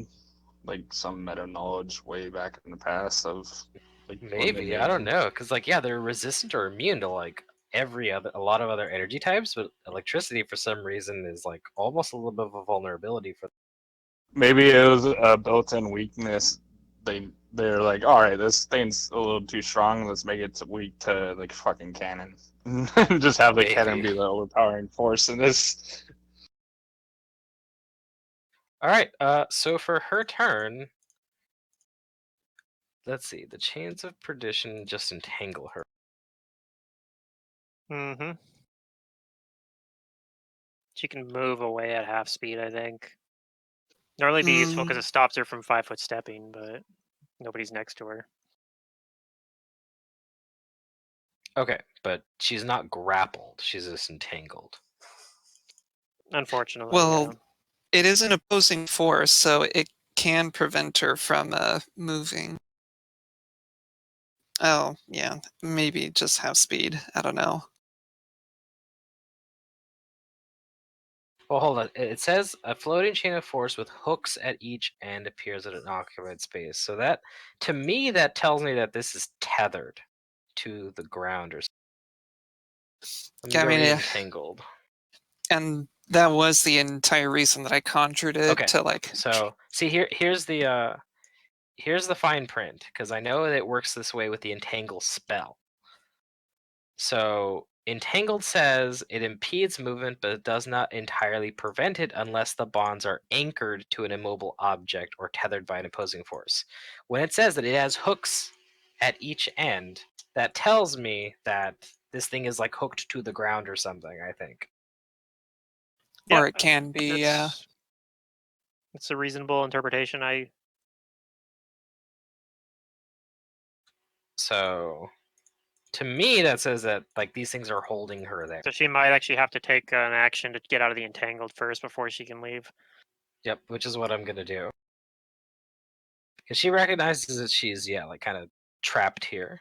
like some meta knowledge way back in the past of like when they Maybe, I made don't them. know, because like yeah, they're resistant or immune to like a lot of other energy types, but electricity for some reason is like almost a little bit of a vulnerability for. Maybe it was a built-in weakness. They're like, all right, this thing's a little too strong. Let's make it weak to like fucking cannon. Just have the cannon Maybe. be the overpowering force in this. All right, so for her turn, let's see, the chains of perdition just entangle her. Mm-hmm. She can move away at half speed, I think. Normally be useful because it stops her from 5-foot stepping, but nobody's next to her. Okay, but she's not grappled; she's just entangled. Unfortunately, Well, yeah. it is an opposing force, so it can prevent her from moving. Oh, yeah. Maybe just have speed. I don't know. Well, hold on. It says a floating chain of force with hooks at each end appears at an occupied space. So that, to me, that tells me that this is tethered to the ground or something. Let me Yeah, I go mean, read entangled. and that was the entire reason that I conjured it Okay, to like. so see here's the fine print, because I know that it works this way with the entangle spell. So entangled says it impedes movement, but it does not entirely prevent it unless the bonds are anchored to an immobile object or tethered by an opposing force. When it says that it has hooks at each end, that tells me that this thing is like hooked to the ground or something, I think. Or Yeah, it can be, yeah. It's a reasonable interpretation. So to me that says that like these things are holding her there. So she might actually have to take an action to get out of the entangled first before she can leave. Yep, which is what I'm gonna do. Because she recognizes that she's like kind of trapped here.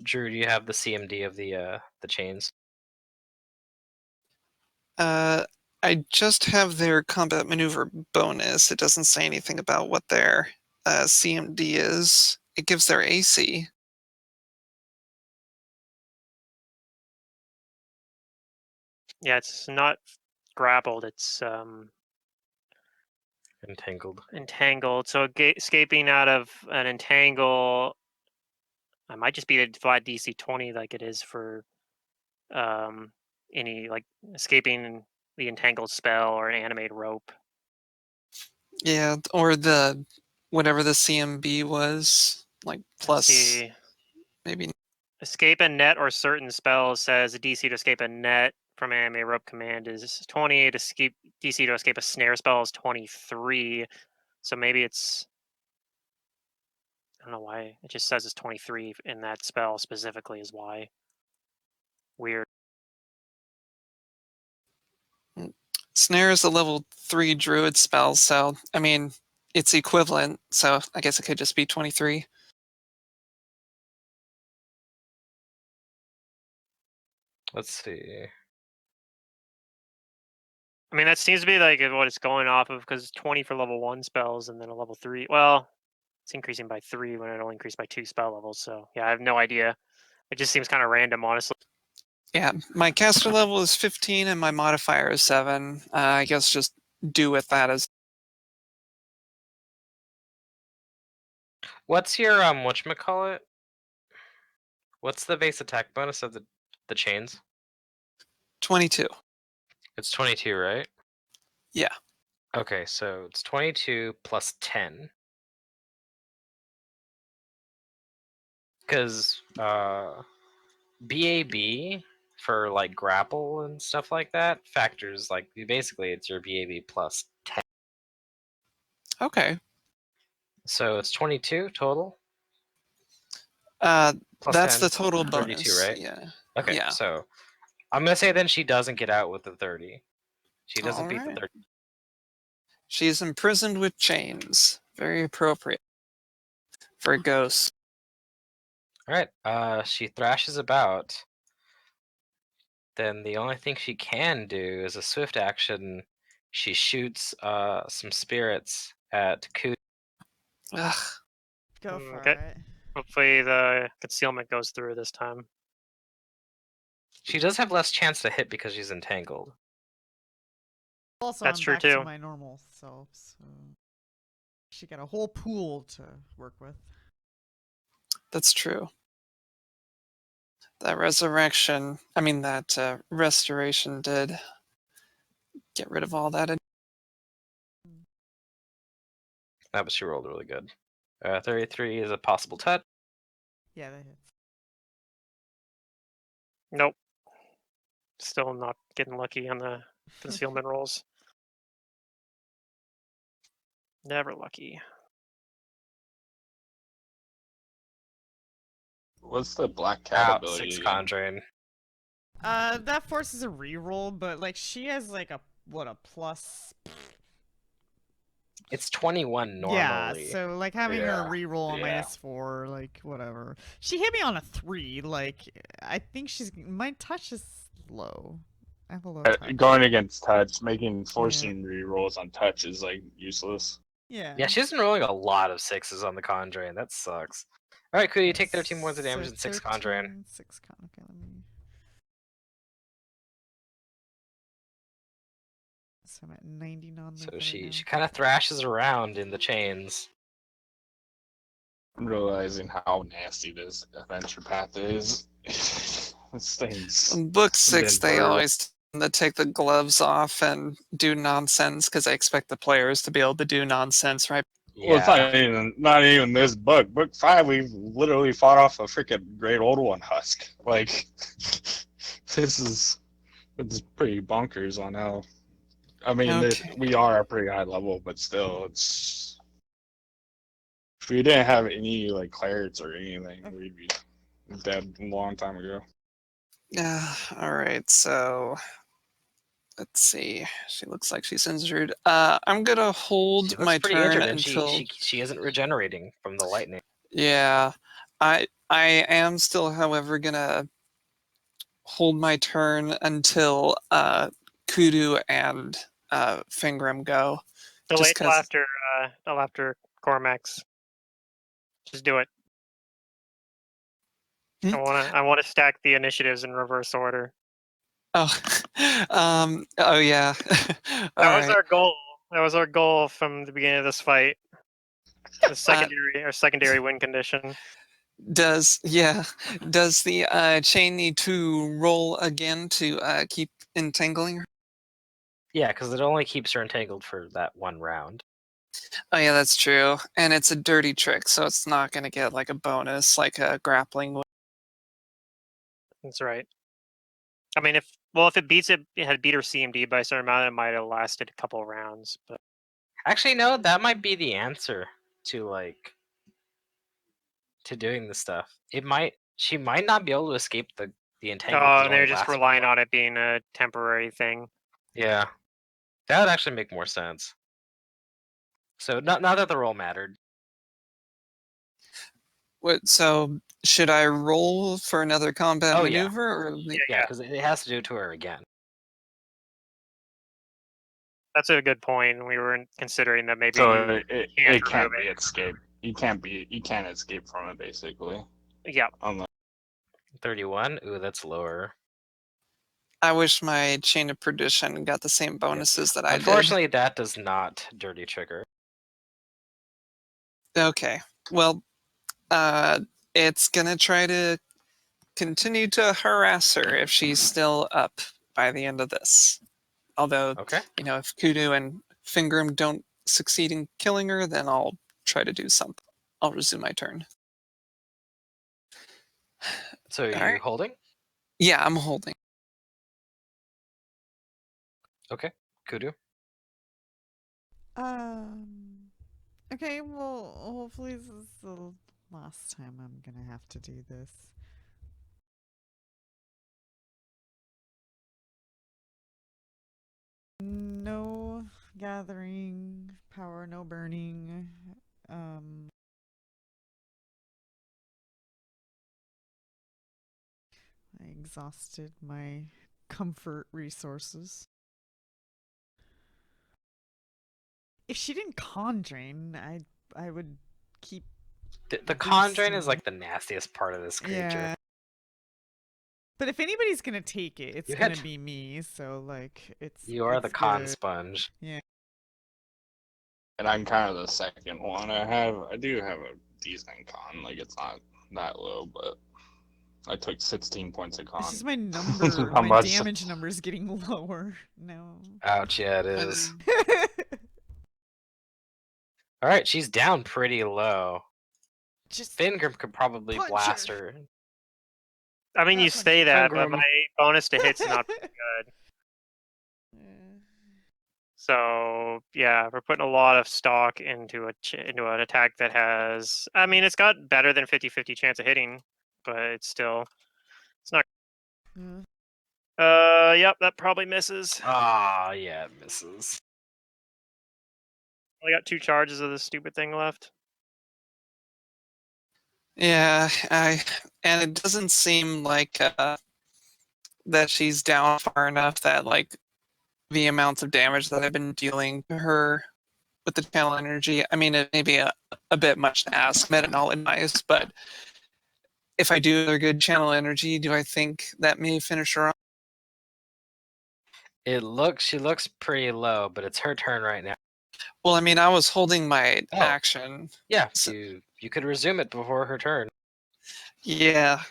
Drew, do you have the CMD of the chains? I just have their combat maneuver bonus. It doesn't say anything about what their CMD is. It gives their AC. Yeah, it's not grappled. It's Entangled. entangled. So escaping out of an entangle, I might just be a flat DC 20 like it is for any like escaping the entangled spell or an animate rope. Yeah, or the whatever the CMB was, like plus See, maybe. escape a net or certain spell says the DC to escape a net from anime rope command is 20. To escape DC to escape a snare spell is 23. So maybe it's, I don't know why it just says it's 23 in that spell specifically is why. Weird. Snare is a level 3 druid spell, so I mean it's equivalent, so I guess it could just be 23. Let's see. I mean, that seems to be like what it's going off of because it's 20 for level 1 spells and then a level 3. Well, it's increasing by 3 when it only increased by 2 spell levels. So yeah, I have no idea. It just seems kind of random, honestly. Yeah, my caster level is 15 and my modifier is 7. I guess just do with that as. What's your whatchamacallit? What's the base attack bonus of the chains? 22. It's 22, right? Yeah. Okay, so it's 22 plus 10. Because BAB for like grapple and stuff like that factors like basically it's your BAB plus 10. Okay. So it's 22 total. Plus that's 10, the total 32, bonus. right? Yeah. Okay, Yeah. so I'm gonna say then she doesn't get out with the 30. She doesn't All beat the right. 30. She is imprisoned with chains. Very appropriate for a ghost. All right. She thrashes about. Then the only thing she can do is a swift action. She shoots some spirits at Ku. Ugh. Go for Okay. it. Hopefully the concealment goes through this time. She does have less chance to hit because she's entangled. Also, That's I'm true back to too. my normal self, so she got a whole pool to work with. That's true. That resurrection, that restoration did get rid of all that. That was she rolled really good. 33 is a possible touch. Yeah, that hits. Nope. Still not getting lucky on the concealment rolls. Never lucky. What's the black cat Out ability 6 again? conjuring. That forces a reroll, but like she has like a plus. It's 21 normally. Yeah, so like having her Yeah, reroll on yeah. -4, like whatever. She hit me on a 3. Like I think my touch is low. I have a low touch. Going against touch, forcing rerolls on touch is like useless. Yeah. Yeah, she's been rolling a lot of 6s on the conjuring. That sucks. All right, cool. You take 13 points of damage and 6 conjuring. 6 con. Okay, let me. So I'm at 90 non-lethal. So right she now. kind of thrashes around in the chains. I'm realizing how nasty this adventure path is. This thing's In book 6, been they brutal. always to take the gloves off and do nonsense because I expect the players to be able to do nonsense, right? Well, it's not even this book. Book 5, we've literally fought off a freaking great old one husk. Like, it's pretty bonkers on how. I mean, Okay. we are a pretty high level, but still, it's. If we didn't have any like clarets or anything, we'd be dead a long time ago. All right, so let's see. She looks like she's injured. I'm gonna She hold looks my pretty turn injured, and until. she isn't regenerating from the lightning. Yeah, I am still, however, gonna hold my turn until Kudu and Fingram go. Delay Just till because. after Cormax. Just do it. Hmm? I wanna stack the initiatives in reverse order. Oh, oh yeah. All That was right. our goal. That was our goal from the beginning of this fight. The secondary win condition. Does the chain need to roll again to keep entangling her? Yeah, because it only keeps her entangled for that one round. Oh yeah, that's true. And it's a dirty trick, so it's not going to get like a bonus like a grappling would. That's right. I mean, if it had beat her CMD by a certain amount, it might have lasted a couple rounds. But Actually, no, that might be the answer to doing this stuff. She might not be able to escape the entangle because it they're only just lasts. relying on it being a temporary thing. Yeah, that would actually make more sense. So not that the roll mattered. So should I roll for another combat Oh, yeah. maneuver or Yeah, because it has to do to her again. That's a good point. We were considering that maybe So it remove can't be escaped. You can't escape from it basically. Yeah. Unless 31. Ooh, that's lower. I wish my chain of perdition got the same bonuses that I did. Unfortunately, that does not dirty trigger. Okay. Well, it's gonna try to continue to harass her if she's still up by the end of this. Although, Okay. if Kudu and Fingram don't succeed in killing her, then I'll try to do something. I'll resume my turn. So are you right. holding? Yeah, I'm holding. Okay. Kudu. Okay, well, hopefully this is the last time I'm gonna have to do this. No gathering power, no burning. I exhausted my comfort resources. If she didn't con drain, I would keep. The con drain is like the nastiest part of this creature. Yeah. But if anybody's gonna take it, it's gonna be me. So You are the con good. sponge. Yeah. And I'm kind of the second one. I do have a decent con. Like it's not that low, but I took 16 points of con. It's just my number, How my much? damage number is getting lower. No. Ouch, yeah, it is. All right, she's down pretty low. Just Fingram could probably punch blast her. her. I mean, you say that, but Fingram. my bonus to hits is not very good. So yeah, we're putting a lot of stock into an attack that has. I mean, it's got better than 50-50 chance of hitting, but it's not. Yep, that probably misses. Ah, yeah, it misses. Only got 2 charges of this stupid thing left. Yeah, and it doesn't seem like that she's down far enough that the amounts of damage that I've been dealing to her with the channel energy. I mean, it may be a bit much to ask, meta knowledge wise, but if I do a good channel energy, do I think that may finish her off? She looks pretty low, but it's her turn right now. Well, I mean, I was holding my action. Yeah, so, you could resume it before her turn. Yeah.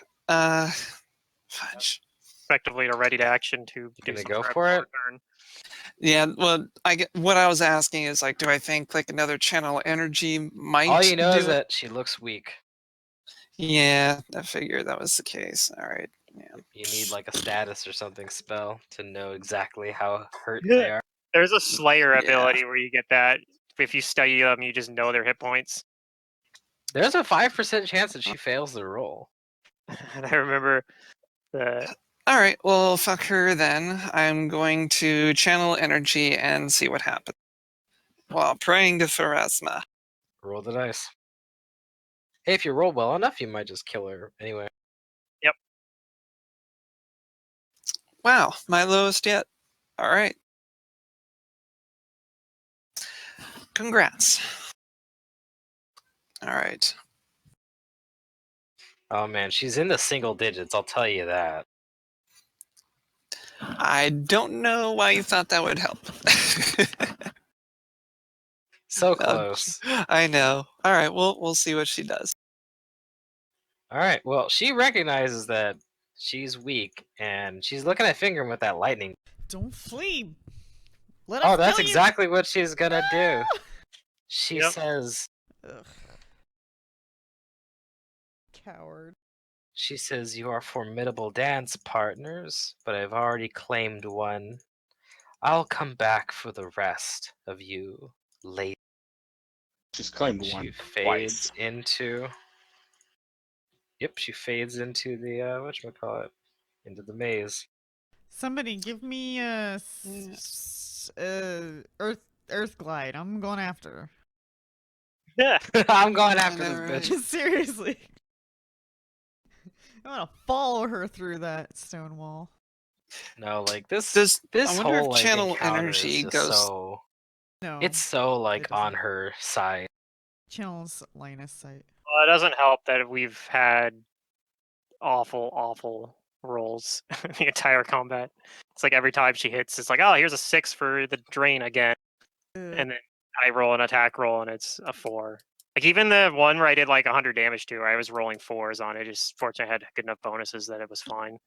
Fudge. effectively a ready to action to do Gonna something go for for it? turn. Yeah, well, what I was asking is like, do I think like another channel energy might All you know do is it? that she looks weak. Yeah, I figured that was the case. All right. Yeah. You need like a status or something spell to know exactly how hurt they are. There's a Slayer Yeah. ability where you get that. If you study them, you just know their hit points. There's a 5% chance that she fails the roll. And I remember the All right. Well, fuck her then. I'm going to channel energy and see what happens. While praying to Pharasma. Roll the dice. Hey, if you roll well enough, you might just kill her anyway. Wow, my lowest yet. All right. Congrats. All right. Oh man, she's in the single digits, I'll tell you that. I don't know why you thought that would help. So close. I know. All right, we'll see what she does. Alright, well, she recognizes that she's weak, and she's looking at Fingram with that lightning. Don't flee. Let us Oh, that's kill you. exactly what she's gonna do. Ah! She Yep. says, Ugh. Coward. you are formidable dance partners, but I've already claimed one. I'll come back for the rest of you later. She's claimed She one fades twice. into. Yep, she fades into the whatchamacallit, into the maze. Somebody give me a earth glide. I'm going after her. yeah. I'm going I after know, this right? bitch. Seriously. I'm gonna follow her through that stone wall. No, like this I wonder whole if like channel encounter energy is just goes. so No. it's so like it on doesn't. her side. Channel's line of sight. Well, it doesn't help that we've had awful rolls the entire combat. It's like every time she hits, it's like, oh, here's a 6 for the drain again, and then I roll an attack roll and it's a 4. Like even the one where I did like 100 damage to, I was rolling 4s on it. Just fortunately I had good enough bonuses that it was fine.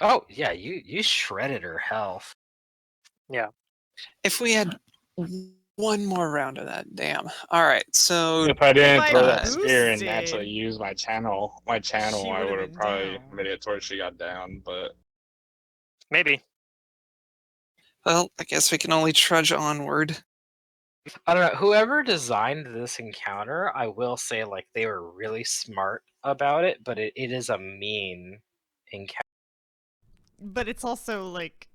Oh yeah, you shredded her health. Yeah. If we had one more round of that, damn. All right, so If I didn't I throw that spear and boosted, naturally use my channel, she I would've would have been probably down. made it towards she got down. But Maybe. well, I guess we can only trudge onward. I don't know. Whoever designed this encounter, I will say like they were really smart about it, but it is a mean encounter. But it's also like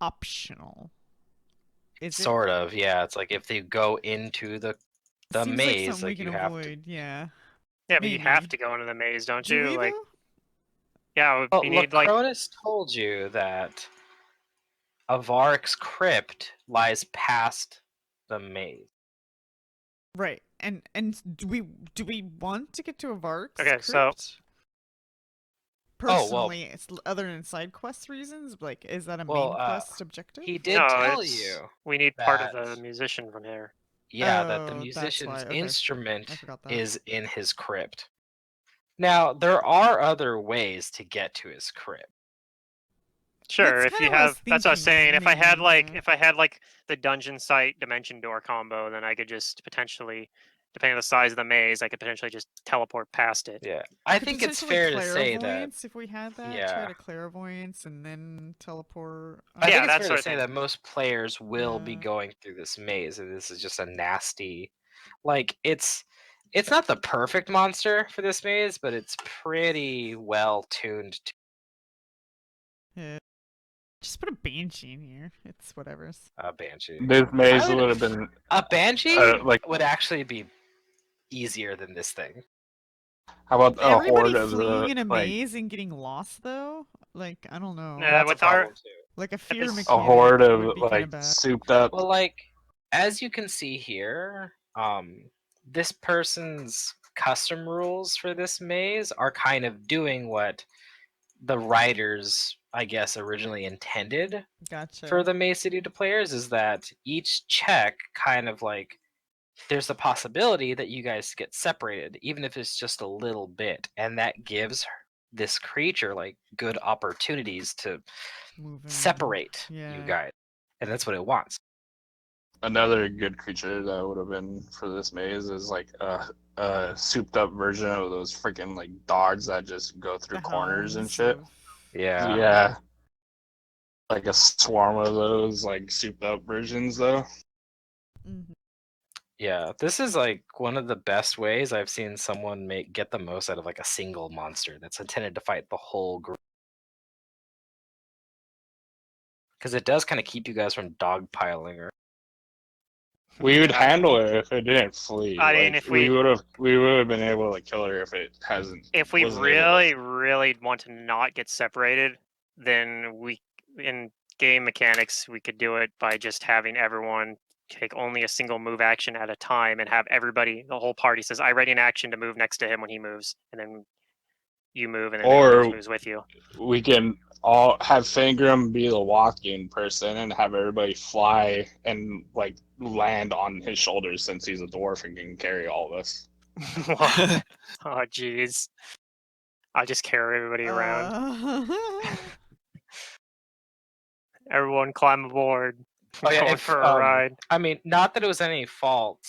optional. Is it? Sort of, yeah. It's like if they go into the Seems like maze, something we like can you have to. avoid. Yeah. Yeah, but you have Maybe. to go into the maze, don't Do you? we Like, though? yeah, Well, you need like Lacronis told you that Avaric's crypt lies past the maze. Right. And do we want to get to a Vark's Okay, crypt? so- Oh, well- Personally, it's other than side quest reasons, like is that a Well, main quest objective? He did no, tell it's- you, we need part of that- the musician from here. yeah, that the Oh, that's musician's why, okay. I instrument forgot that. is in his crypt. Now, there are other ways to get to his crypt. Sure, That's if you kinda what I was have that's what I was thinking, saying. If I had maybe, like yeah. if I had like the dungeon site dimension door combo, then I could just potentially, depending on the size of the maze, I could potentially just teleport past it. Yeah, I Could think it's potentially fair to say that. clairvoyance if we had that. Try Yeah. to clairvoyance and then teleport. I Yeah, think it's that fair sort to of say thing. that most players will be Yeah. going through this maze, and this is just a nasty, like it's not the perfect monster for this maze, but it's pretty well tuned to. Yeah. Just put a banshee in here. It's whatever's. A banshee. this maze would- would have been A banshee like. would actually be easier than this thing. How about a Everybody horde of fleeing the in a like maze and getting lost though? Like I don't know. Yeah, That's with a our- problem too. Like a fear this- mechanic a horde would of be kind like of bad. souped up? Well, like as you can see here, this person's custom rules for this maze are kind of doing what the writers, I guess, originally intended Gotcha. for the Maze City to players, is that each check kind of like there's a possibility that you guys get separated, even if it's just a little bit, and that gives this creature like good opportunities to Moving. separate Yeah. you guys, and that's what it wants. Another good creature that would have been for this maze is like a souped up version of those freaking like dogs that just go through The corners and hounds shit. of- Yeah. Yeah. Like a swarm of those like souped up versions though. Mhm. Yeah, this is like one of the best ways I've seen someone get the most out of like a single monster that's intended to fight the whole group. Because it does kind of keep you guys from dogpiling her. We would Yeah. handle it if it didn't flee. I mean, like if we we would have been able to kill her if it if we wasn't able to. really want to not get separated, then we in game mechanics we could do it by just having everyone take only a single move action at a time and have everybody, the whole party says, I ready an action to move next to him when he moves, and then you move and then everybody else Or moves with you. we can all have Fangram be the walking person and have everybody fly and like land on his shoulders since he's a dwarf and can carry all of us. Oh jeez. I just carry everybody around. Everyone climb aboard. Oh yeah, Going if for a ride. I mean, not that it was any fault,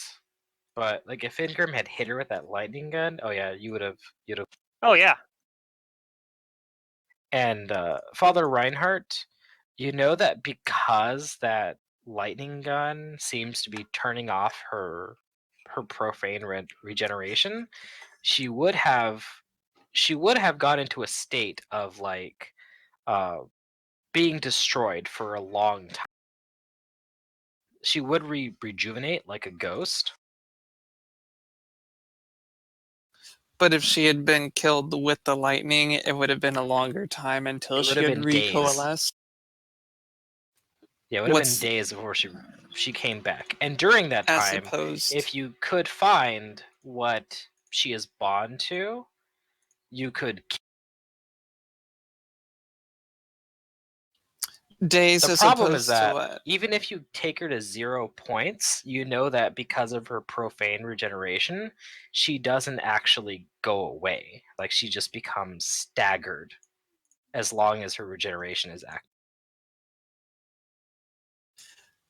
but like if Ingram had hit her with that lightning gun, oh yeah, you'd have. Oh yeah. And Father Reinhardt, you know that because that lightning gun seems to be turning off her profane regeneration, she would have got into a state of like being destroyed for a long time. She would rejuvenate like a ghost. But if she had been killed with the lightning, it would have been a longer time until It would she have had been days. recoalesced. Yeah, it would have been What's days before she came back. And during that as time, opposed if you could find what she is bound to, you could. days The as problem is opposed to that what? even if you take her to 0 points, you know that because of her profane regeneration, she doesn't actually go away. Like she just becomes staggered as long as her regeneration is active.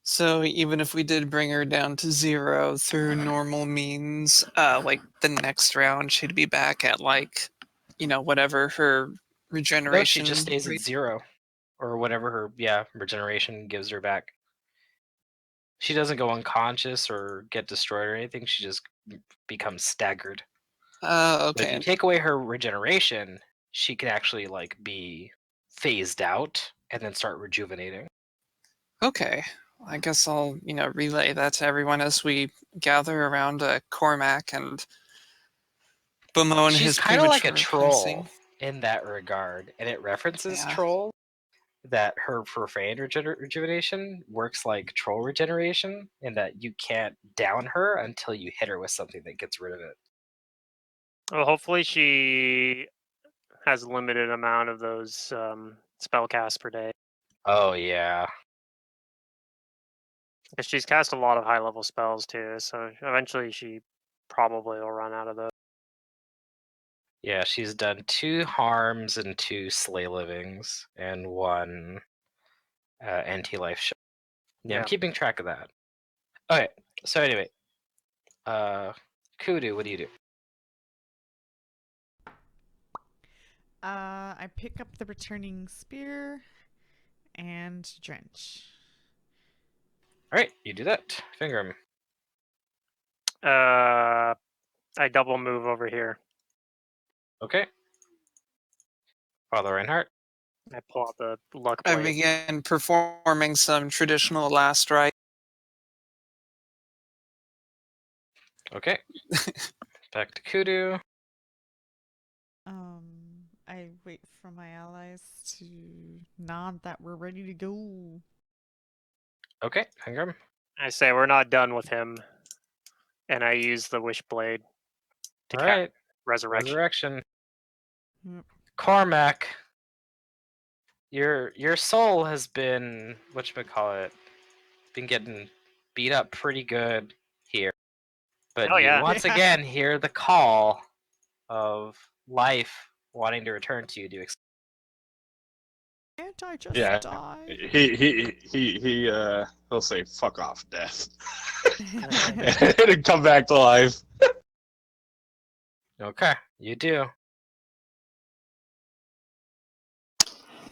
So even if we did bring her down to 0 through normal means, like the next round she'd be back at like, whatever her No, regeneration she just stays at rate. 0 or whatever her regeneration gives her back. She doesn't go unconscious or get destroyed or anything. She just becomes staggered. But if you Okay. take away her regeneration, she can actually like be phased out and then start rejuvenating. Okay. I guess I'll, relay that to everyone as we gather around Cormac and bemoan She's his kind of like a premature troll passing. in that regard, and it references Yeah. troll. That her profane rejuvenation works like troll regeneration, in that you can't down her until you hit her with something that gets rid of it. Well, hopefully she has a limited amount of those spell casts per day. Oh yeah. Because she's cast a lot of high level spells too, so eventually she probably will run out of those. Yeah, she's done 2 harms and 2 slay livings and 1 anti-life shot. Yeah, I'm Yeah. keeping track of that. Okay, so anyway, Kudu, what do you do? I pick up the returning spear and drench. All right, you do that. Finger him. I double move over here. Okay. Father Reinhardt. I pull out the luck I blade. began performing some traditional last rite. Okay. Back to Kudu. I wait for my allies to nod that we're ready to go. Okay, Ingram. I say we're not done with him, and I use the wish blade to All cast right. resurrection. Resurrection. Yep. Cormac. Your soul has been whatchamacallit, been getting beat up pretty good here. But Oh, you yeah. once Yeah. again hear the call of life wanting to return to you to Can't I just Yeah. die? He'll say "fuck off, death," and come back to life. Okay, you do.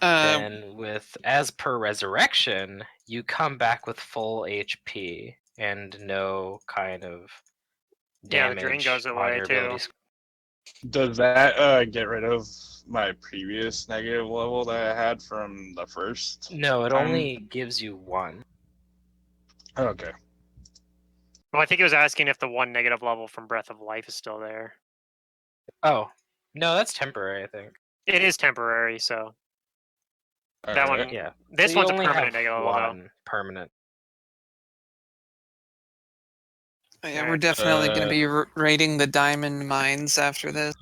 Then with as per resurrection, you come back with full HP and no kind of Yeah, the drain damage goes on away your too. ability score. Does that get rid of my previous negative level that I had from the first? No, it time? only gives you 1. Okay. Well, I think he was asking if the 1 negative level from Breath of Life is still there. Oh, no, that's temporary, I think. It is temporary, so that Alright. one. Yeah. This So you one's a only permanent have negative level, though. 1 permanent. Yeah, we're Alright. definitely going to be raiding the diamond mines after this.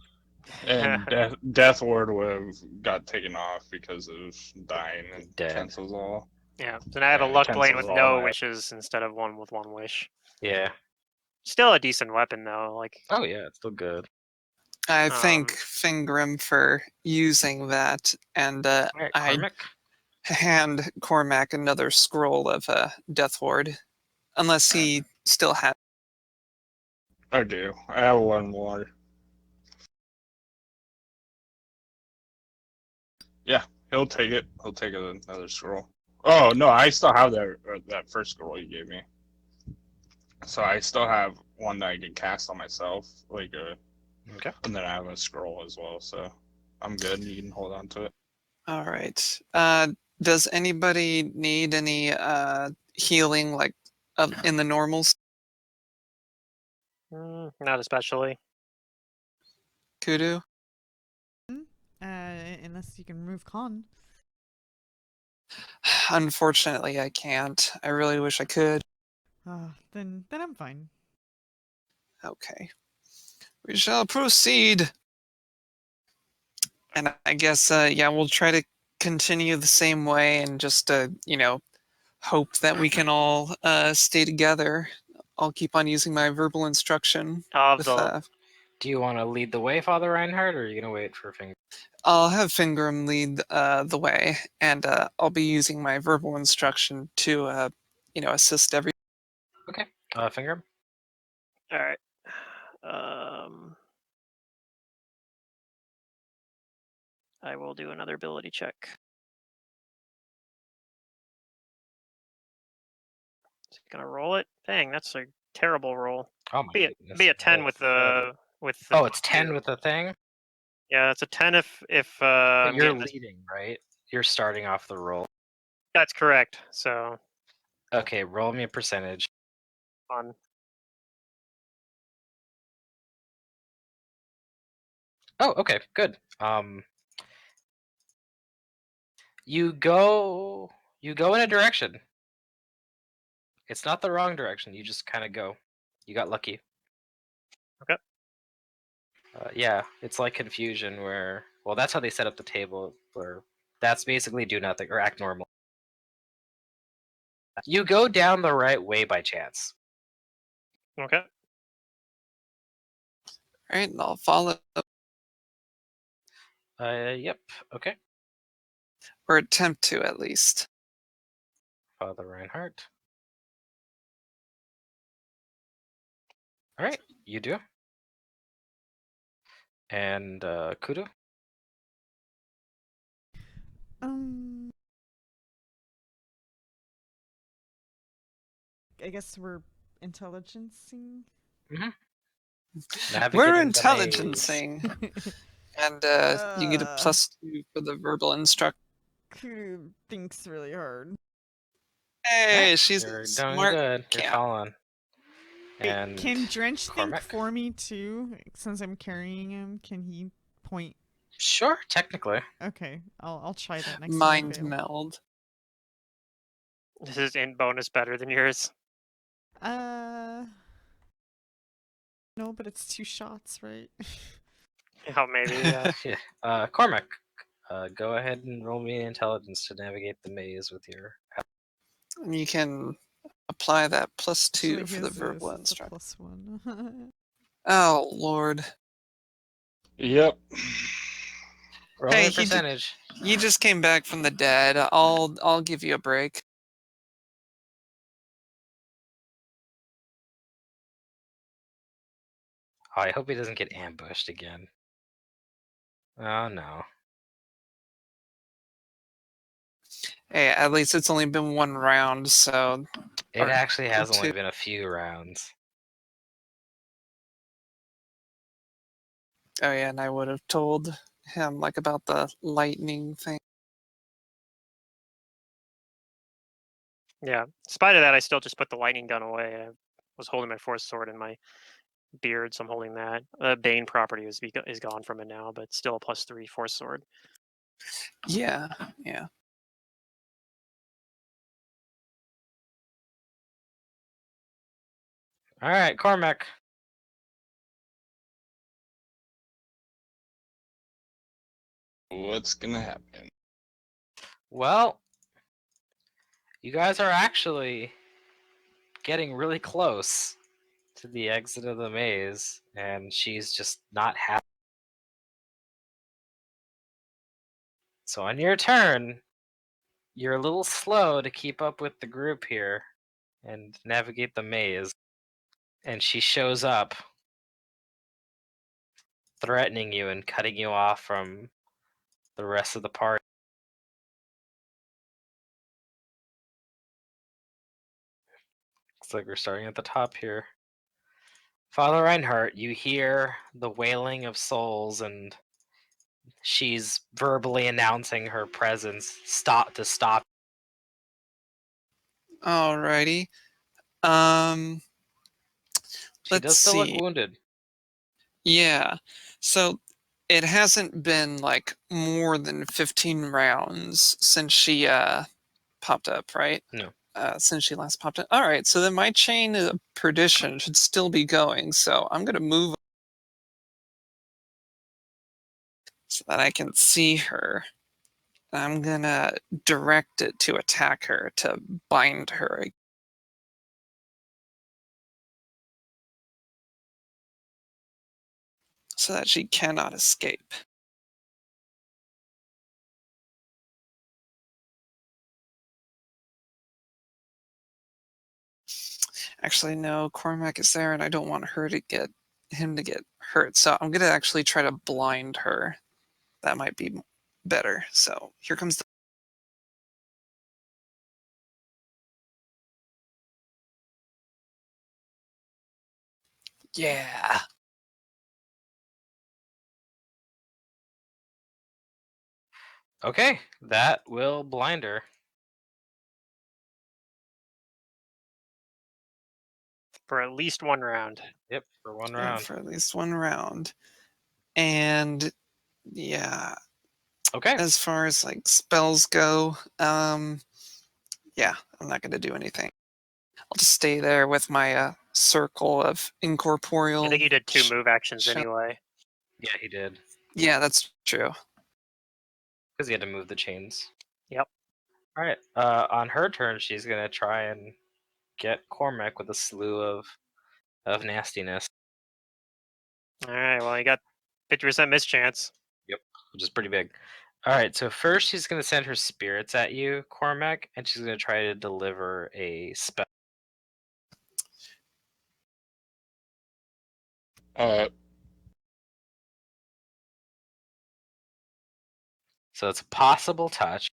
And Death Ward would have got taken off because of dying and Dead. cancels all. Yeah, so now I have a And luck blade cancels with all no my- wishes instead of one with 1 wish. Yeah. Still a decent weapon, though. Like, Oh yeah, it's still good. I thank Fingrim for using that, and Alright, I Cormac. hand Cormac another scroll of Death Ward, unless he still has. I do. I have one more. Yeah, he'll take it. He'll take another scroll. Oh no, I still have that first scroll you gave me. So I still have one that I can cast on myself, like Okay. and then I have a scroll as well. So I'm good. You can hold on to it. All right. Does anybody need any healing, like in the normals? not especially. Kudu? Unless you can remove con. Unfortunately, I can't. I really wish I could. Then I'm fine. Okay. We shall proceed. And I guess, yeah, we'll try to continue the same way and just, hope that we can all stay together. I'll keep on using my verbal instruction. Do you want to lead the way, Father Reinhardt, or are you gonna wait for Finger? I'll have Fingrim lead the way, and I'll be using my verbal instruction to, assist every. Okay. Finger. All right. I will do another ability check. Is it gonna roll it? Dang, that's a terrible roll. Oh my goodness. Be a 10 with the Oh, it's 10 with the thing. Yeah, it's a 10 if But I'm you're getting leading, right? You're starting off the roll. That's correct. So Okay, roll me a percentage. fun. Oh, okay, good. You go in a direction. It's not the wrong direction. You just kind of go. You got lucky. Okay. Yeah, it's like confusion where, well, that's how they set up the table, where that's basically do nothing or act normal. You go down the right way by chance. Okay. All right, and I'll follow. Yep. Okay. Or attempt to, at least. Father Reinhardt. All right, you do. And Kudu. I guess we're intelligencing. We're intelligencing. And you get a +2 for the verbal instruction. Kudu thinks really hard. Hey, she's You're doing smart. good. You're Cat. following. And Can Drench Cormac? think for me too? Since I'm carrying him, can he point? Sure, technically. Okay, I'll try that next Mind time. meld. This is in bonus better than yours. No, but it's 2 shots, right? Oh, maybe. Yeah. Yeah. Cormac, go ahead and roll me intelligence to navigate the maze with your. And you can apply that +2 Actually, for the his verbal is a instruction. +1. Oh, Lord. Yep. Roll Hey, a percentage. You just came back from the dead. I'll give you a break. Oh, I hope he doesn't get ambushed again. Oh no. Hey, at least it's only been one round, so It Or- actually has or only two. been a few rounds. Oh yeah, and I would have told him like about the lightning thing. Yeah. In spite of that, I still just put the lightning gun away. I was holding my force sword in my beard, so I'm holding that. Bane property is gone from it now, but still a +3 force sword. Yeah, yeah. All right, Cormac. What's gonna happen? Well, you guys are actually getting really close to the exit of the maze, and she's just not happy. So on your turn, you're a little slow to keep up with the group here and navigate the maze. And she shows up, threatening you and cutting you off from the rest of the party. Looks like we're starting at the top here. Father Reinhardt, you hear the wailing of souls, and she's verbally announcing her presence. Stop. Alrighty. Um, She let's does still look see. wounded. Yeah. So it hasn't been like more than 15 rounds since she popped up, right? No. Since she last popped up. All right. So then my chain of perdition should still be going. So I'm gonna move so that I can see her. I'm gonna direct it to attack her to bind her. So that she cannot escape. Actually, no, Cormac is there, and I don't want him to get hurt. So I'm gonna actually try to blind her. That might be better. So here comes the. Yeah. Okay, that will blind her. For at least one round. Yep, for one Yeah, round. for at least one round. And yeah, Okay. as far as like spells go, yeah, I'm not gonna do anything. I'll just stay there with my circle of incorporeal. I think you did 2 move actions shut- anyway. Yeah, he did. Yeah, that's true. Because he had to move the chains. Yep. All right. On her turn, she's gonna try and get Cormac with a slew of nastiness. All right. Well, you got 50% mischance. Yep, which is pretty big. All right. So first, she's gonna send her spirits at you, Cormac, and she's gonna try to deliver a spell. Uh, So it's a possible touch,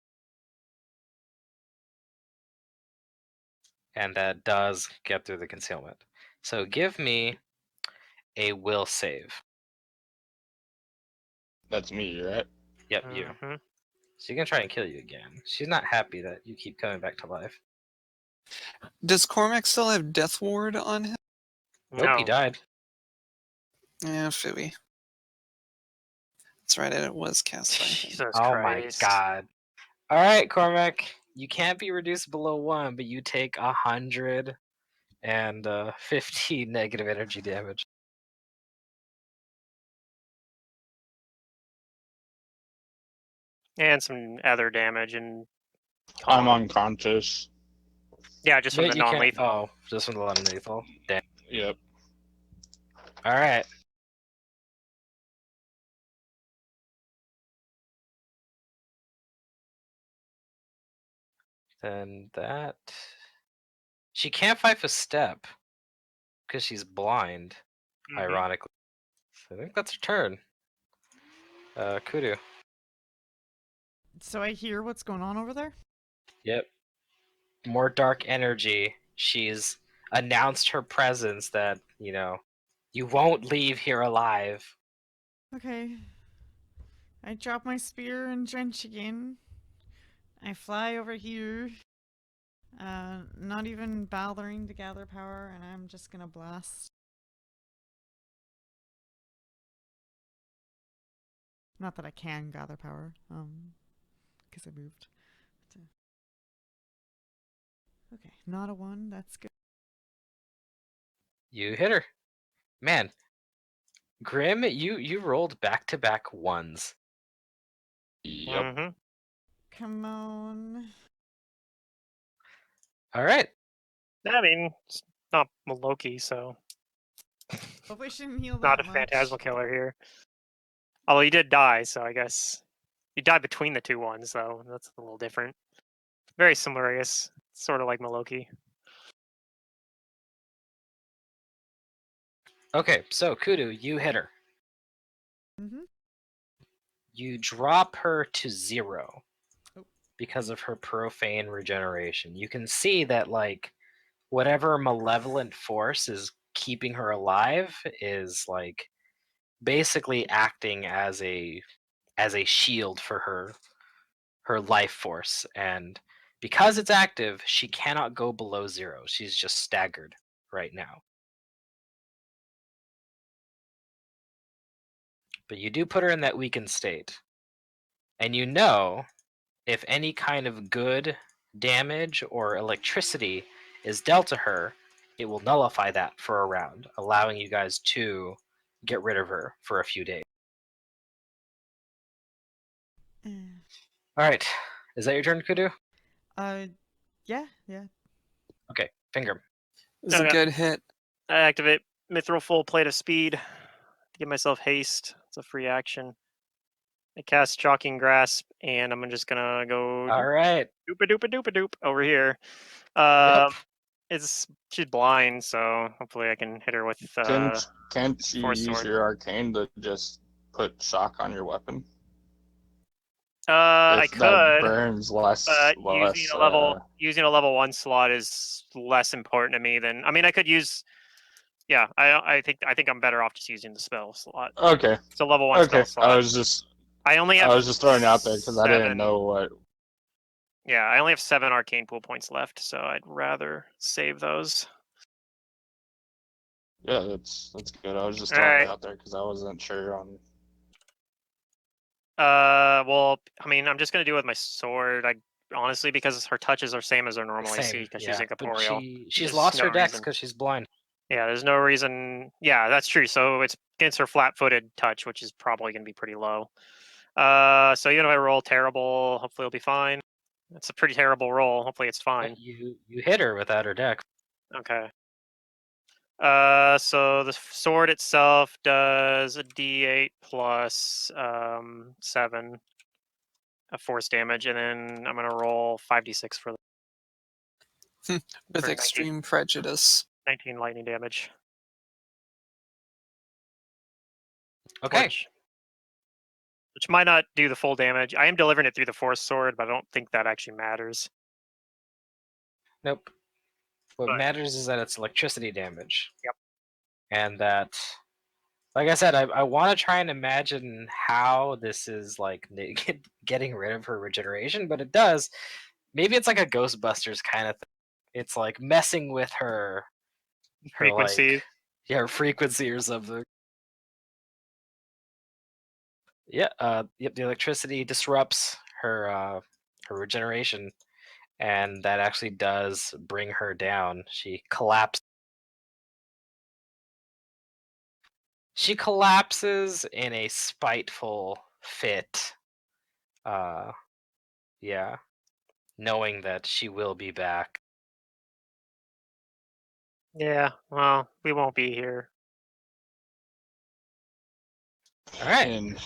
and that does get through the concealment. So give me a will save. that's me, right? Yep, you. Mhm. She's gonna try and kill you again. She's not happy that you keep coming back to life. Does Cormac still have Death Ward on him? Nope, he No. died. Yeah, phooey. That's right, it was cast by him. Jesus Oh Christ. my god. All right, Cormac. You can't be reduced below 1, but you take 150 negative energy damage. And some other damage and I'm con. unconscious. Yeah, just from Yeah, the you can't. non-lethal. Oh, just from the non-lethal. Damn. Yep. All right. Then that she can't fight a step because she's blind. Mhm. Ironically, so I think that's her turn. Kudu. So I hear what's going on over there. Yep. More dark energy. She's announced her presence that, you won't leave here alive. Okay. I drop my spear and drench again. I fly over here. Not even bothering to gather power, and I'm just gonna blast. Not that I can gather power, because I moved. Okay, not a 1, that's good. You hit her. Man, Grim, you rolled back-to-back 1s. Yep. Mm-hmm. Come on. All right. I mean, it's not Loki, so Hope I shouldn't heal not that a much. phantasmal killer here. Although he did die, so I guess he died between the two ones, though. That's a little different. Very similar, I guess. Sort of like Maloki. Okay, so Kudu, you hit her. Mm-hmm. You drop her to 0 Oh. because of her profane regeneration. You can see that, like, whatever malevolent force is keeping her alive is, like, basically acting as a shield for her life force, and because it's active, she cannot go below 0. She's just staggered right now. But you do put her in that weakened state, and if any kind of good damage or electricity is dealt to her, it will nullify that for a round, allowing you guys to get rid of her for a few days. All right, is that your turn, Kudu? Yeah. Okay, Finger. It was a Okay. good hit. I activate Mithril Full Plate of Speed to give myself haste. It's a free action. I cast Shocking Grasp, and I'm just gonna go All right. doop over here. Yep. She's blind, so hopefully I can hit her with Can't you Force use Sword. your arcane to just put shock on your weapon? I If that could, burns less, but using a level 1 slot is less important to me than I could use. Yeah, I think I'm better off just using the spell slot. okay. It's a level 1 spell Okay. slot. I only have was just throwing it out there because I didn't 7 know what. Yeah, I only have 7 arcane pool points left, so I'd rather save those. Yeah, that's good. I was just All throwing right. it out there because I wasn't sure on. Well, I'm just gonna do it with my sword. Honestly, because her touches are same as her normal AC Same, because yeah. she's But incorporeal. she's There's lost no her dex reason. because she's blind. Yeah, there's no reason. Yeah, that's true. So it's against her flat-footed touch, which is probably gonna be pretty low. So even if I roll terrible, hopefully it'll be fine. It's a pretty terrible roll. Hopefully it's fine. You hit her without her dex. Okay. So the sword itself does a D8 plus 7 of force damage, and then I'm gonna roll 5d6 for With for 19 extreme prejudice. 19 lightning damage. Okay. Which might not do the full damage. I am delivering it through the force sword, but I don't think that actually matters. Nope. What But- matters is that it's electricity damage. Yep. And that, like I said, I want to try and imagine how this is like getting rid of her regeneration, but it does. Maybe it's like a Ghostbusters kind of thing. It's like messing with her Frequency. her frequency or something. Yeah. Yep. The electricity disrupts her regeneration, and that actually does bring her down. She collapses. She collapses in a spiteful fit. Yeah, knowing that she will be back. Yeah, well, we won't be here. All right. And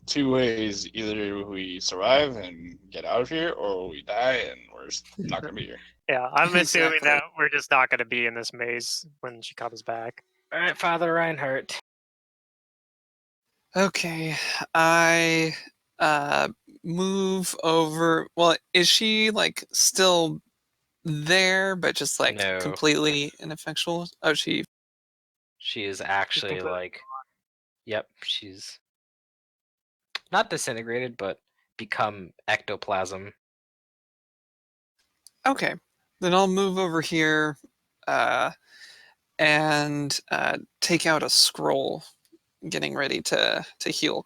two ways: either we survive and get out of here, or we die and we're not gonna be here. Yeah, I'm assuming Exactly. that we're just not going to be in this maze when she comes back. All right, Father Reinhardt. Okay, I move over. Well, is she like still there, but just like No. completely ineffectual? Oh, she. She is actually completely like, yep, she's not disintegrated, but become ectoplasm. Okay, then I'll move over here, and take out a scroll, getting ready to heal.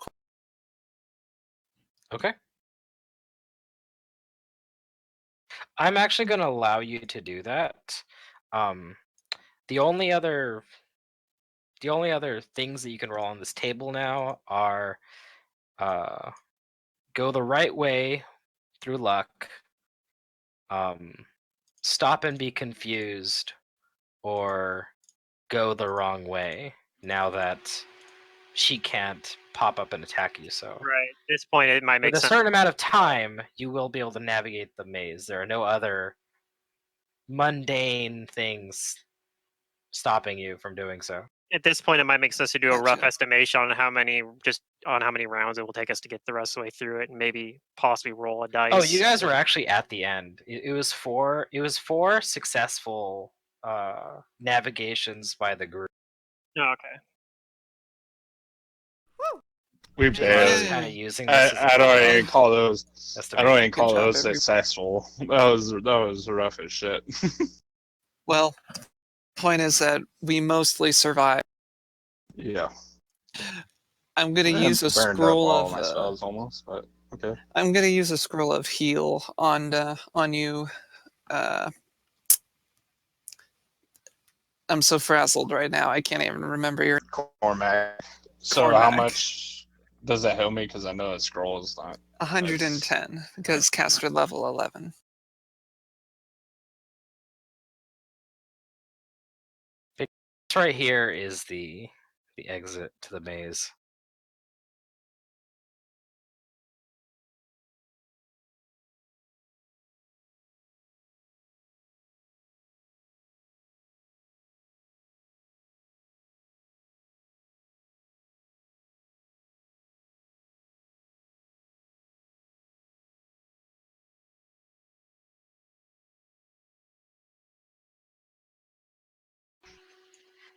Okay. I'm actually going to allow you to do that. The only other things that you can roll on this table now are go the right way through luck, stop and be confused, or go the wrong way now that she can't pop up and attack you. So right. At this point, it might make with a sense. certain amount of time, you will be able to navigate the maze. There are no other mundane things stopping you from doing so. At this point, it might make sense to do a rough Gotcha. estimation on how many rounds it will take us to get the rest of the way through it, and maybe possibly roll a dice. Oh, you guys were actually at the end. It was four successful navigations by the group. Oh, okay. We So I was barely. kind of using this as I don't even call those. I don't even Good call job, those everybody. successful. That was rough as shit. Well, point is that we mostly survive. Yeah. I'm gonna I use a burned up scroll all of. my spells almost, but okay. I'm gonna use a scroll of heal on you. I'm so frazzled right now. I can't even remember your Cormac. So Cormac. how much does that help me? Because I know a scroll is not. 110 because caster level 11. This right here is the exit to the maze.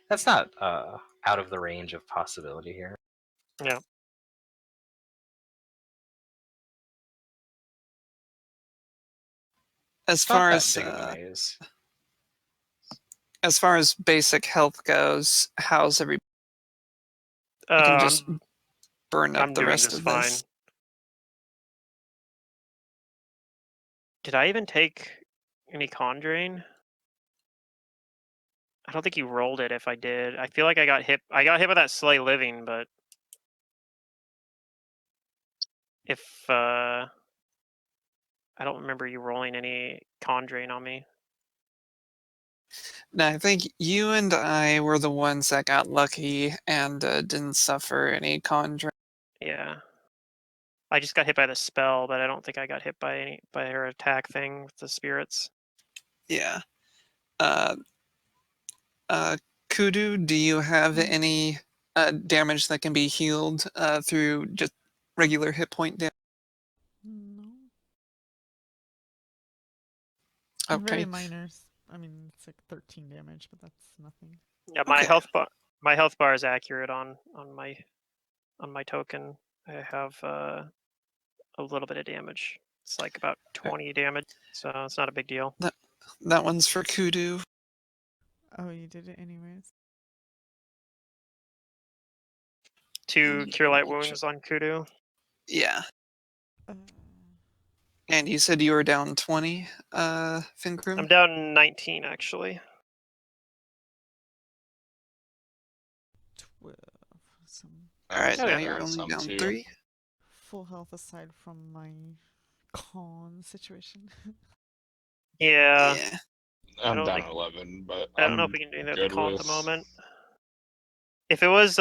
That's not out of the range of possibility here. Yeah. As It's not far that as big of a maze. as far as basic health goes, how's everybody? I can just burn up I'm the doing rest just of fine. this. Did I even take any con drain? I don't think you rolled it. If I did, I feel like I got hit. I got hit by that slay living, but if I don't remember you rolling any con drain on me. No, I think you and I were the ones that got lucky and didn't suffer any conjuring. Yeah. I just got hit by the spell, but I don't think I got hit by her attack thing with the spirits. Yeah. Kudu, do you have any damage that can be healed through just regular hit point damage? No. Okay. Very minor. I mean, it's like 13 damage, but that's nothing. Yeah, my Okay. health bar is accurate on my token. I have a little bit of damage. It's like about 20 damage, so it's not a big deal. That one's for Kudu. Oh, you did it anyways. 2 cure light wounds on Kudu. Yeah. Uh, And you said you were down 20, Finkrum? I'm down 19 actually. 12. Some Alright, I now was you're down only some down too. 3. full health aside from my con situation. Yeah, Yeah. I'm don't down think- 11, but I don't know I'm if we can do that with good the con at with. the moment. If it was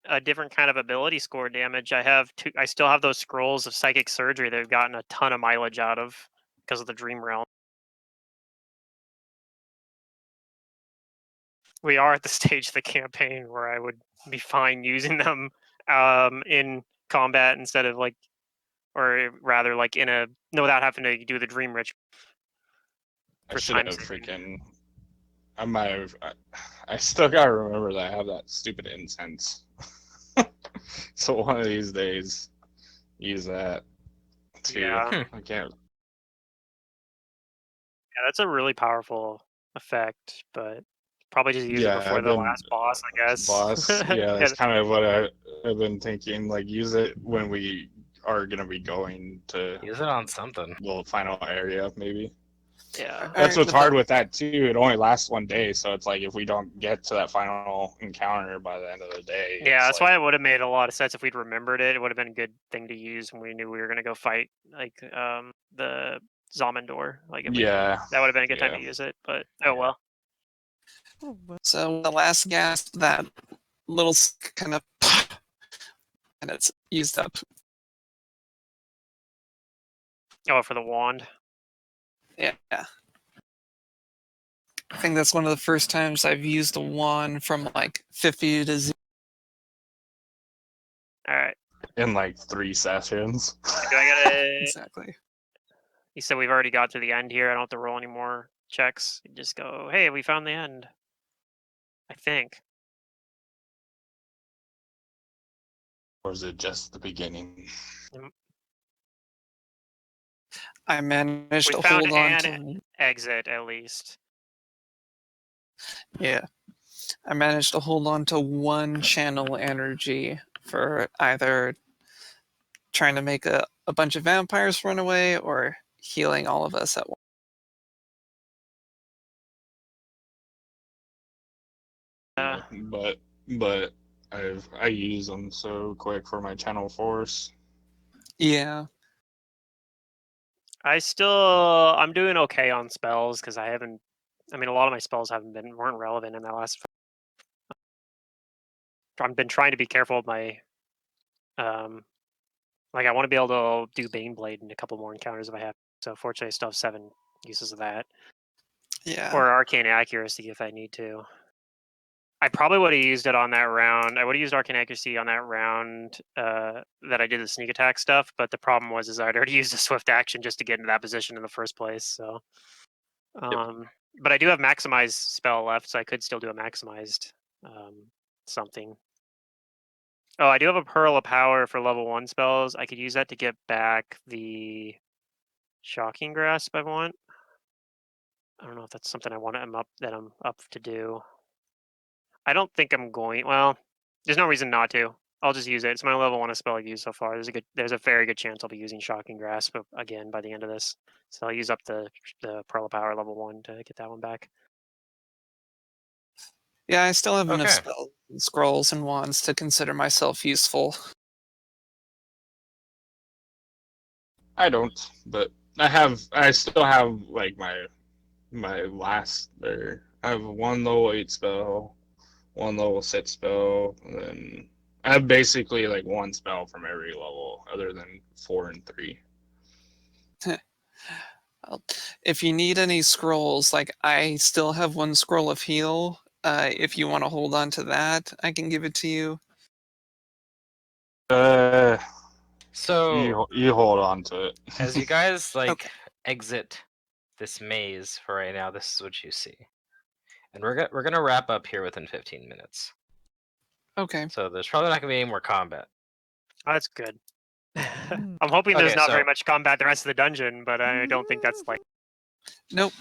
a different kind of ability score damage. I still have those scrolls of psychic surgery that I've gotten a ton of mileage out of because of the dream realm. We are at the stage of the campaign where I would be fine using them in combat instead of like, or rather like without having to do the dream ritual. I For should time have saving. freaking. I might have. I still gotta remember that I have that stupid incense. So one of these days, use that too. Yeah. I can't. Yeah, that's a really powerful effect, but probably just use it Yeah, before I've the been last boss, I guess. boss. Yeah, that's kind of what I've been thinking. Like, use it when we are gonna be going to Use it on something. the final area, maybe. Yeah. That's Alright, what's with hard that, with that too. It only lasts one day, so it's like if we don't get to that final encounter by the end of the day, Yeah, it's that's like, why it would have made a lot of sense if we'd remembered it. It would have been a good thing to use when we knew we were gonna go fight like the Zamindor. Like yeah, that would have been a good time yeah. to use it, but Yeah. oh well. Oh, well. so the last gas, that little kind of, and it's used up. Oh, for the wand. Yeah. I think that's one of the first times I've used a wand from like 50 to 0. Alright. In like 3 sessions. Do I gotta Exactly. You said we've already got to the end here. I don't have to roll any more checks. You just go, hey, we found the end. I think. Or is it just the beginning? I managed We to found hold on an to. exit at least. Yeah. I managed to hold on to one channel energy for either trying to make a bunch of vampires run away or healing all of us at once. Uh, But I use them so quick for my channel force. Yeah. I'm doing okay on spells because a lot of my spells weren't relevant in that last. I've been trying to be careful with my, like I want to be able to do Baneblade in a couple more encounters if I have. So fortunately, I still have 7 uses of that, Yeah. or Arcane Accuracy if I need to. I probably would have used it on that round. I would have used Arcane Accuracy on that round that I did the sneak attack stuff, but the problem was I'd already used a swift action just to get into that position in the first place. So, but I do have maximized spell left, so I could still do a maximized something. Oh, I do have a Pearl of Power for level 1 spells. I could use that to get back the Shocking Grasp I want. I don't know if that's something I'm up to do. I don't think I'm going. Well, there's no reason not to. I'll just use it. It's my level 1 spell I've used so far. There's a very good chance I'll be using Shocking Grasp again by the end of this. So I'll use up the Pearl of Power level 1 to get that one back. Yeah, I still have enough Okay. spell scrolls and wands to consider myself useful. I don't, but I still have like my last there. I have 1 level 8 spell, 1 level 6 spell, and then I have basically like 1 spell from every level other than 4 and 3. Well, if you need any scrolls, like I still have 1 scroll of heal. If you want to hold on to that, I can give it to you. So You hold on to it. as you guys Okay. exit this maze for right now, this is what you see, and we're gonna wrap up here within 15 minutes. Okay. So there's probably not gonna be any more combat. Oh, that's good. Mm. I'm hoping there's Okay, not very so much combat the rest of the dungeon, but I don't think that's like. Nope.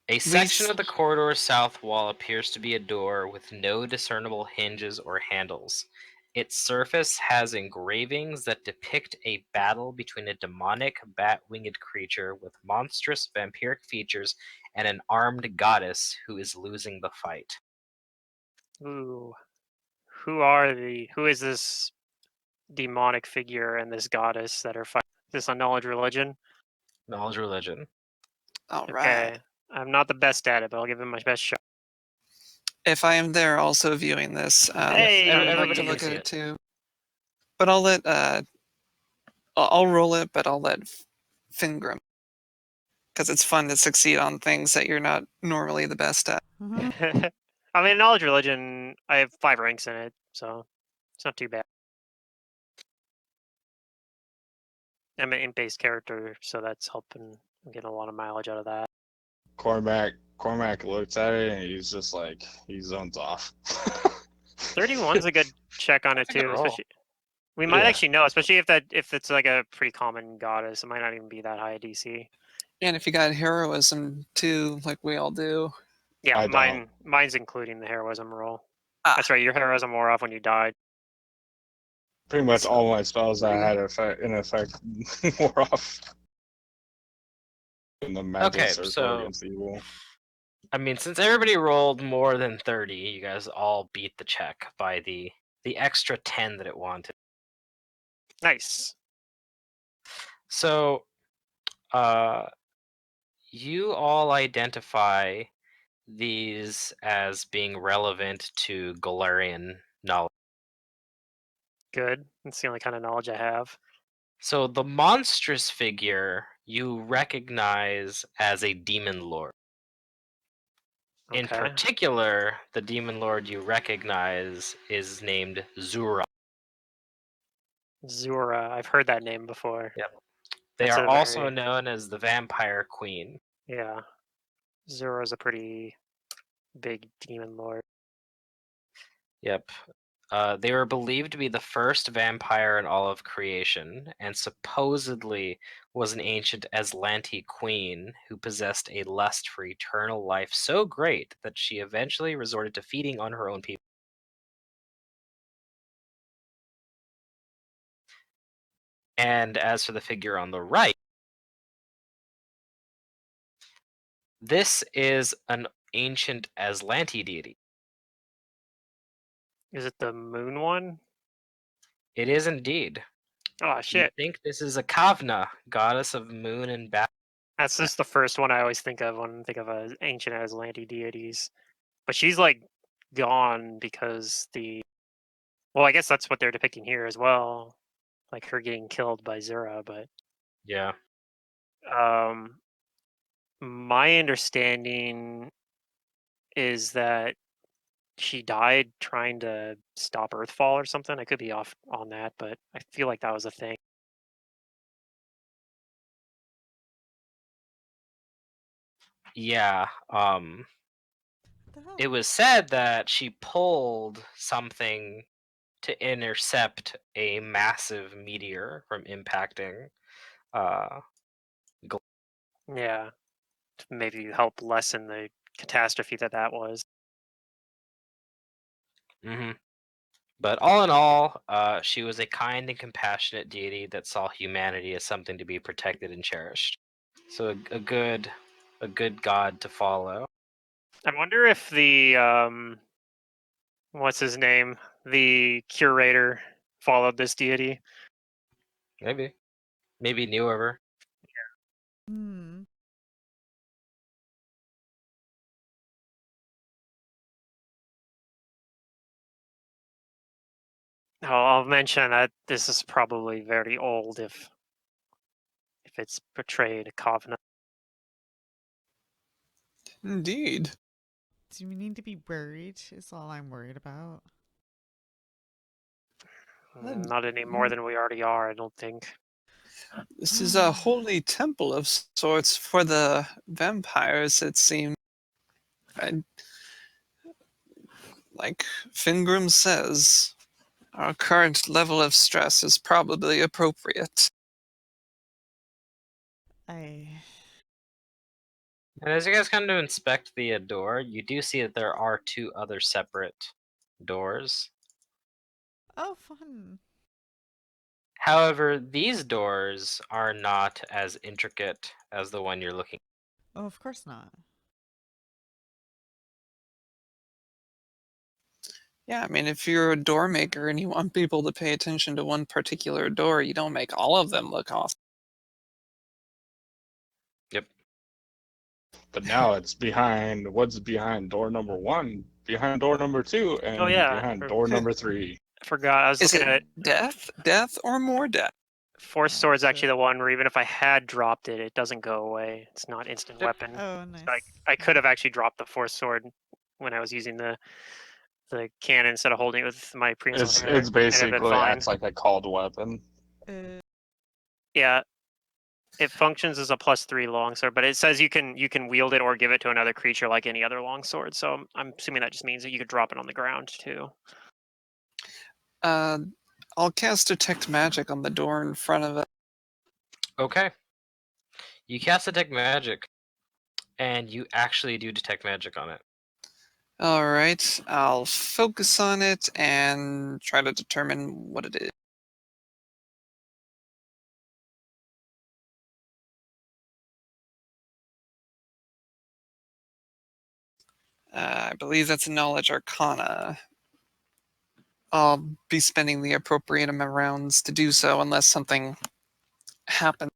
a section These- of the corridor's south wall appears to be a door with no discernible hinges or handles. Its surface has engravings that depict a battle between a demonic bat-winged creature with monstrous vampiric features and an armed goddess who is losing the fight. Ooh, who is this demonic figure and this goddess that are fighting? This unknowledge religion? Knowledge religion. All right. Okay, I'm not the best at it, but I'll give it my best shot. If I am there also viewing this, Hey, I would like everybody to can look see at it. it too. But I'll let I'll roll it, but I'll let Fingram, because it's fun to succeed on things that you're not normally the best at. I mean, knowledge religion, I have 5 ranks in it, so it's not too bad. I'm an int-based character, so that's helping. I'm getting a lot of mileage out of that. Cormac looks at it and he's just like, he zones off. 31's a good check on it That's a good too, roll. especially we might Yeah. actually know, especially if it's like a pretty common goddess. It might not even be that high a DC. And if you got heroism too, like we all do. Yeah, I don't. mine's including the heroism roll. Ah. That's right. Your heroism wore off when you died. Pretty much So, all my spells that 3. had in effect wore off. And the magic Okay, circle so against evil. I mean, since everybody rolled more than 30, you guys all beat the check by the extra 10 that it wanted. Nice. So, you all identify these as being relevant to Galarian knowledge. Good. That's the only kind of knowledge I have. So the monstrous figure you recognize as a demon lord. In Okay. particular, the demon lord you recognize is named Zura. Zura. I've heard that name before. Yep. They That's are a also very known as the Vampire Queen. yeah. Zura's a pretty big demon lord. Yep. They were believed to be the first vampire in all of creation, and supposedly was an ancient Aslanti queen who possessed a lust for eternal life so great that she eventually resorted to feeding on her own people. And as for the figure on the right, this is an ancient Aslanti deity. Is it the moon one? It is indeed. Oh You shit. think this is a Kavna, goddess of moon and battle. That's just the first one I always think of when I think of ancient Aslanti deities. But she's like gone because well, I guess that's what they're depicting here as well. Like her getting killed by Zura, but Yeah. um my understanding is that she died trying to stop Earthfall or something. I could be off on that, but I feel like that was a thing. Yeah. What the hell? It was said that she pulled something to intercept a massive meteor from impacting. Yeah, to maybe help lessen the catastrophe that was. Mhm. But all in all, she was a kind and compassionate deity that saw humanity as something to be protected and cherished. So a good god to follow. I wonder if the what's his name, the curator, followed this deity. Maybe knew of her. Hmm. I'll mention that this is probably very old if it's portrayed a covenant. Indeed. Do we need to be worried? Is all I'm worried about. Not any more than we already are, I don't think. This is a holy temple of sorts for the vampires, it seems. And like Fingram says, our current level of stress is probably appropriate. I. And as you guys kind of inspect the door, you do see that there are 2 other separate doors. Oh, fun. However, these doors are not as intricate as the one you're looking. Oh, of course not. Yeah, I mean, if you're a door maker and you want people to pay attention to one particular door, you don't make all of them look awesome. Yep. But now it's behind. What's behind door number 1, behind door number 2, and Oh, yeah. behind door number 3. I forgot. I was Is looking at it it. death, or more death? Force Oh, Sword's actually shit. the one where even if I had dropped it, it doesn't go away. It's not instant Yep. weapon. Oh, nice. So I could have actually dropped the Force Sword when I was using the cannon instead of holding it with my previous It's one. And it'd been basically fine. acts like a called weapon. Yeah, it functions as a +3 longsword, but it says you can wield it or give it to another creature like any other longsword. So I'm assuming that just means that you could drop it on the ground too. I'll cast Detect Magic on the door in front of it. Okay. You cast Detect Magic, and you actually do Detect Magic on it. All right, I'll focus on it and try to determine what it is. I believe that's a Knowledge Arcana. I'll be spending the appropriate amount of rounds to do so unless something happens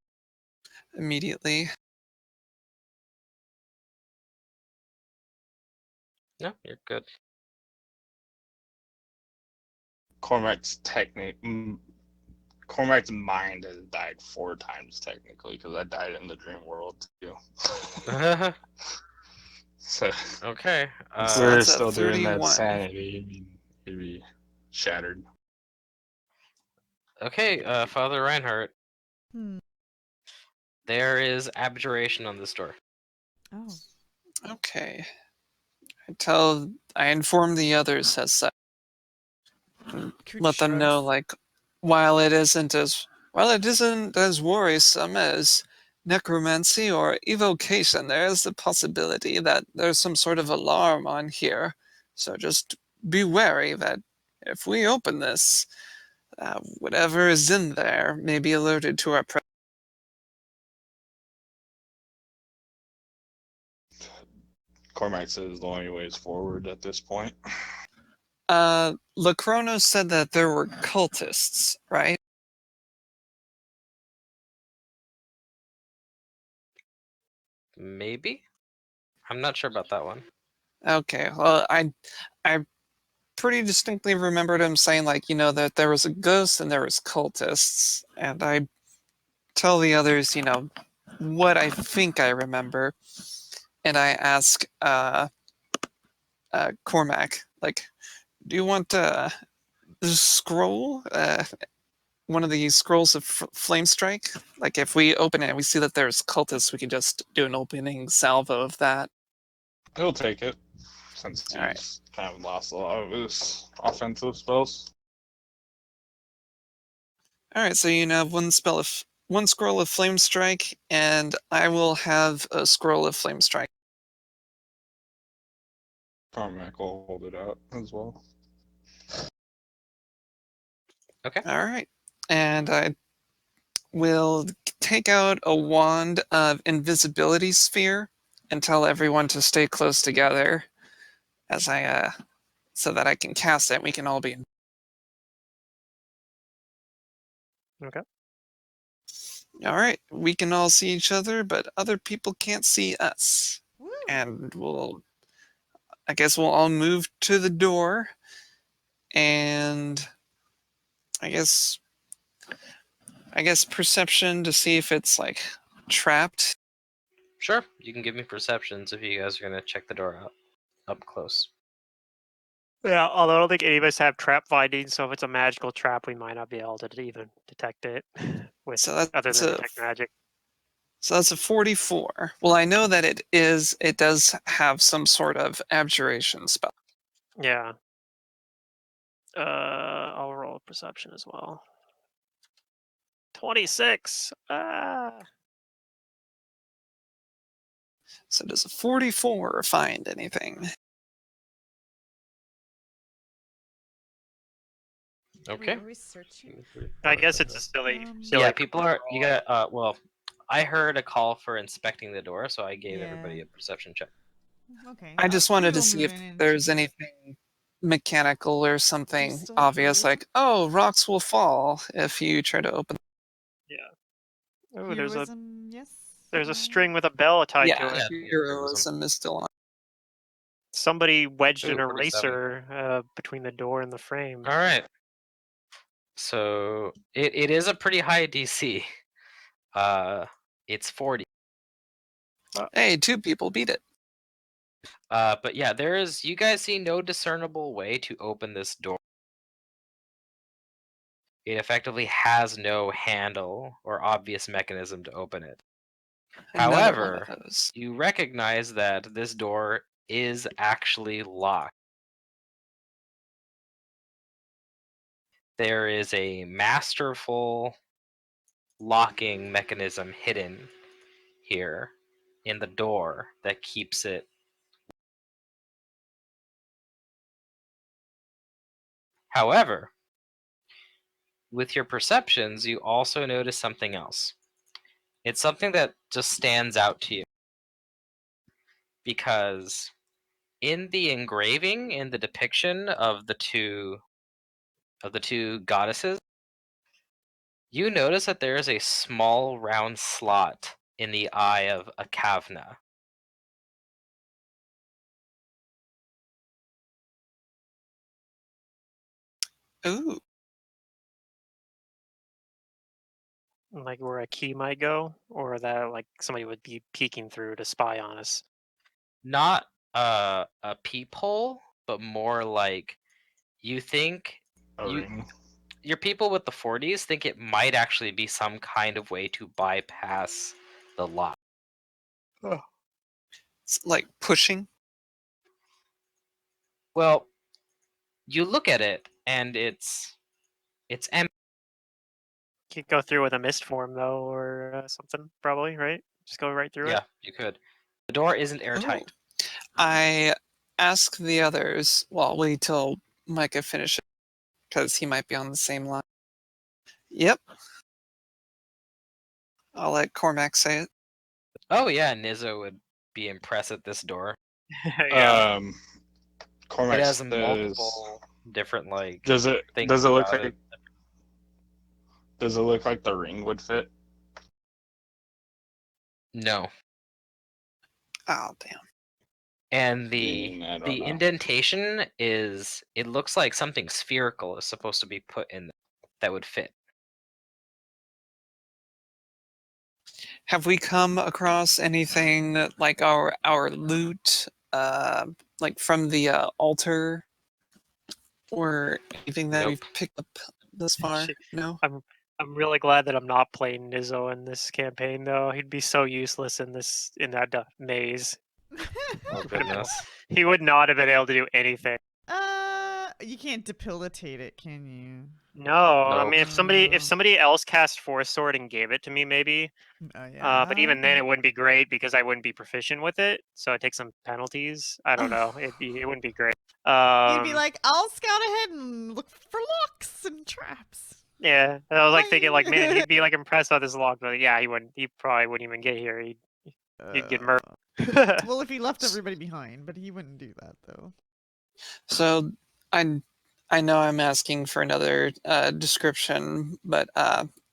immediately. No, you're good. Cormac's mind has died 4 times technically because I died in the dream world too. So Okay. if So we were that's a still doing that 31. sanity, I mean, it'd be shattered. Okay, Father Reinhardt. Hmm. There is abjuration on this door. Oh. Okay. I inform the others as such. Let them know, like, while it isn't as worrisome as necromancy or evocation, there is the possibility that there's some sort of alarm on here. So just be wary that if we open this, whatever is in there may be alerted to our presence. Cormac says the only way is forward at this point. Lacrono said that there were cultists, right? Maybe? I'm not sure about that one. Okay, well, I pretty distinctly remembered him saying, like, that there was a ghost and there was cultists, and I tell the others, what I think I remember, and I ask Cormac, like, do you want this scroll? One of the scrolls of Flame Strike? Like, if we open it and we see that there's cultists, we can just do an opening salvo of that. He'll take it since All right. he's kind of lost a lot of his offensive spells. All right, so you have one scroll of Flame Strike, and I will have a scroll of Flame Strike. Cormac will hold it out as well. Okay. All right, and I will take out a wand of invisibility sphere and tell everyone to stay close together as I so that I can cast it. We can all be. Okay. All right, we can all see each other, but other people can't see us. Woo. And I guess we'll all move to the door, and I guess perception to see if it's like trapped. Sure. You can give me perceptions if you guys are going to check the door out up close. Yeah, although I don't think any of us have trap finding, so if it's a magical trap, we might not be able to even detect it with So other that's than a detect magic. So that's a 44. Well, I know that it does have some sort of abjuration spell. Yeah. I'll roll perception as well. 26. So does a 44 find anything? Okay. Wait, are we searching? I guess it's a silly. Yeah, people are. You got. Well, I heard a call for inspecting the door, so I gave Yeah. everybody a perception check. Okay. I just we wanted to will see move if in and there's check. anything mechanical or something still obvious, heroism? like, oh, rocks will fall if you try to open. Yeah. Oh, Heroism, yes. There's a string with a bell tied to Yeah, it. Yeah, heroism is still on. Somebody wedged an Ooh, 47. eraser between the door and the frame. All right. So it is a pretty high DC. It's 40. Hey, 2 people beat it. But yeah, you guys see no discernible way to open this door. It effectively has no handle or obvious mechanism to open it. Another one of However, those. you recognize that this door is actually locked. There is a masterful locking mechanism hidden here in the door that keeps it. However, with your perceptions, you also notice something else. It's something that just stands out to you. Because in the engraving, in the depiction of the two goddesses, you notice that there is a small round slot in the eye of a Kavna. Ooh. Like where a key might go, or that like somebody would be peeking through to spy on us. Not a peephole, but more like you think A ring. your people with the 40s think it might actually be some kind of way to bypass the lock. It's like pushing. Well, you look at it and it's empty. Could go through with a mist form though, or something probably, right? Just go right through it. Yeah, you could. The door isn't Ooh. airtight. I ask the others. Well, I'll wait till Micah finishes because he might be on the same line. Yep. I'll let Cormac say it. Oh yeah, Nizzo would be impressed at this door. Yeah. Cormac It has says, multiple different like does it things look about like it. the ring would fit? No. Oh, damn. And the I don't the know. indentation is, it looks like something spherical is supposed to be put in there that would fit. Have we come across anything like our loot, like from the altar, or anything that Nope. we've picked up thus far? Shit. No. I'm really glad that I'm not playing Nizzo in this campaign though. He'd be so useless in that maze. Oh goodness. He would not have been able to do anything. You can't debilitate it, can you? No, I Nope. mean if somebody else cast Force Sword and gave it to me, maybe. Oh yeah. But even then, it wouldn't be great because I wouldn't be proficient with it. So I take some penalties. I don't know. It wouldn't be great. You'd be like, I'll scout ahead and look for locks and traps. Yeah, I was like thinking, like, Bye. man, he'd be like impressed by this lock, but yeah, he wouldn't. He probably wouldn't even get here. He'd get murdered. Well, if he left everybody behind, but he wouldn't do that though. So I know I'm asking for another description, but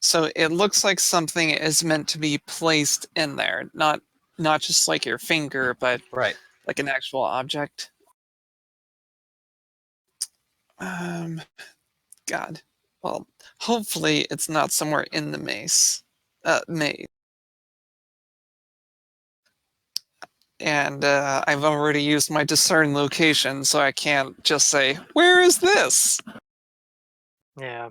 so it looks like something is meant to be placed in there, not just like your finger, but Right. like an actual object. God. Well, hopefully it's not somewhere in the maze. Maze. And I've already used my discern location, so I can't just say, "Where is this?" Yeah.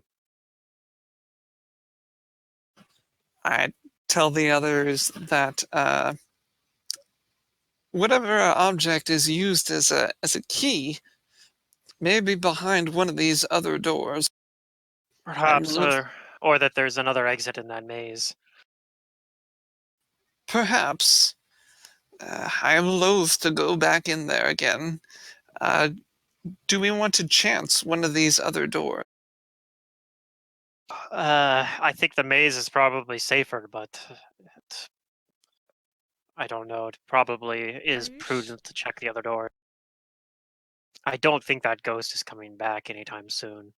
I tell the others that whatever object is used as a key may be behind one of these other doors. Perhaps, or that there's another exit in that maze. Perhaps. I am loath to go back in there again. Do we want to chance one of these other doors? I think the maze is probably safer, but I don't know. It probably is you prudent to check the other door. I don't think that ghost is coming back anytime soon.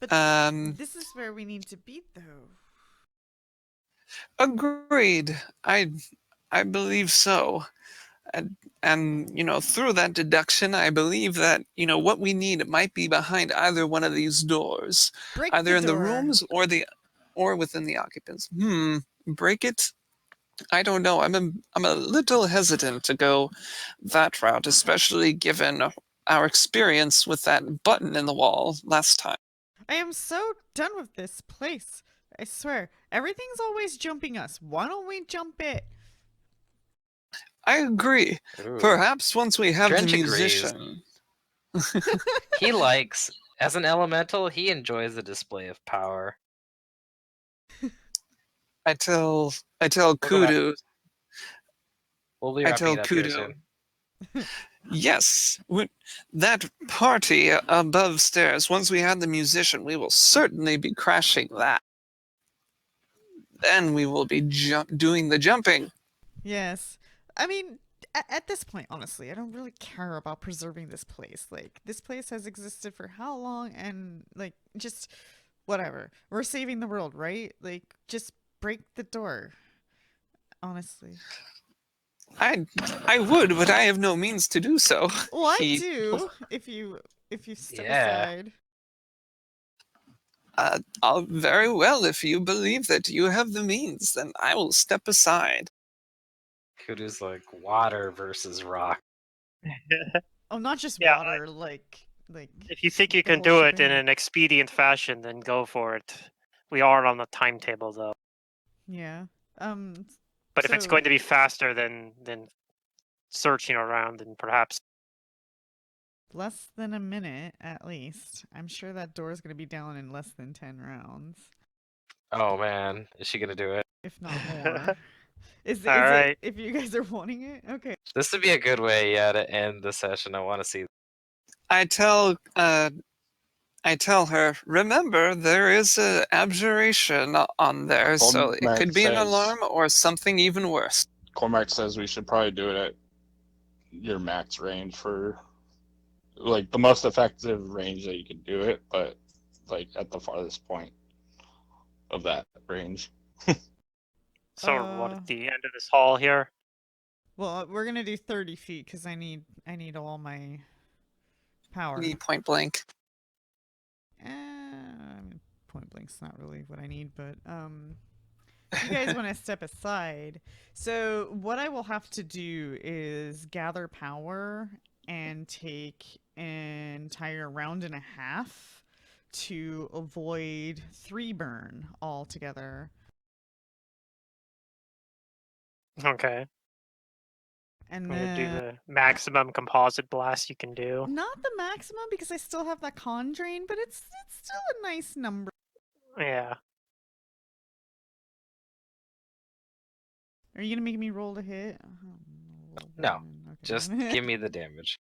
But this is where we need to be, though. Agreed. I believe so. And through that deduction, I believe that what we need might be behind either one of these doors, Break either the in the door. rooms or within the occupants. Break it? I don't know. I'm a little hesitant to go that route, especially given our experience with that button in the wall last time. I am so done with this place. I swear, everything's always jumping us. Why don't we jump it? I agree. Ooh. Perhaps once we have Drench the agrees. musician. He likes, as an elemental, he enjoys the display of power. I tell Welcome back. Kudu. We'll be I wrapping tell it up here Kudu. soon. Yes, that party above stairs. Once we have the musician, we will certainly be crashing that. Then we will be doing the jumping. Yes. I mean, at this point, honestly, I don't really care about preserving this place. Like, this place has existed for how long? And, like, just whatever. We're saving the world, right? Like, just break the door. Honestly. I would, but I have no means to do so. Well, I do. If you step aside. Very well. If you believe that you have the means, then I will step aside. Kudu's like water versus rock. Oh, not just Yeah, water, like If you think you the can whole do it in shebang. an expedient fashion, then go for it. We are on the timetable, though. Yeah. But if it's So- going to be faster than searching around, then perhaps. Less than a minute, at least. I'm sure that door is going to be down in less than 10 rounds. Oh man, is she gonna do it? If not more. Is All it right. if you guys are wanting it? Okay. This would be a good way, yeah, to end the session. I want to see. I tell her, remember, there is a abjuration on there, so it Cormac could be an says- alarm or something even worse. Cormac says we should probably do it at your max range for, like, the most effective range that you can do it, but, like, at the farthest point of that range. So what at the end of this hall here? Well, we're going to do 30 feet because I need all my power. Need point blank. I mean, point blank's not really what I need, but if you guys want to step aside. So what I will have to do is gather power and take an entire round and a half to avoid 3 burn altogether. Okay. And I'm gonna do then the maximum composite blast you can do. not the maximum because I still have that con drain, but it's still a nice number. Yeah. Are you gonna make me roll to hit? No, Okay. Just give me the damage.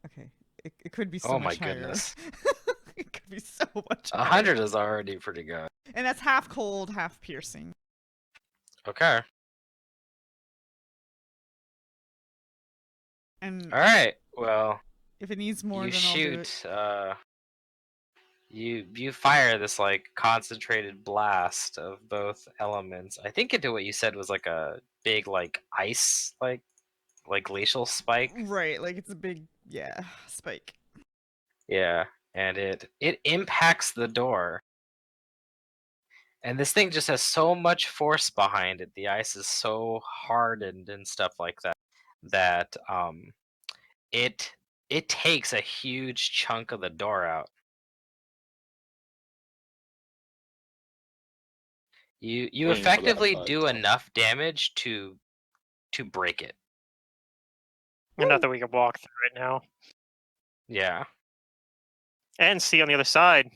Okay, it could be so Oh much my higher. goodness. It could be so much higher. 100 is already pretty good. And that's half cold, half piercing. Okay. And All right. Well, if it needs more, you then I'll do it. shoot. You fire this like concentrated blast of both elements. I think into what you said was like a big like ice like glacial spike. Right, like it's a big spike. Yeah, and it impacts the door. And this thing just has so much force behind it. The ice is so hardened and stuff like that that it takes a huge chunk of the door out. You Waiting for that effectively fudge. do enough damage to break it. And not that we can walk through it now. Yeah. And see on the other side.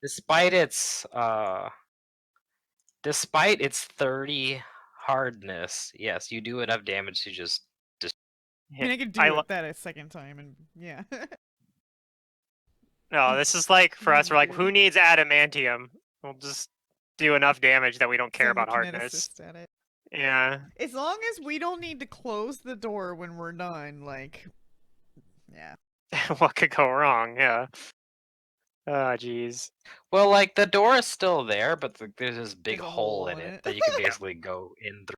Despite its 30 hardness, yes, you do enough damage to just I mean, I could do that a second time, and yeah. No, this is like for us. We're like, who needs adamantium? We'll just do enough damage that we don't care Send the about hardness. kineticist at it. Yeah. As long as we don't need to close the door when we're done, like, yeah. What could go wrong? Yeah. Oh, jeez. Well, like the door is still there, but there's this big There's a hole hole in in it it. that you can basically go in through.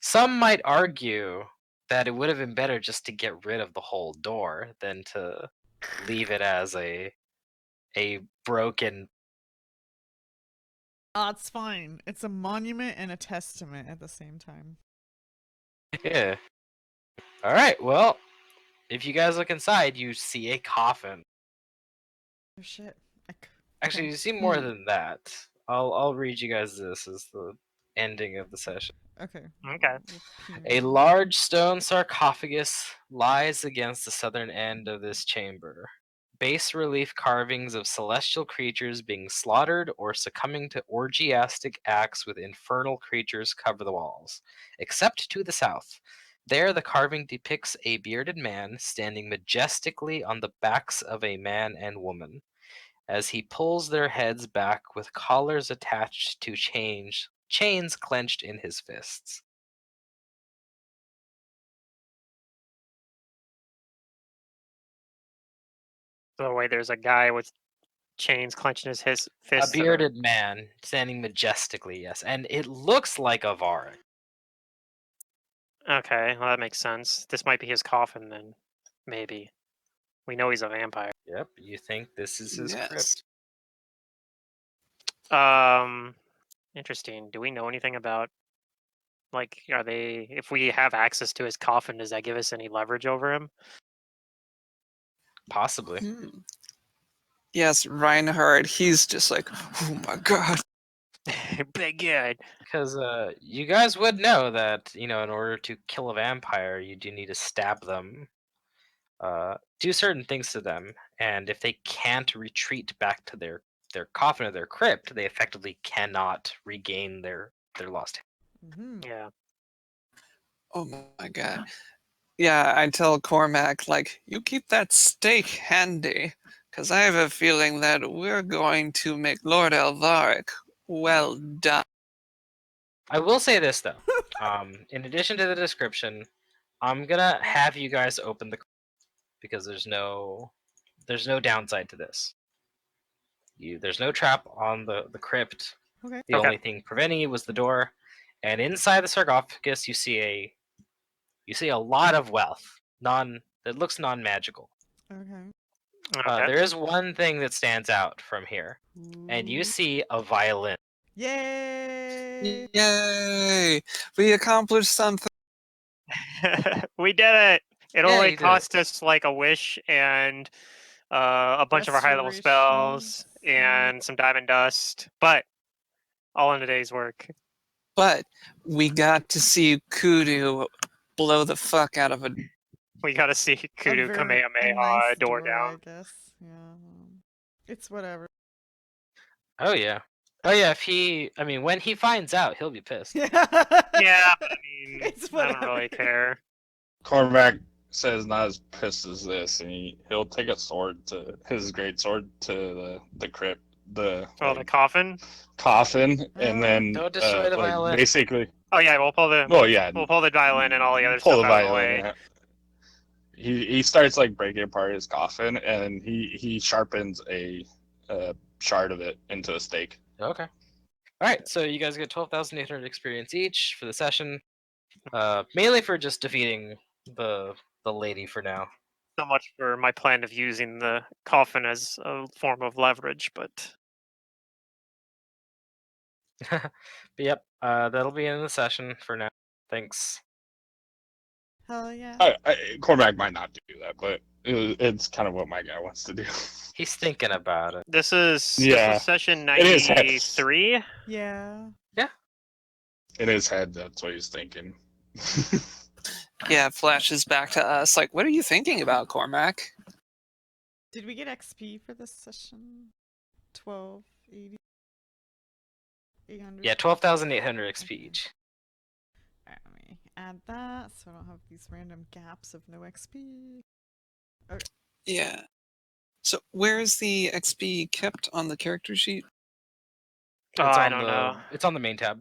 Some might argue that it would have been better just to get rid of the whole door than to leave it as a broken. It's fine. It's a monument and a testament at the same time. Yeah. All right. Well, if you guys look inside, you see a coffin. Oh shit. Actually, Okay. you see more than that. I'll read you guys this as the ending of the session. Okay. Okay. We'll pee A now. large stone sarcophagus lies against the southern end of this chamber. Bas relief carvings of celestial creatures being slaughtered or succumbing to orgiastic acts with infernal creatures cover the walls, except to the south. There, the carving depicts a bearded man standing majestically on the backs of a man and woman, as he pulls their heads back with collars attached to chains clenched in his fists. So wait, there's a guy with chains clenching his A fists. bearded man standing majestically, yes, and it looks like a Varg. Okay, well that makes sense. This might be his coffin then. Maybe. We know he's a vampire. Yep, you think this is his Yes. crypt? Interesting. Do we know anything about, like, are they, if we have access to his coffin, does that give us any leverage over him? Possibly. Yes, Reinhard, he's just like, oh my god. Big good. Because you guys would know that, in order to kill a vampire, you do need to stab them, do certain things to them, and if they can't retreat back to their coffin or their crypt, they effectively cannot regain their lost. Mm-hmm. Yeah. Oh my god. Yeah, I tell Cormac, like, you keep that stake handy, because I have a feeling that we're going to make Lord Elvaric well done. I will say this though. In addition to the description, I'm gonna have you guys open the because there's no downside to this. There's no trap on the crypt. Okay. The only thing preventing you was the door, and inside the sarcophagus you see a lot of wealth, that looks non-magical. Okay. Okay. There is one thing that stands out from here, and you Ooh. see a violin. Yay! Yay! We accomplished something. We did it. It Yeah, only you did it. cost us like a wish and a bunch of our high level spells Restorations, and some diamond dust, but all in a day's work. But we got to see Kudu blow the fuck out of a. We got to see A Kudu very- a Kamehameha nice door I down. guess. Yeah. It's whatever. Oh yeah. When he finds out, he'll be pissed. Yeah, but I mean, It's I don't really whatever. care. Cormac says not as pissed as this, and he'll take his great sword to the crypt, The coffin. coffin, and then Don't destroy the violin. basically. Oh yeah, we'll pull the violin and all the other pull stuff the out of the violin way. out. He starts breaking apart his coffin, and he sharpens a shard of it into a stake. Okay. All right, so you guys get 12,800 experience each for the session, mainly for just defeating the lady for now. So much for my plan of using the coffin as a form of leverage, but But yep, that'll be in the session for now. Thanks. Hell yeah. Cormac might not do that, but it's kind of what my guy wants to do. He's thinking about it. this was session It is 93. Yeah. In his head, that's what he's thinking. Yeah, flashes back to us. Like, what are you thinking about, Cormac? Did we get XP for this session? 1280. 800. Yeah, 12,800 XP each. Alright, let me add that so I don't have these random gaps of no XP. Yeah. So, where is the XP kept on the character sheet? Oh, I don't know. It's on the main tab.